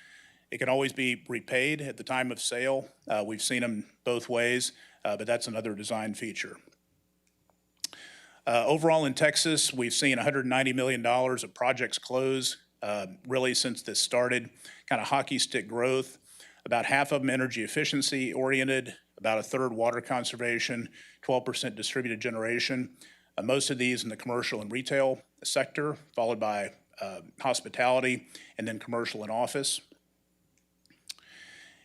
It can always be repaid at the time of sale. We've seen them both ways, but that's another design feature. Overall in Texas, we've seen $190 million of projects close really since this started, kind of hockey stick growth. About half of them energy efficiency oriented, about a third water conservation, 12% distributed generation. Most of these in the commercial and retail sector, followed by hospitality, and then commercial and office.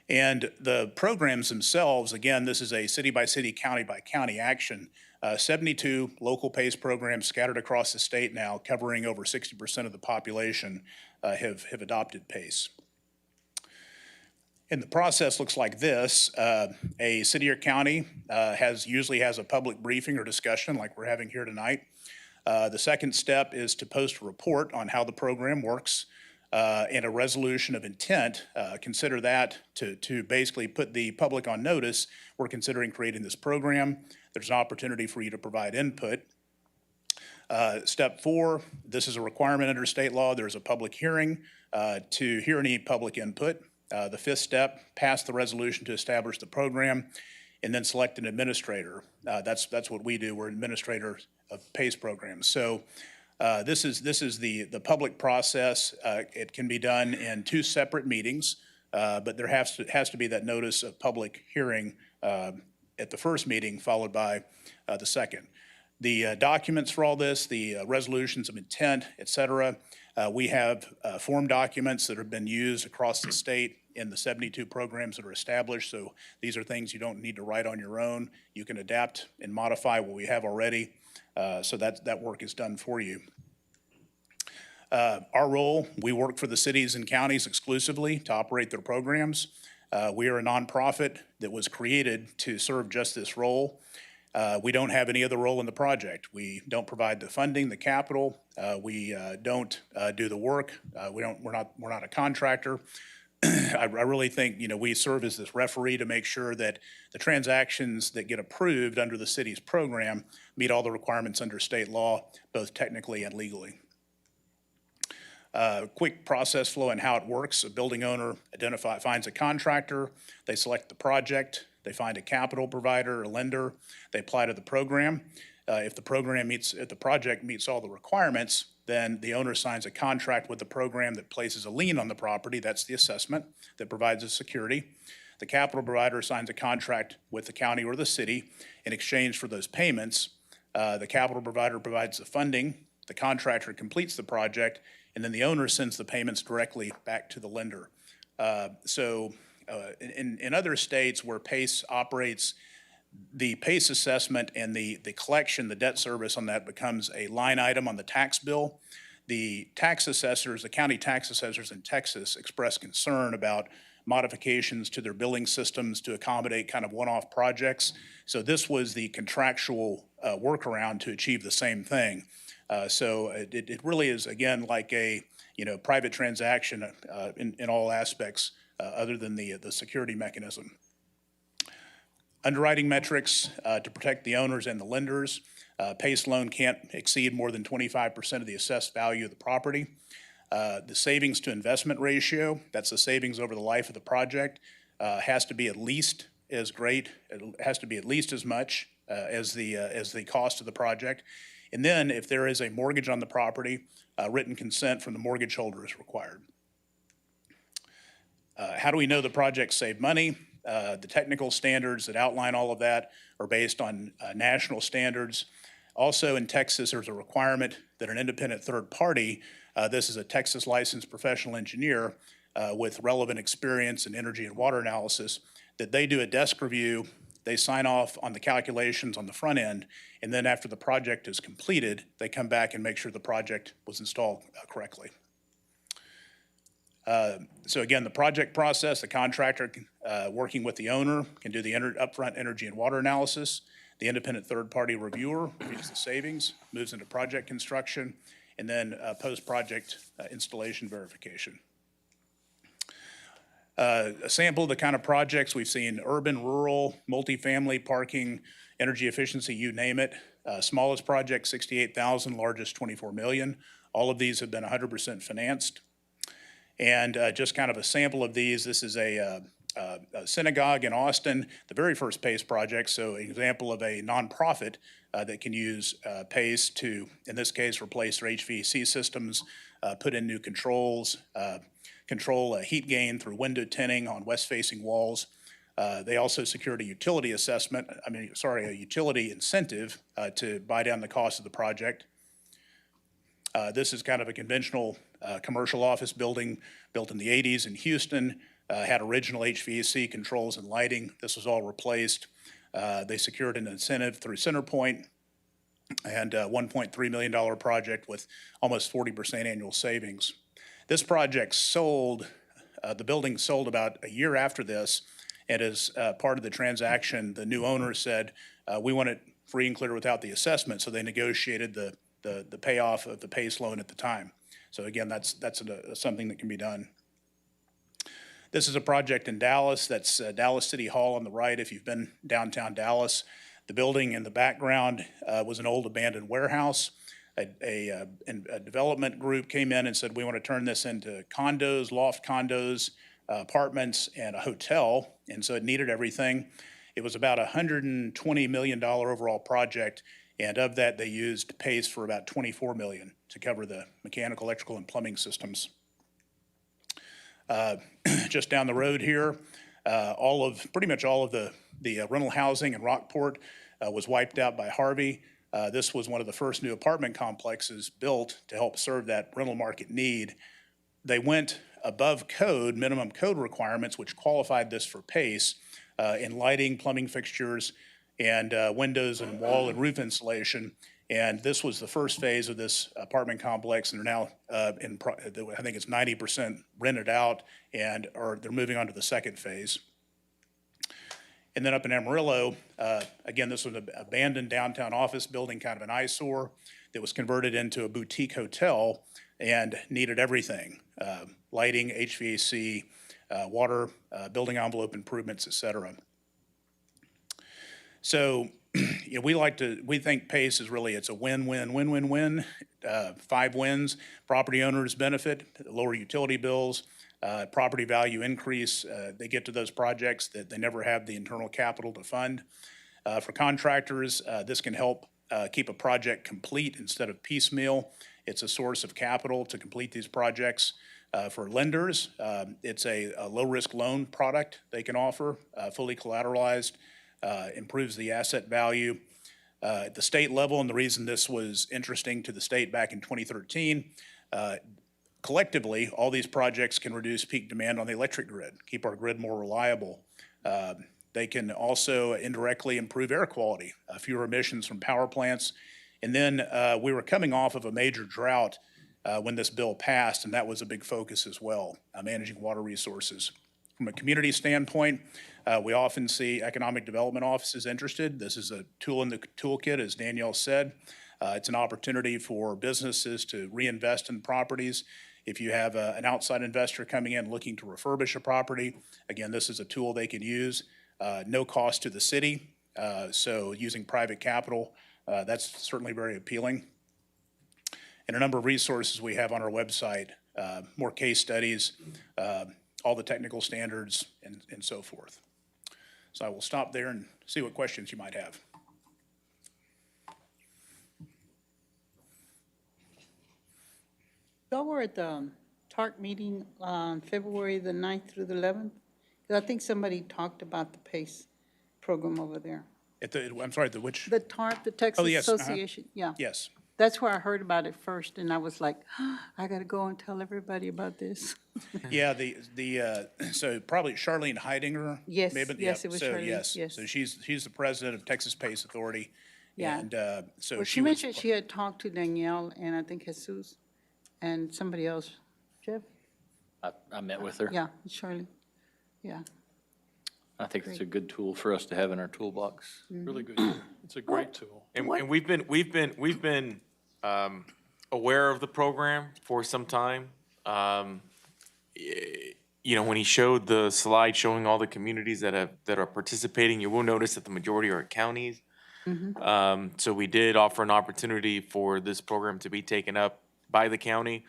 And the programs themselves, again, this is a city by city, county by county action. 72 local PACE programs scattered across the state now, covering over 60% of the population have adopted PACE. And the process looks like this. A city or county usually has a public briefing or discussion like we're having here tonight. The second step is to post a report on how the program works and a resolution of intent. Consider that to basically put the public on notice. We're considering creating this program. There's an opportunity for you to provide input. Step 4, this is a requirement under state law. There's a public hearing to hear any public input. The 5th step, pass the resolution to establish the program, and then select an administrator. That's what we do. We're administrators of PACE programs. So this is the public process. It can be done in 2 separate meetings, but there has to be that notice of public hearing at the first meeting, followed by the second. The documents for all this, the resolutions of intent, et cetera, we have form documents that have been used across the state in the 72 programs that are established. So these are things you don't need to write on your own. You can adapt and modify what we have already. So that work is done for you. Our role, we work for the cities and counties exclusively to operate their programs. We are a nonprofit that was created to serve just this role. We don't have any other role in the project. We don't provide the funding, the capital. We don't do the work. We're not a contractor. I really think, we serve as this referee to make sure that the transactions that get approved under the city's program meet all the requirements under state law, both technically and legally. Quick process flow and how it works. A building owner finds a contractor, they select the project, they find a capital provider or lender, they apply to the program. If the project meets all the requirements, then the owner signs a contract with the program that places a lien on the property. That's the assessment that provides the security. The capital provider signs a contract with the county or the city in exchange for those payments. The capital provider provides the funding, the contractor completes the project, and then the owner sends the payments directly back to the lender. In other states where PACE operates, the PACE assessment and the collection, the debt service on that becomes a line item on the tax bill. The tax assessors, the county tax assessors in Texas expressed concern about modifications to their billing systems to accommodate kind of one-off projects. So this was the contractual workaround to achieve the same thing. It really is, again, like a private transaction in all aspects other than the security mechanism. Underwriting metrics to protect the owners and the lenders. PACE loan can't exceed more than 25% of the assessed value of the property. The savings to investment ratio, that's the savings over the life of the project, has to be at least as great, it has to be at least as much as the cost of the project. And then if there is a mortgage on the property, written consent from the mortgage holder is required. How do we know the project saved money? The technical standards that outline all of that are based on national standards. Also in Texas, there's a requirement that an independent third party, this is a Texas licensed professional engineer with relevant experience in energy and water analysis, that they do a desk review, they sign off on the calculations on the front end, and then after the project is completed, they come back and make sure the project was installed correctly. So again, the project process, the contractor working with the owner can do the upfront energy and water analysis. The independent third-party reviewer reviews the savings, moves into project construction, and then post-project installation verification. A sample of the kind of projects we've seen: urban, rural, multifamily, parking, energy efficiency, you name it. Smallest project, 68,000, largest, 24 million. All of these have been 100% financed. And just kind of a sample of these, this is a synagogue in Austin, the very first PACE project, so an example of a nonprofit that can use PACE to, in this case, replace their HVAC systems, put in new controls, control heat gain through window tinting on west-facing walls. They also secured a utility a utility incentive to buy down the cost of the project. This is kind of a conventional commercial office building built in the 80s in Houston, had original HVAC controls and lighting. This was all replaced. They secured an incentive through CenterPoint and a $1.3 million project with almost 40% annual savings. This project sold, the building sold about a year after this, and as part of the transaction, the new owner said, we want it free and clear without the assessment, so they negotiated the payoff of the PACE loan at the time. So again, that's something that can be done. This is a project in Dallas. That's Dallas City Hall on the right if you've been downtown Dallas. The building in the background was an old abandoned warehouse. A development group came in and said, we want to turn this into condos, loft condos, apartments, and a hotel. And so it needed everything. It was about a $120 million overall project. And of that, they used PACE for about $24 million to cover the mechanical, electrical, and plumbing systems. Just down the road here, pretty much all of the rental housing in Rockport was wiped out by Harvey. This was one of the first new apartment complexes built to help serve that rental market need. They went above code, minimum code requirements, which qualified this for PACE in lighting, plumbing fixtures, and windows and wall and roof insulation. And this was the first phase of this apartment complex, and they're now I think it's 90% rented out, and they're moving on to the second phase. And then up in Amarillo, again, this was an abandoned downtown office building, kind of an eyesore, that was converted into a boutique hotel and needed everything: lighting, HVAC, water, building envelope improvements, et cetera. So, we think PACE is really, it's a win-win. 5 wins: property owners benefit, lower utility bills, property value increase. They get to those projects that they never have the internal capital to fund. For contractors, this can help keep a project complete instead of piecemeal, It's a source of capital to complete these projects. For lenders, it's a low-risk loan product they can offer, fully collateralized, improves the asset value. At the state level, and the reason this was interesting to the state back in 2013, collectively, all these projects can reduce peak demand on the electric grid, keep our grid more reliable. They can also indirectly improve air quality, fewer emissions from power plants. And then we were coming off of a major drought when this bill passed, and that was a big focus as well, managing water resources. From a community standpoint, we often see economic development offices interested. This is a tool in the toolkit, as Danielle said. It's an opportunity for businesses to reinvest in properties. If you have an outside investor coming in looking to refurbish a property, again, this is a tool they can use. No cost to the city, so using private capital, that's certainly very appealing. And a number of resources we have on our website, more case studies, all the technical standards, and so forth. So I will stop there and see what questions you might have. Y'all were at the TARC meeting on February the 9th through the 11th? 'Cause I think somebody talked about the PACE program over there. At the, I'm sorry, the which? The TARC, the Texas yes, Association, yeah. Yes. That's where I heard about it first, and I was like, I gotta go and tell everybody about this. Yeah, so probably Charlene Heidinger. Yes, maybe, yes, yeah, it was so Charlene, yes. yes. So she's the president of Texas PACE Authority. Yeah. And so Well, she she was. mentioned she had talked to Danielle and I think Jesus and somebody else. Jeff? I met with her. Yeah, Charlie. Yeah. I think it's a good tool for us to have in our toolbox. Really good. It's a great tool. And we've been aware of the program for some time. You know, when he showed the slide showing all the communities that are participating, you will notice that the majority are counties. So we did offer an opportunity for this program to be taken up by the county.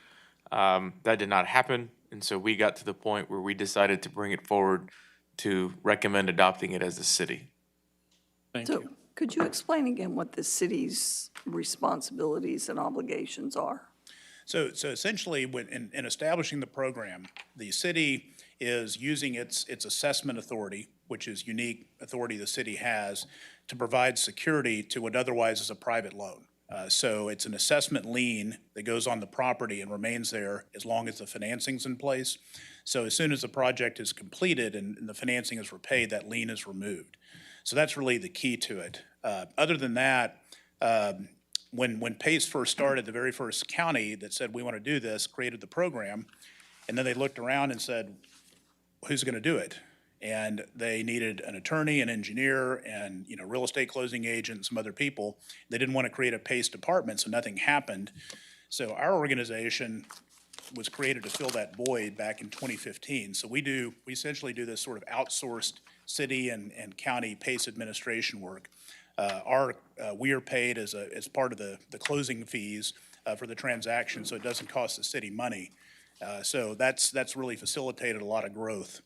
That did not happen, and so we got to the point where we decided to bring it forward to recommend adopting it as a city. Thank So you. could you explain again what the city's responsibilities and obligations are? So essentially, in establishing the program, the city is using its assessment authority, which is unique authority the city has, to provide security to what otherwise is a private loan. So it's an assessment lien that goes on the property and remains there as long as the financing's in place. So as soon as the project is completed and the financing is repaid, that lien is removed. So that's really the key to it. Other than that, when PACE first started, the very first county that said, we want to do this, created the program, and then they looked around and said, who's going to do it? And they needed an attorney, an engineer, and, real estate closing agent, and some other people. They didn't want to create a PACE department, so nothing happened. So our organization was created to fill that void back in 2015. So we essentially do this sort of outsourced city and county PACE administration work. We are paid as part of the closing fees for the transaction, so it doesn't cost the city money. So that's really facilitated a lot of growth.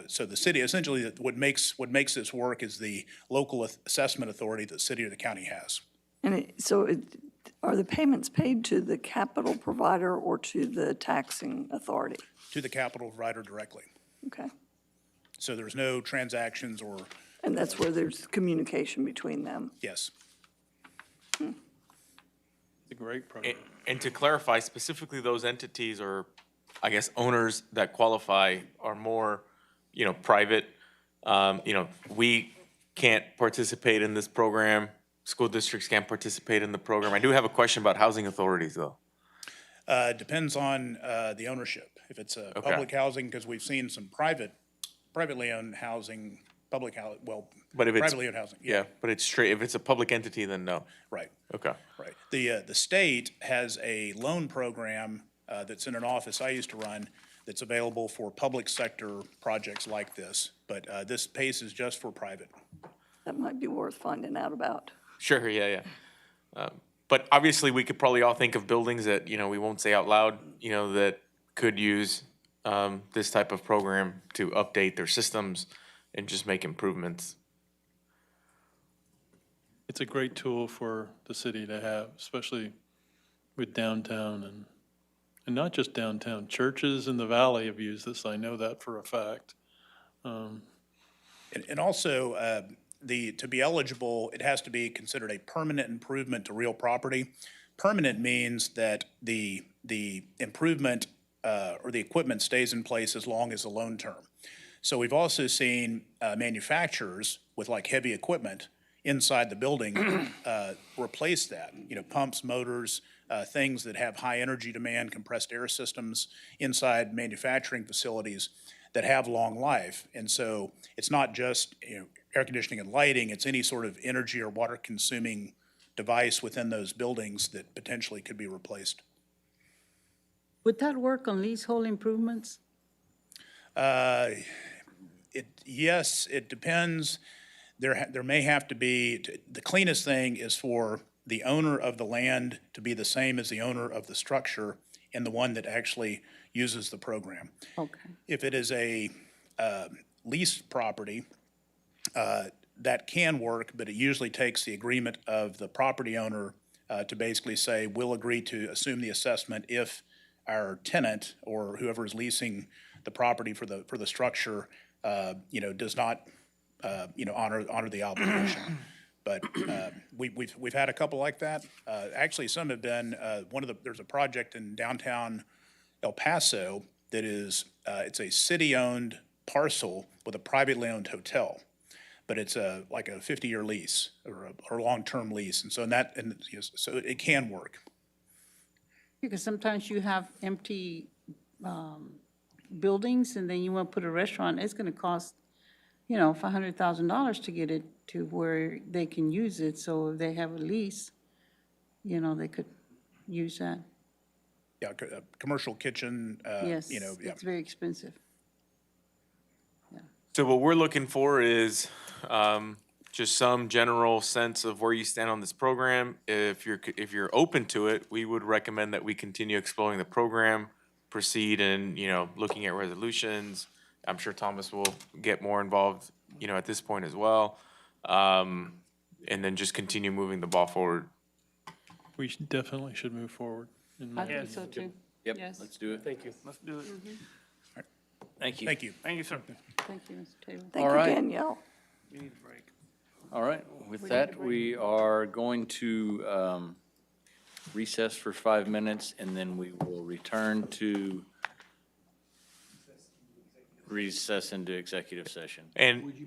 So the city, essentially, what makes this work is the local assessment authority that the city or the county has. And are the payments paid to the capital provider or to the taxing authority? To the capital provider directly. Okay. So there's no transactions or. And that's where there's communication between them? Yes. It's a great program. And to clarify, specifically those entities or, I guess, owners that qualify are more, private. We can't participate in this program. School districts can't participate in the program. I do have a question about housing authorities, though. Depends on the ownership. If it's a public housing, because we've seen some privately owned housing, But if it's privately owned housing. Yeah, but it's straight, if it's a public entity, then no. Right. Okay. Right. The state has a loan program that's in an office I used to run that's available for public sector projects like this, but this PACE is just for private. That might be worth finding out about. Sure, yeah. But obviously, we could probably all think of buildings that, we won't say out loud, that could use this type of program to update their systems and just make improvements. It's a great tool for the city to have, especially with downtown and not just downtown. Churches in the valley have used this. I know that for a fact. And also, to be eligible, it has to be considered a permanent improvement to real property. Permanent means that the improvement or the equipment stays in place as long as the loan term. So we've also seen manufacturers with like heavy equipment inside the building replace that, pumps, motors, things that have high energy demand, compressed air systems inside manufacturing facilities that have long life. And so it's not just air conditioning and lighting, it's any sort of energy or water consuming device within those buildings that potentially could be replaced. Would that work on leasehold improvements? Yes, it depends. There may have to be, the cleanest thing is for the owner of the land to be the same as the owner of the structure and the one that actually uses the program. Okay. If it is a leased property, that can work, but it usually takes the agreement of the property owner to basically say, we'll agree to assume the assessment if our tenant or whoever is leasing the property for the structure, does not, honor the obligation. But we've had a couple like that. Actually, some have been there's a project in downtown El Paso that is it's a city-owned parcel with a privately owned hotel, but it's like a 50-year lease or a long-term lease, and so so it can work. Because sometimes you have empty buildings and then you want to put a restaurant, it's going to cost, $500,000 to get it to where they can use it. So if they have a lease, they could use that. Yeah, a commercial kitchen, Yes, yeah. it's very expensive. So what we're looking for is just some general sense of where you stand on this program. If you're open to it, we would recommend that we continue exploring the program, proceed and, looking at resolutions. I'm sure Thomas will get more involved, at this point as well. And then just continue moving the ball forward. We definitely should move forward. I think so too. Yep, Yes. let's do it. Thank you. Let's do it. Thank you. Thank you. Thank you, sir. Thank you, Mr. Taylor. Thank All you, right. Danielle. We need a break. All right, with that, we are going to recess for 5 minutes, and then we will return to recess into executive session. And Would you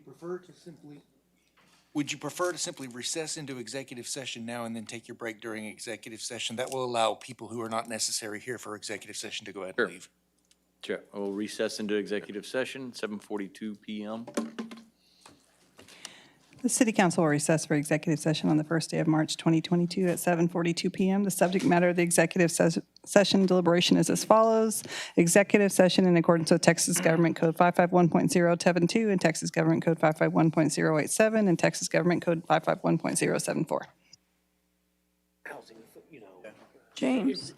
prefer to simply recess into executive session now and then take your break during executive session? That will allow people who are not necessary here for executive session to go ahead and leave. Sure, we'll recess into executive session, 7:42 PM. The City Council will recess for executive session on the first day of March 2022 at 7:42 PM. The subject matter of the executive session deliberation is as follows. Executive session in accordance with Texas Government Code 551.072 and Texas Government Code 551.087 and Texas Government Code 551.074. James.